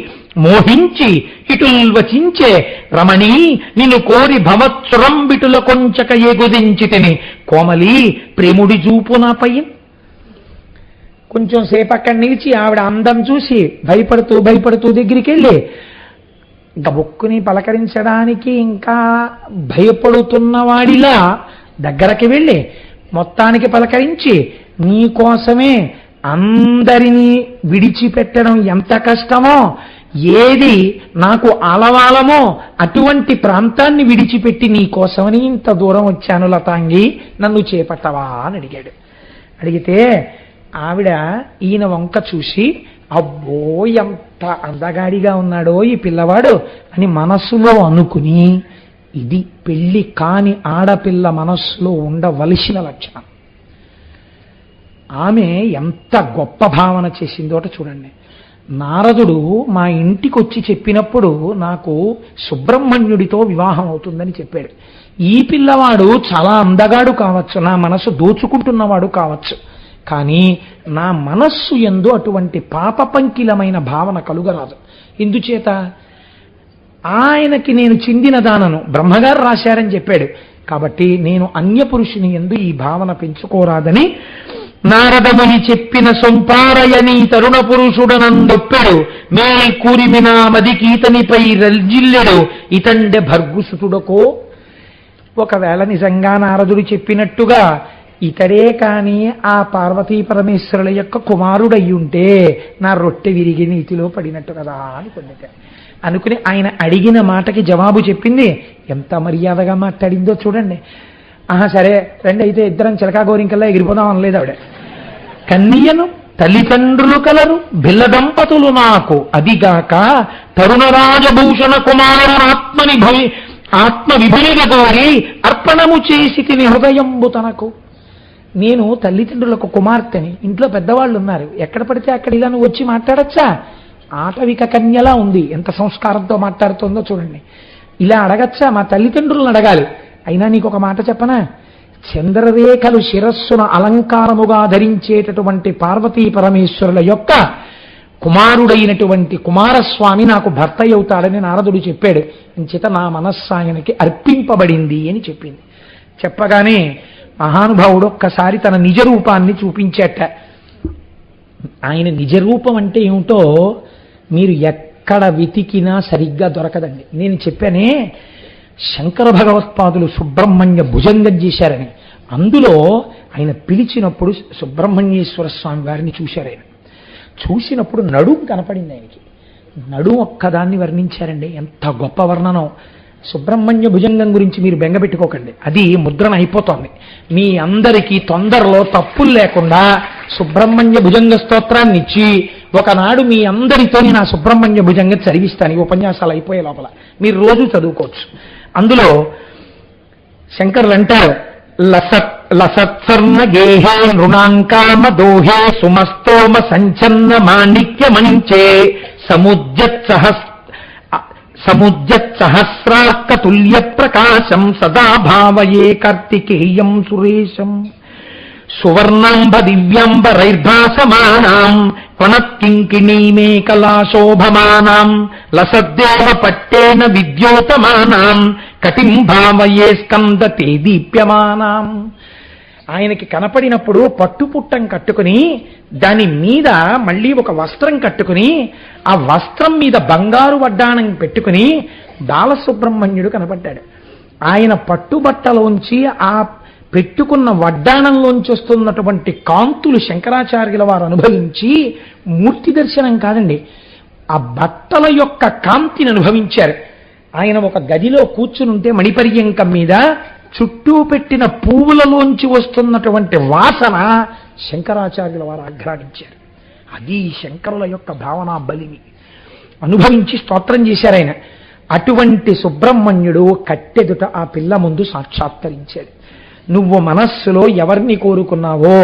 మోహించి ఇటుల్వచించే రమణీ నిన్ను కోరి భవత్సురంబిటుల కొంచక ఎగుదించితిని కోమలి ప్రేముడి చూపు నాపై. కొంచెం సేపు అక్కడ నిలిచి ఆవిడ అందం చూసి భయపడుతూ దగ్గరికి వెళ్ళి గబుక్కుని పలకరించడానికి ఇంకా భయపడుతున్నవాడిలా దగ్గరకి వెళ్ళి మొత్తానికి పలకరించి, నీకోసమే అందరినీ విడిచిపెట్టడం ఎంత కష్టమో, ఏది నాకు ఆలవాలమో అటువంటి ప్రాంతాన్ని విడిచిపెట్టి నీకోసమని ఇంత దూరం వచ్చాను లతాంగి, నన్ను చేపట్టవా అని అడిగాడు. అడిగితే ఆవిడ ఈయన వంక చూసి, అబ్బో ఎంత అందగాడిగా ఉన్నాడో ఈ పిల్లవాడు అని మనస్సులో అనుకుని, ఇది పెళ్లి కాని ఆడపిల్ల మనస్సులో ఉండవలసిన లక్షణం. ఆమె ఎంత గొప్ప భావన చేసిందోట చూడండి. నారదుడు మా ఇంటికి వచ్చి చెప్పినప్పుడు నాకు సుబ్రహ్మణ్యుడితో వివాహం అవుతుందని చెప్పాడు. ఈ పిల్లవాడు చాలా అందగాడు కావచ్చు, నా మనసు దోచుకుంటున్నవాడు కావచ్చు, కానీ నా మనస్సు యందు అటువంటి పాపపంకిలమైన భావన కలుగరాదు. ఎందుచేత ఆయనకి నేను చెందిన దానను బ్రహ్మగారు రాశారని చెప్పాడు, కాబట్టి నేను అన్యపురుషుని యందు ఈ భావన పెంచుకోరాదని నారదముని చెప్పిన సొంపారయని తరుణ పురుషుడనందొప్పెడు మే కూరిమినా మదికీతనిపై రల్జిల్లెడు ఇతండె భర్గుసుతుడకో. ఒకవేళ నిజంగా నారదుడు చెప్పినట్టుగా ఇతడే కాని ఆ పార్వతీ పరమేశ్వరుల యొక్క కుమారుడయ్యుంటే నా రొట్టె విరిగి నీతిలో పడినట్టు కదా అనుకుని ఆయన అడిగిన మాటకి జవాబు చెప్పింది. ఎంత మర్యాదగా మాట్లాడిందో చూడండి. సరే రండి అయితే ఇద్దరం చిలకా గోరింకల్లా ఎగిరిపోదాం అనలేదు ఆవిడ. కన్యను తల్లిదండ్రులు కలరు బిల్ల దంపతులు నాకు, అదిగాక తరుణరాజభూషణ కుమారునాత్మని ఆత్మ విభునిగా కోరి అర్పణము చేసి తిని హృదయంబు తనకు. నేను తల్లిదండ్రులకు కుమార్తెని, ఇంట్లో పెద్దవాళ్ళు ఉన్నారు, ఎక్కడ పడితే అక్కడ ఇలా నువ్వు వచ్చి మాట్లాడచ్చా? ఆటవిక కన్యలా ఉంది, ఎంత సంస్కారంతో మాట్లాడుతుందో చూడండి. ఇలా అడగచ్చా? మా తల్లిదండ్రులను అడగాలి. అయినా నీకు ఒక మాట చెప్పనా, చంద్రరేఖలు శిరస్సున అలంకారముగా ధరించేటటువంటి పార్వతీ పరమేశ్వరుల యొక్క కుమారుడైనటువంటి కుమారస్వామి నాకు భర్త అవుతాడని నారదుడు చెప్పాడు. ఇంచేత నా మనస్సాయనకి అర్పింపబడింది అని చెప్పింది. చెప్పగానే మహానుభావుడు ఒక్కసారి తన నిజరూపాన్ని చూపించేట. ఆయన నిజరూపం అంటే ఏమిటో మీరు ఎక్కడ వెతికినా సరిగ్గా దొరకదండి. నేను చెప్పానే శంకర భగవత్పాదులు సుబ్రహ్మణ్య భుజంగం చేశారని. అందులో ఆయన పిలిచినప్పుడు సుబ్రహ్మణ్యేశ్వర స్వామి వారిని చూశారు. ఆయన చూసినప్పుడు నడుం కనపడింది ఆయనకి. నడుం ఒక్కదాన్ని వర్ణించారండి. ఎంత గొప్ప వర్ణనం! సుబ్రహ్మణ్య భుజంగం గురించి మీరు బెంగపెట్టుకోకండి, అది ముద్రణ అయిపోతోంది. మీ అందరికీ తొందరలో తప్పులు లేకుండా సుబ్రహ్మణ్య భుజంగ స్తోత్రాన్ని ఇచ్చి ఒకనాడు మీ అందరితో నేను ఆ సుబ్రహ్మణ్య భుజంగం చదివిస్తాను. ఈ ఉపన్యాసాలు అయిపోయే లోపల మీరు రోజు చదువుకోవచ్చు. అందులో శంకరులు అంటారు, లసత్సర్ణ గేహే నృణాంకామ దోహే సుమస్తోమ సంచన్న మాణిక్య మంచే సముజ్జత్ సహస్రార్కతుల్య ప్రకాశం సదా భావయే కార్తికేయం సురేశం సువర్ణాంబ దివ్యాంబరైర్భాసమానాం త్వనత్కింకిణీమేకలాశోభమానాం లసద్దేవ పట్టేన విద్యోతమానాం కటిం భావయే స్కందతే దీప్యమానాం. ఆయనకి కనపడినప్పుడు పట్టుపుట్టం కట్టుకుని దాని మీద మళ్ళీ ఒక వస్త్రం కట్టుకుని ఆ వస్త్రం మీద బంగారు వడ్డాణం పెట్టుకుని బాలసుబ్రహ్మణ్యుడు కనపడ్డాడు. ఆయన పట్టుబట్టలోంచి ఆ పెట్టుకున్న వడ్డాణంలోంచి వస్తున్నటువంటి కాంతులు శంకరాచార్యుల వారు అనుభవించి మూర్తి దర్శనం కాదండి, ఆ బట్టల యొక్క కాంతిని అనుభవించారు. ఆయన ఒక గదిలో కూర్చునుంటే మణిపర్యంకం మీద చుట్టూ పెట్టిన పువ్వులలోంచి వస్తున్నటువంటి వాసన శంకరాచార్యుల వారు ఆఘ్రానించారు. అది శంకరుల యొక్క భావనా బలిని అనుభవించి స్తోత్రం చేశారు ఆయన. అటువంటి సుబ్రహ్మణ్యుడు కట్టెదుట ఆ పిల్ల ముందు సాక్షాత్కరించాడు. నువ్వు మనస్సులో ఎవరిని కోరుకున్నావో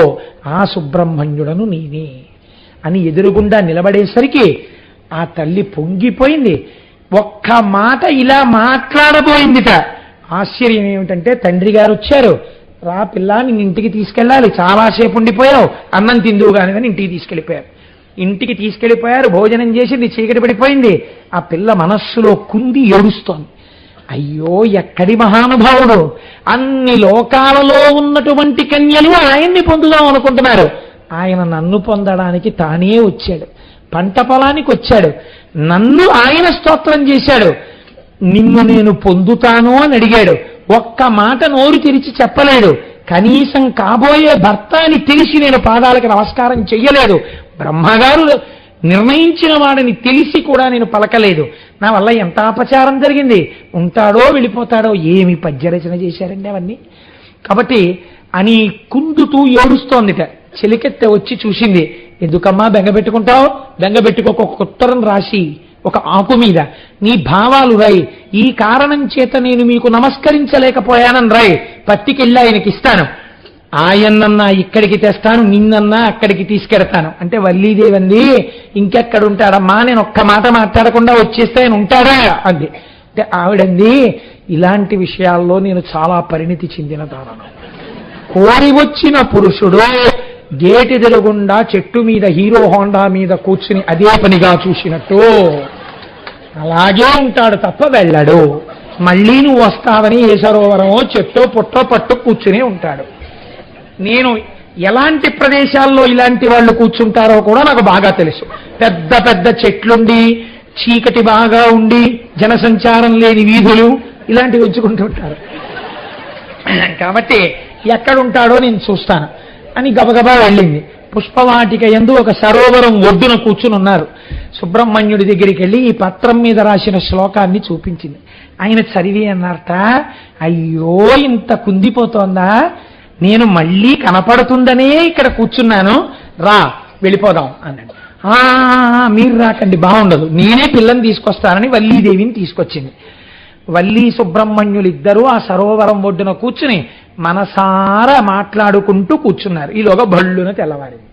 ఆ సుబ్రహ్మణ్యుడను నేనే అని ఎదురుగుండా నిలబడేసరికి ఆ తల్లి పొంగిపోయింది. ఒక్క మాట ఇలా మాట్లాడబోయిందిట. ఆశ్చర్యం ఏమిటంటే తండ్రి గారు వచ్చారు. రా పిల్ల, నిన్ను ఇంటికి తీసుకెళ్ళాలి, చాలాసేపు ఉండిపోయావు, అన్నం తిందువు కాని ఇంటికి తీసుకెళ్ళిపోయారు. ఇంటికి తీసుకెళ్ళిపోయారు, భోజనం చేసింది, చీకటి పడిపోయింది. ఆ పిల్ల మనస్సులో కుంది ఏడుస్తోంది. అయ్యో ఎక్కడి మహానుభావుడు, అన్ని లోకాలలో ఉన్నటువంటి కన్యలు ఆయన్ని పొందుదాం అనుకుంటున్నారు, ఆయన నన్ను పొందడానికి తానే వచ్చాడు, పంట పొలానికి వచ్చాడు, నన్ను ఆయన స్తోత్రం చేశాడు, నిన్ను నేను పొందుతాను అని అడిగాడు. ఒక్క మాట నోరు తెరిచి చెప్పలేడు. కనీసం కాబోయే భర్త అని తెలిసి నేను పాదాలకు నమస్కారం చెయ్యలేదు. బ్రహ్మగారు నిర్ణయించిన వాడిని తెలిసి కూడా నేను పలకలేదు. నా వల్ల ఎంత అపచారం జరిగింది. ఉంటాడో వెళ్ళిపోతాడో. ఏమి పద్యరచన చేశారండి అవన్నీ. కాబట్టి అని కుందుతూ ఏడుస్తోందిట. చెలికెత్తె వచ్చి చూసింది. ఎందుకమ్మా బెంగపెట్టుకుంటావు? బెంగపెట్టుకోక ఒక ఉత్తరం రాసి ఒక ఆకు మీద నీ భావాలు రాయి, ఈ కారణం చేత నేను మీకు నమస్కరించలేకపోయానని రాయి, పట్టికెళ్ళి ఆయనకి ఇస్తాను, ఆయన్నన్నా ఇక్కడికి తెస్తాను, నిన్నన్నా అక్కడికి తీసుకెడతాను అంటే వల్లీదేవంది ఇంకెక్కడుంటాడమ్మా, నేను ఒక్క మాట మాట్లాడకుండా వచ్చేస్తే ఆయన ఉంటాడా అంది. అంటే ఆవిడంది, ఇలాంటి విషయాల్లో నేను చాలా పరిణితి చెందిన దానను. కోరి వచ్చిన పురుషుడు గేటెదురుగుండా చెట్టు మీద హీరో హోండా మీద కూర్చుని అదే పనిగా చూసినట్టు అలాగే ఉంటాడు తప్ప వెళ్ళడు. మళ్ళీ నువ్వు వస్తావని ఏ సరోవరమో చెట్టో పుట్టో పట్టు కూర్చునే ఉంటాడు. నేను ఎలాంటి ప్రదేశాల్లో ఇలాంటి వాళ్ళు కూర్చుంటారో కూడా నాకు బాగా తెలుసు. పెద్ద పెద్ద చెట్లుండి చీకటి బాగా ఉండి జనసంచారం లేని వీధులు ఇలాంటివి ఉంచుకుంటూ ఉంటారు. కాబట్టి ఎక్కడుంటాడో నేను చూస్తాను అని గబగబా వెళ్ళింది. పుష్పవాటిక యందు ఒక సరోవరం ఒడ్డున కూర్చుని ఉన్నారు. సుబ్రహ్మణ్యుడి దగ్గరికి వెళ్ళి ఈ పత్రం మీద రాసిన శ్లోకాన్ని చూపించింది. ఆయన చదివి అన్నారట, అయ్యో ఇంత కుందిపోతోందా, నేను మళ్ళీ కనపడుతుందనే ఇక్కడ కూర్చున్నాను, రా వెళ్ళిపోదాం అన్నాడు. మీరు రాకండి, బాగుండదు, నేనే పిల్లని తీసుకొస్తానని వల్లీదేవిని తీసుకొచ్చింది. వల్లీ సుబ్రహ్మణ్యులు ఇద్దరూ ఆ సరోవరం ఒడ్డున కూర్చుని మనసారా మాట్లాడుకుంటూ కూర్చున్నారు. ఈలోగా బళ్ళున తెల్లవారింది.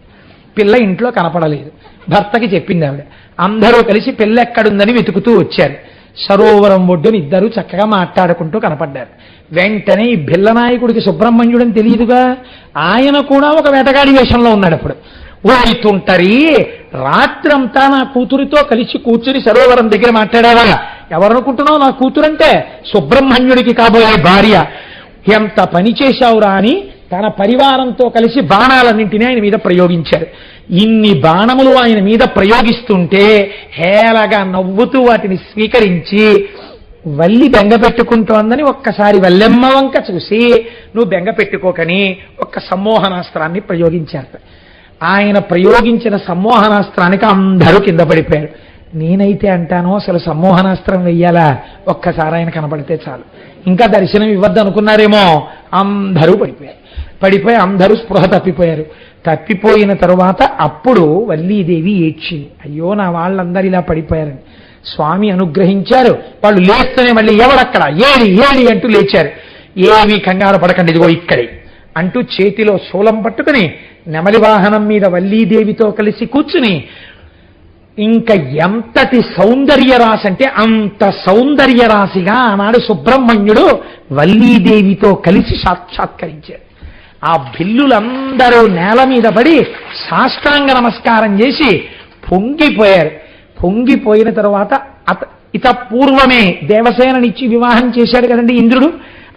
పిల్ల ఇంట్లో కనపడలేదు. భర్తకి చెప్పింది ఆవిడ. అందరూ కలిసి పిల్ల ఎక్కడుందని వెతుకుతూ వచ్చారు. సరోవరం ఒడ్డున ఇద్దరు చక్కగా మాట్లాడుకుంటూ కనపడ్డారు. వెంటనే ఈ బిల్లనాయకుడికి సుబ్రహ్మణ్యుడని తెలియదుగా, ఆయన కూడా ఒక వేటగాడి వేషంలో ఉన్నాడు. అప్పుడు ఓయితుంటరి, రాత్రంతా నా కూతురితో కలిసి కూర్చుని సరోవరం దగ్గర మాట్లాడావా? ఎవరనుకుంటున్నావు నా కూతురంటే? సుబ్రహ్మణ్యుడికి కాబోయే భార్య. ఎంత పని చేశావురా అని తన పరివారంతో కలిసి బాణాలన్నింటినీ ఆయన మీద ప్రయోగించారు. ఇన్ని బాణములు ఆయన మీద ప్రయోగిస్తుంటే హేళగా నవ్వుతూ వాటిని స్వీకరించి వల్లి బెంగ పెట్టుకుంటోందని ఒక్కసారి వల్లెమ్మ వంక చూసి నువ్వు బెంగ పెట్టుకోకని ఒక్క సమ్మోహనాస్త్రాన్ని ప్రయోగించారు. ఆయన ప్రయోగించిన సమ్మోహనాస్త్రానికి అందరూ కింద పడిపోయారు. నేనైతే అంటాను అసలు సమ్మోహనాస్త్రం వెయ్యాలా, ఒక్కసారి ఆయన కనపడితే చాలు, ఇంకా దర్శనం ఇవ్వద్దు అనుకున్నారేమో. అందరూ పడిపోయి అందరూ స్పృహ తప్పిపోయారు. తప్పిపోయిన తరువాత అప్పుడు వల్లీదేవి ఏడ్చింది, అయ్యో నా వాళ్ళందరూ ఇలా పడిపోయారని. స్వామి అనుగ్రహించారు. వాళ్ళు లేస్తూనే మళ్ళీ ఎవడక్కడ ఏడి ఏడి అంటూ లేచారు. ఏమీ కంగారు పడకండి, ఇదిగో ఇక్కడే అంటూ చేతిలో శూలం పట్టుకుని నెమలి వాహనం మీద వల్లీదేవితో కలిసి కూర్చుని ఇంకా ఎంతటి సౌందర్య రాశి అంటే అంత సౌందర్య రాశిగా ఆనాడు సుబ్రహ్మణ్యుడు వల్లీదేవితో కలిసి సాక్షాత్కరించాడు. ఆ బిల్లులందరూ నేల మీద పడి సాష్టాంగ నమస్కారం చేసి పొంగిపోయారు. పొంగిపోయిన తర్వాత ఇత పూర్వమే దేవసేననిచ్చి వివాహం చేశాడు కదండి ఇంద్రుడు.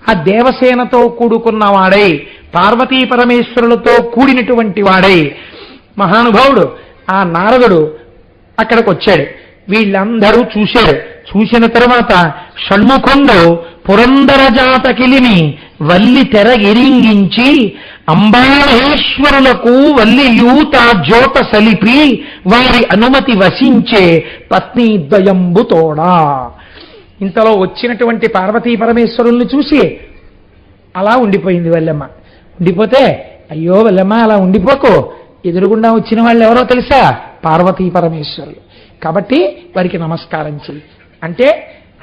ఆ దేవసేనతో కూడుకున్నవాడై పార్వతీ పరమేశ్వరులతో కూడినటువంటి వాడై మహానుభావుడు ఆ నారదుడు అక్కడికి వచ్చాడు. వీళ్ళందరూ చూశారు. చూసిన తరువాత షణ్ముఖుండు పురందర జాతకిలిని వల్లి తెరగిరింగించి అంబామహేశ్వరులకు వల్లియు తా జ్యోత సలిపి వారి అనుమతి వసించే పత్నీద్వయంబు తోడా. ఇంతలో వచ్చినటువంటి పార్వతీ పరమేశ్వరుల్ని చూసి అలా ఉండిపోయింది వల్లెమ్మ. ఉండిపోతే అయ్యో వల్లెమ్మ అలా ఉండిపోకు, ఎదురుగుండా వచ్చిన వాళ్ళు ఎవరో తెలుసా, పార్వతీ పరమేశ్వరులు, కాబట్టి వారికి నమస్కారం చెయ్యి అంటే,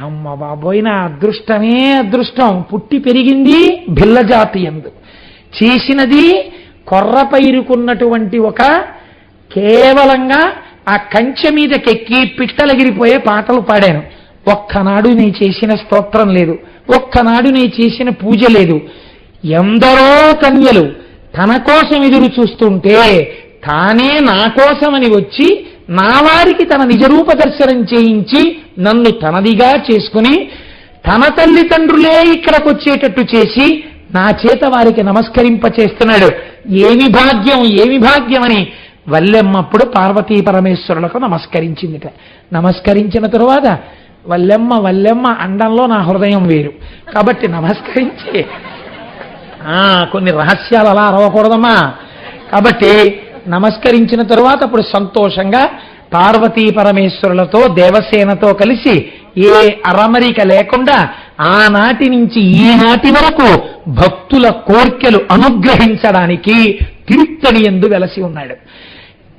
అమ్మ బాబోయ్ నా అదృష్టమే అదృష్టం, పుట్టి పెరిగింది భిల్ల జాతి యందు, చేసినది కొర్ర పైరుకున్నటువంటి ఒక కేవలంగా ఆ కంచె మీదకెక్కి పిట్టలగిరిపోయే పాటలు పాడాను. ఒక్కనాడు నీ చేసిన స్తోత్రం లేదు, ఒక్కనాడు నీ చేసిన పూజ లేదు. ఎందరో కన్యలు తన కోసం ఎదురు చూస్తుంటే తానే నా కోసమని వచ్చి నా వారికి తన నిజరూప దర్శనం చేయించి నన్ను తనదిగా చేసుకుని తన తల్లిదండ్రులే ఇక్కడికి వచ్చేటట్టు చేసి నా చేత వారికి నమస్కరింపచేస్తున్నాడు. ఏమి భాగ్యం ఏమి భాగ్యమని వల్లెమ్మప్పుడు పార్వతీ పరమేశ్వరులకు నమస్కరించిందిట. నమస్కరించిన తరువాత వల్లెమ్మ వల్లెమ్మ అండంలో నా హృదయం వేరు కాబట్టి నమస్కరించి కొన్ని రహస్యాలు అలా అరవకూడదమ్మా. కాబట్టి నమస్కరించిన తరువాత అప్పుడు సంతోషంగా పార్వతీ పరమేశ్వరులతో దేవసేనతో కలిసి ఏ అరమరిక లేకుండా ఆనాటి నుంచి ఈనాటి వరకు భక్తుల కోర్కెలు అనుగ్రహించడానికి తిరుత్తణి యందు వెలసి ఉన్నాడు.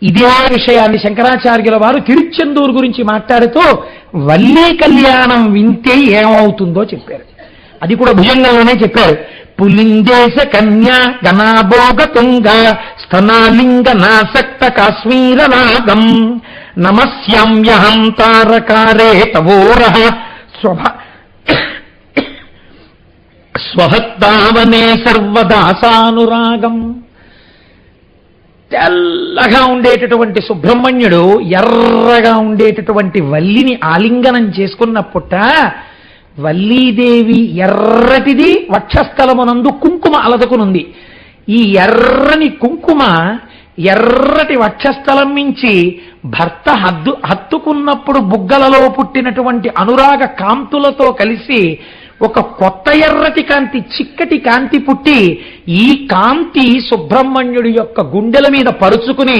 ఇదే విషయాన్ని శంకరాచార్యుల వారు తిరుచెందూరు గురించి మాట్లాడుతూ వల్లీ కళ్యాణం వింటే ఏమవుతుందో చెప్పారు. అది కూడా భుజంగంలోనే చెప్పారు. పులిందేశ కన్యా గణాభోగ తుంగ స్తనాలింగ నాసక్త కాశ్మీర నాగం నమస్యామ్యహం తారకారే తవోరః స్వహత్తావనే సర్వదాసానురాగం. తెల్లగా ఉండేటటువంటి సుబ్రహ్మణ్యుడు ఎర్రగా ఉండేటటువంటి వల్లిని ఆలింగనం చేసుకున్నప్పుట వల్లీదేవి ఎర్రటిది వక్షస్థలమునందు కుంకుమ అలదుకునుంది. ఈ ఎర్రని కుంకుమ ఎర్రటి వక్షస్థలం నుంచి భర్త హత్తుకున్నప్పుడు బుగ్గలలో పుట్టినటువంటి అనురాగ కాంతులతో కలిసి ఒక కొత్త ఎర్రటి కాంతి చిక్కటి కాంతి పుట్టి ఈ కాంతి సుబ్రహ్మణ్యుడి యొక్క గుండెల మీద పరుచుకుని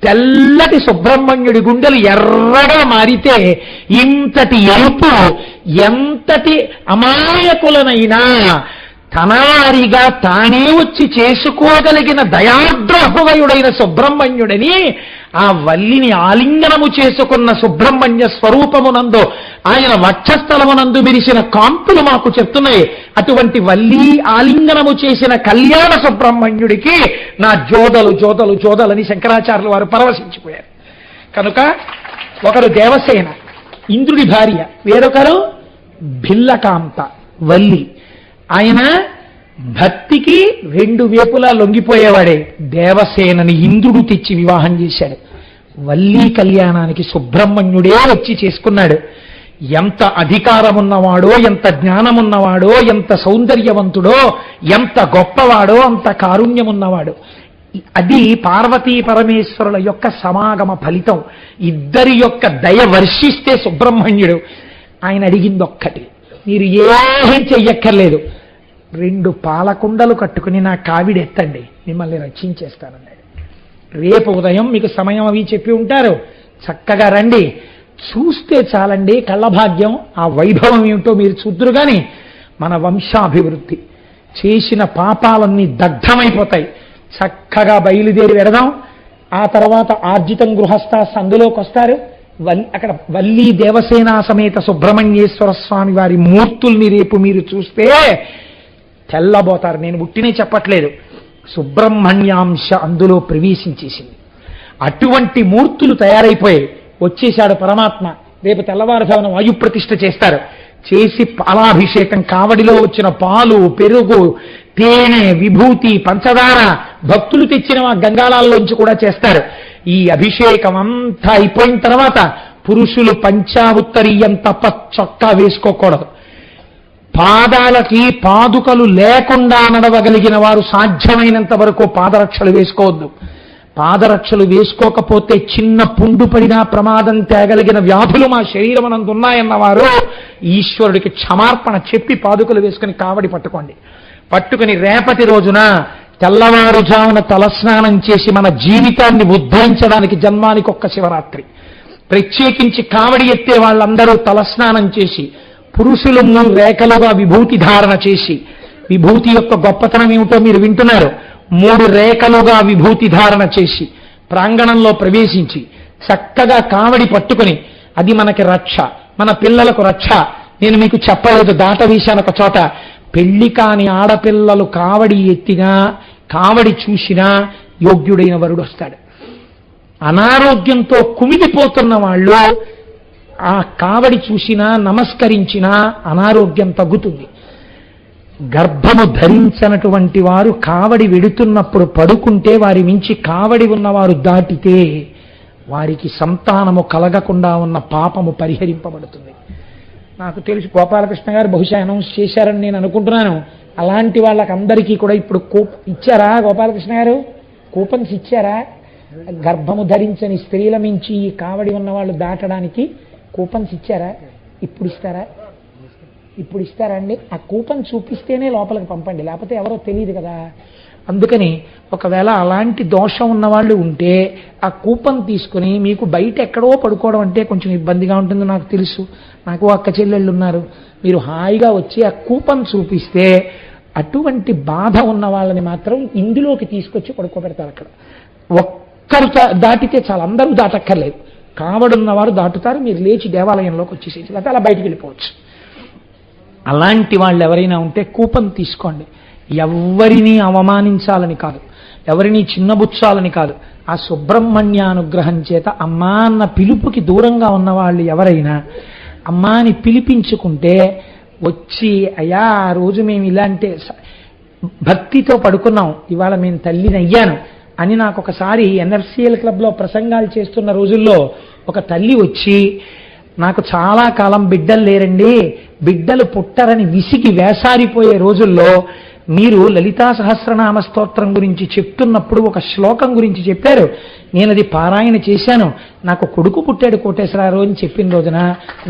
తెల్లటి సుబ్రహ్మణ్యుడి గుండెలు ఎర్రగా మారితే ఇంతటి ఎరుపు ఎంతటి అమాయకులనైనా తనవారిగా తానే వచ్చి చేసుకోగలిగిన దయాద్రహృదయుడైన సుబ్రహ్మణ్యుడని ఆ వల్లిని ఆలింగనము చేసుకున్న సుబ్రహ్మణ్య స్వరూపమునందు ఆయన వక్షస్థలమునందు విరిసిన కాంతులు మాకు చెప్తున్నాయి. అటువంటి వల్లి ఆలింగనము చేసిన కళ్యాణ సుబ్రహ్మణ్యుడికి నా జోదలు జోదలు జోదలని శంకరాచార్యుల వారు పరవశించిపోయారు. కనుక ఒకరు దేవసేన ఇంద్రుడి భార్య, వేరొకరు భిల్లకాంత వల్లి. ఆయన భక్తికి రెండు వేపులా లొంగిపోయేవాడే. దేవసేనని ఇంద్రుడు తెచ్చి వివాహం చేశాడు. వల్లీ కళ్యాణానికి సుబ్రహ్మణ్యుడే వచ్చి చేసుకున్నాడు. ఎంత అధికారమున్నవాడో, ఎంత జ్ఞానమున్నవాడో, ఎంత సౌందర్యవంతుడో, ఎంత గొప్పవాడో, అంత కారుణ్యమున్నవాడు. అది పార్వతీ పరమేశ్వరుల యొక్క సమాగమ ఫలితం. ఇద్దరి యొక్క దయ వర్షిస్తే సుబ్రహ్మణ్యుడు ఆయన అడిగింది ఒక్కటి, మీరు ఏం చెయ్యక్కర్లేదు, 2 పాలకుండలు కట్టుకుని నా కావిడి ఎత్తండి, మిమ్మల్ని రక్షించేస్తానన్నాడు. రేపు ఉదయం మీకు సమయం అవి చెప్పి ఉంటారు, చక్కగా రండి, చూస్తే చాలండి కళ్ళభాగ్యం, ఆ వైభవం ఏమిటో మీరు చూద్దురు. కానీ మన వంశాభివృద్ధి, చేసిన పాపాలన్నీ దగ్ధమైపోతాయి. చక్కగా బయలుదేరి వెడదాం. ఆ తర్వాత ఆర్జితం గృహస్థాస్ అందులోకి వస్తారు. అక్కడ వల్లీ దేవసేనా సమేత సుబ్రహ్మణ్యేశ్వర స్వామి వారి మూర్తుల్ని రేపు మీరు చూస్తే తెల్లబోతారు. నేను ఉట్టినే చెప్పట్లేదు, సుబ్రహ్మణ్యాంశ అందులో ప్రవేశించేసింది. అటువంటి మూర్తులు తయారైపోయాయి. వచ్చేశాడు పరమాత్మ. రేపు తెల్లవారుజామున వాయుప్రతిష్ఠ చేస్తారు. చేసి పాలాభిషేకం, కావడిలో వచ్చిన పాలు, పెరుగు, తేనె, విభూతి, పంచదార భక్తులు తెచ్చిన గంగాళాల్లోంచి కూడా చేస్తారు. ఈ అభిషేకం అంతా అయిపోయిన తర్వాత పురుషులు పంచావుత్తరీయం తప్ప చొక్కా వేసుకోకూడదు. పాదాలకి పాదుకలు లేకుండా నడవగలిగిన వారు సాధ్యమైనంత వరకు పాదరక్షలు వేసుకోవద్దు. పాదరక్షలు వేసుకోకపోతే చిన్న పుండు పడినా ప్రమాదం తేగలిగిన వ్యాధులు మా శరీరం అనందు ఉన్నాయన్నవారు ఈశ్వరుడికి క్షమార్పణ చెప్పి పాదుకలు వేసుకుని కావడి పట్టుకోండి. పట్టుకుని రేపటి రోజున తెల్లవారుజామున తలస్నానం చేసి మన జీవితాన్ని ఉద్ధరించడానికి జన్మానికి ఒక్క శివరాత్రి ప్రత్యేకించి కావడి ఎత్తే వాళ్ళందరూ తలస్నానం చేసి, పురుషులు 3 రేఖలుగా విభూతి ధారణ చేసి, విభూతి యొక్క గొప్పతనం ఏమిటో మీరు వింటున్నారు, 3 రేఖలుగా విభూతి ధారణ చేసి ప్రాంగణంలో ప్రవేశించి చక్కగా కావడి పట్టుకుని, అది మనకి రక్ష, మన పిల్లలకు రక్ష. నేను మీకు చెప్పలేదు, దాట వేశాను ఒక చోట, పెళ్లి కాని ఆడపిల్లలు కావడి ఎత్తినా, కావడి చూసినా యోగ్యుడైన వరుడు వస్తాడు. అనారోగ్యంతో కుమిలిపోతున్న వాళ్ళు ఆ కావడి చూసినా, నమస్కరించినా అనారోగ్యం తగ్గుతుంది. గర్భము ధరించనటువంటి వారు కావడి వెడుతున్నప్పుడు పడుకుంటే వారి మించి కావడి ఉన్నవారు దాటితే వారికి సంతానము కలగకుండా ఉన్న పాపము పరిహరింపబడుతుంది. నాకు తెలుసు గోపాలకృష్ణ గారు బహుశా అనౌన్స్ చేశారని నేను అనుకుంటున్నాను. అలాంటి వాళ్ళకందరికీ కూడా ఇప్పుడు ఇచ్చారా గోపాలకృష్ణ గారు? కూపన్స్ ఇచ్చారా? గర్భము ధరించని స్త్రీల మించి ఈ కావడి ఉన్న వాళ్ళు దాటడానికి కూపన్స్ ఇచ్చారా? ఇప్పుడు ఇస్తారా? ఇప్పుడు ఇస్తారా అండి? ఆ కూపన్ చూపిస్తేనే లోపలికి పంపండి, లేకపోతే ఎవరో తెలియదు కదా. అందుకని ఒకవేళ అలాంటి దోషం ఉన్నవాళ్ళు ఉంటే ఆ కూపన్ తీసుకుని, మీకు బయట ఎక్కడో పడుకోవడం అంటే కొంచెం ఇబ్బందిగా ఉంటుంది నాకు తెలుసు, నాకు అక్క చెల్లెళ్ళు ఉన్నారు, మీరు హాయిగా వచ్చి ఆ కూపన్ చూపిస్తే అటువంటి బాధ ఉన్న వాళ్ళని మాత్రం ఇందులోకి తీసుకొచ్చి పడుకోబెడతారు. అక్కడ ఒక్కరు దాటితే చాలా, అందరూ దాటక్కర్లేదు. కావడున్నవారు దాటుతారు, మీరు లేచి దేవాలయంలోకి వచ్చేసేసి లేకపోతే అలా బయటికి వెళ్ళిపోవచ్చు. అలాంటి వాళ్ళు ఎవరైనా ఉంటే కూపన్ తీసుకోండి. ఎవరిని అవమానించాలని కాదు, ఎవరిని చిన్నబుచ్చాలని కాదు, ఆ సుబ్రహ్మణ్యానుగ్రహం చేత అమ్మా అన్న పిలుపుకి దూరంగా ఉన్న వాళ్ళు ఎవరైనా అమ్మాని పిలిపించుకుంటే వచ్చి, అయ్యా ఆ రోజు మేము ఇలాంటి భక్తితో పడుకున్నాం, ఇవాళ మేము తల్లిని అయ్యాను అని నాకు ఒకసారి ఎన్ఎఫ్సిఎల్ క్లబ్లో ప్రసంగాలు చేస్తున్న రోజుల్లో ఒక తల్లి వచ్చి, నాకు చాలా కాలం బిడ్డలు లేరండి, బిడ్డలు పుట్టరని విసిగి వేసారిపోయే రోజుల్లో మీరు లలితా సహస్రనామ స్తోత్రం గురించి చెప్తున్నప్పుడు ఒక శ్లోకం గురించి చెప్పారు, నేను అది పారాయణ చేశాను, నాకు కొడుకు పుట్టాడు కోటేశ్వరరావు అని చెప్పిన రోజున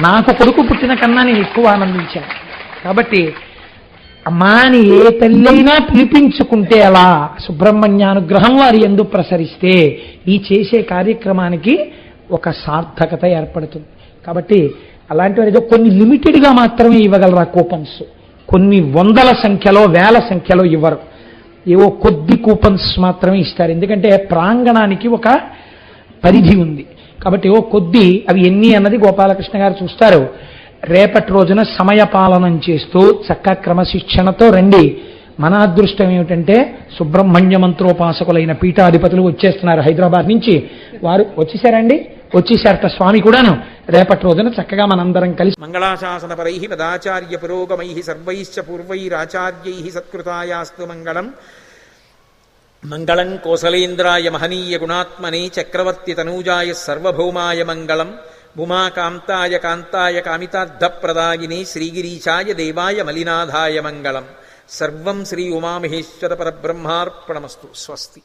నాకు కొడుకు పుట్టిన కన్నా నేను ఎక్కువ ఆనందించాను. కాబట్టి అమ్మాని ఏ తల్లైనా పిలిపించుకుంటే అలా సుబ్రహ్మణ్యానుగ్రహం వారి యందు ప్రసరిస్తే ఈ చేసే కార్యక్రమానికి ఒక సార్థకత ఏర్పడుతుంది. కాబట్టి అలాంటి వారు కొన్ని లిమిటెడ్గా మాత్రమే ఇవ్వగలరా కూపన్స్, కొన్ని వందల సంఖ్యలో వేల సంఖ్యలో ఇవ్వరు, ఏవో కొద్ది కూపన్స్ మాత్రమే ఇస్తారు. ఎందుకంటే ప్రాంగణానికి ఒక పరిధి ఉంది కాబట్టి ఓ కొద్ది, అవి ఎన్ని అన్నది గోపాలకృష్ణ గారు చూస్తారు. రేపటి రోజున సమయపాలనం చేస్తూ చక్క క్రమశిక్షణతో రండి. మన అదృష్టం ఏమిటంటే సుబ్రహ్మణ్య మంత్రోపాసకులైన పీఠాధిపతులు వచ్చేస్తున్నారు హైదరాబాద్ నుంచి. వారు వచ్చేసారండి, వచ్చేసారట స్వామి కూడాను. రేపటి రోజున చక్కగా మనందరం కలిసి మంగళాశాసనపరై పదాచార్య పురోగమై సర్వైశ్చ పూర్వైరాచార్యై సత్కృతాయాస్తు మంగళం. మంగళం కోసలేంద్రాయ మహనీయ గుణాత్మనే చక్రవర్తి తనూజాయ సర్వభౌమాయ మంగళం. ఉమాకాంతాయ కాంతాయ కామితార్థప్రదాయిని శ్రీగిరీశాయ దేవాయ మలినాథాయ మంగళం. సర్వం శ్రీ ఉమామహేశ్వర పరబ్రహ్మార్పణమస్తు. స్వస్తి.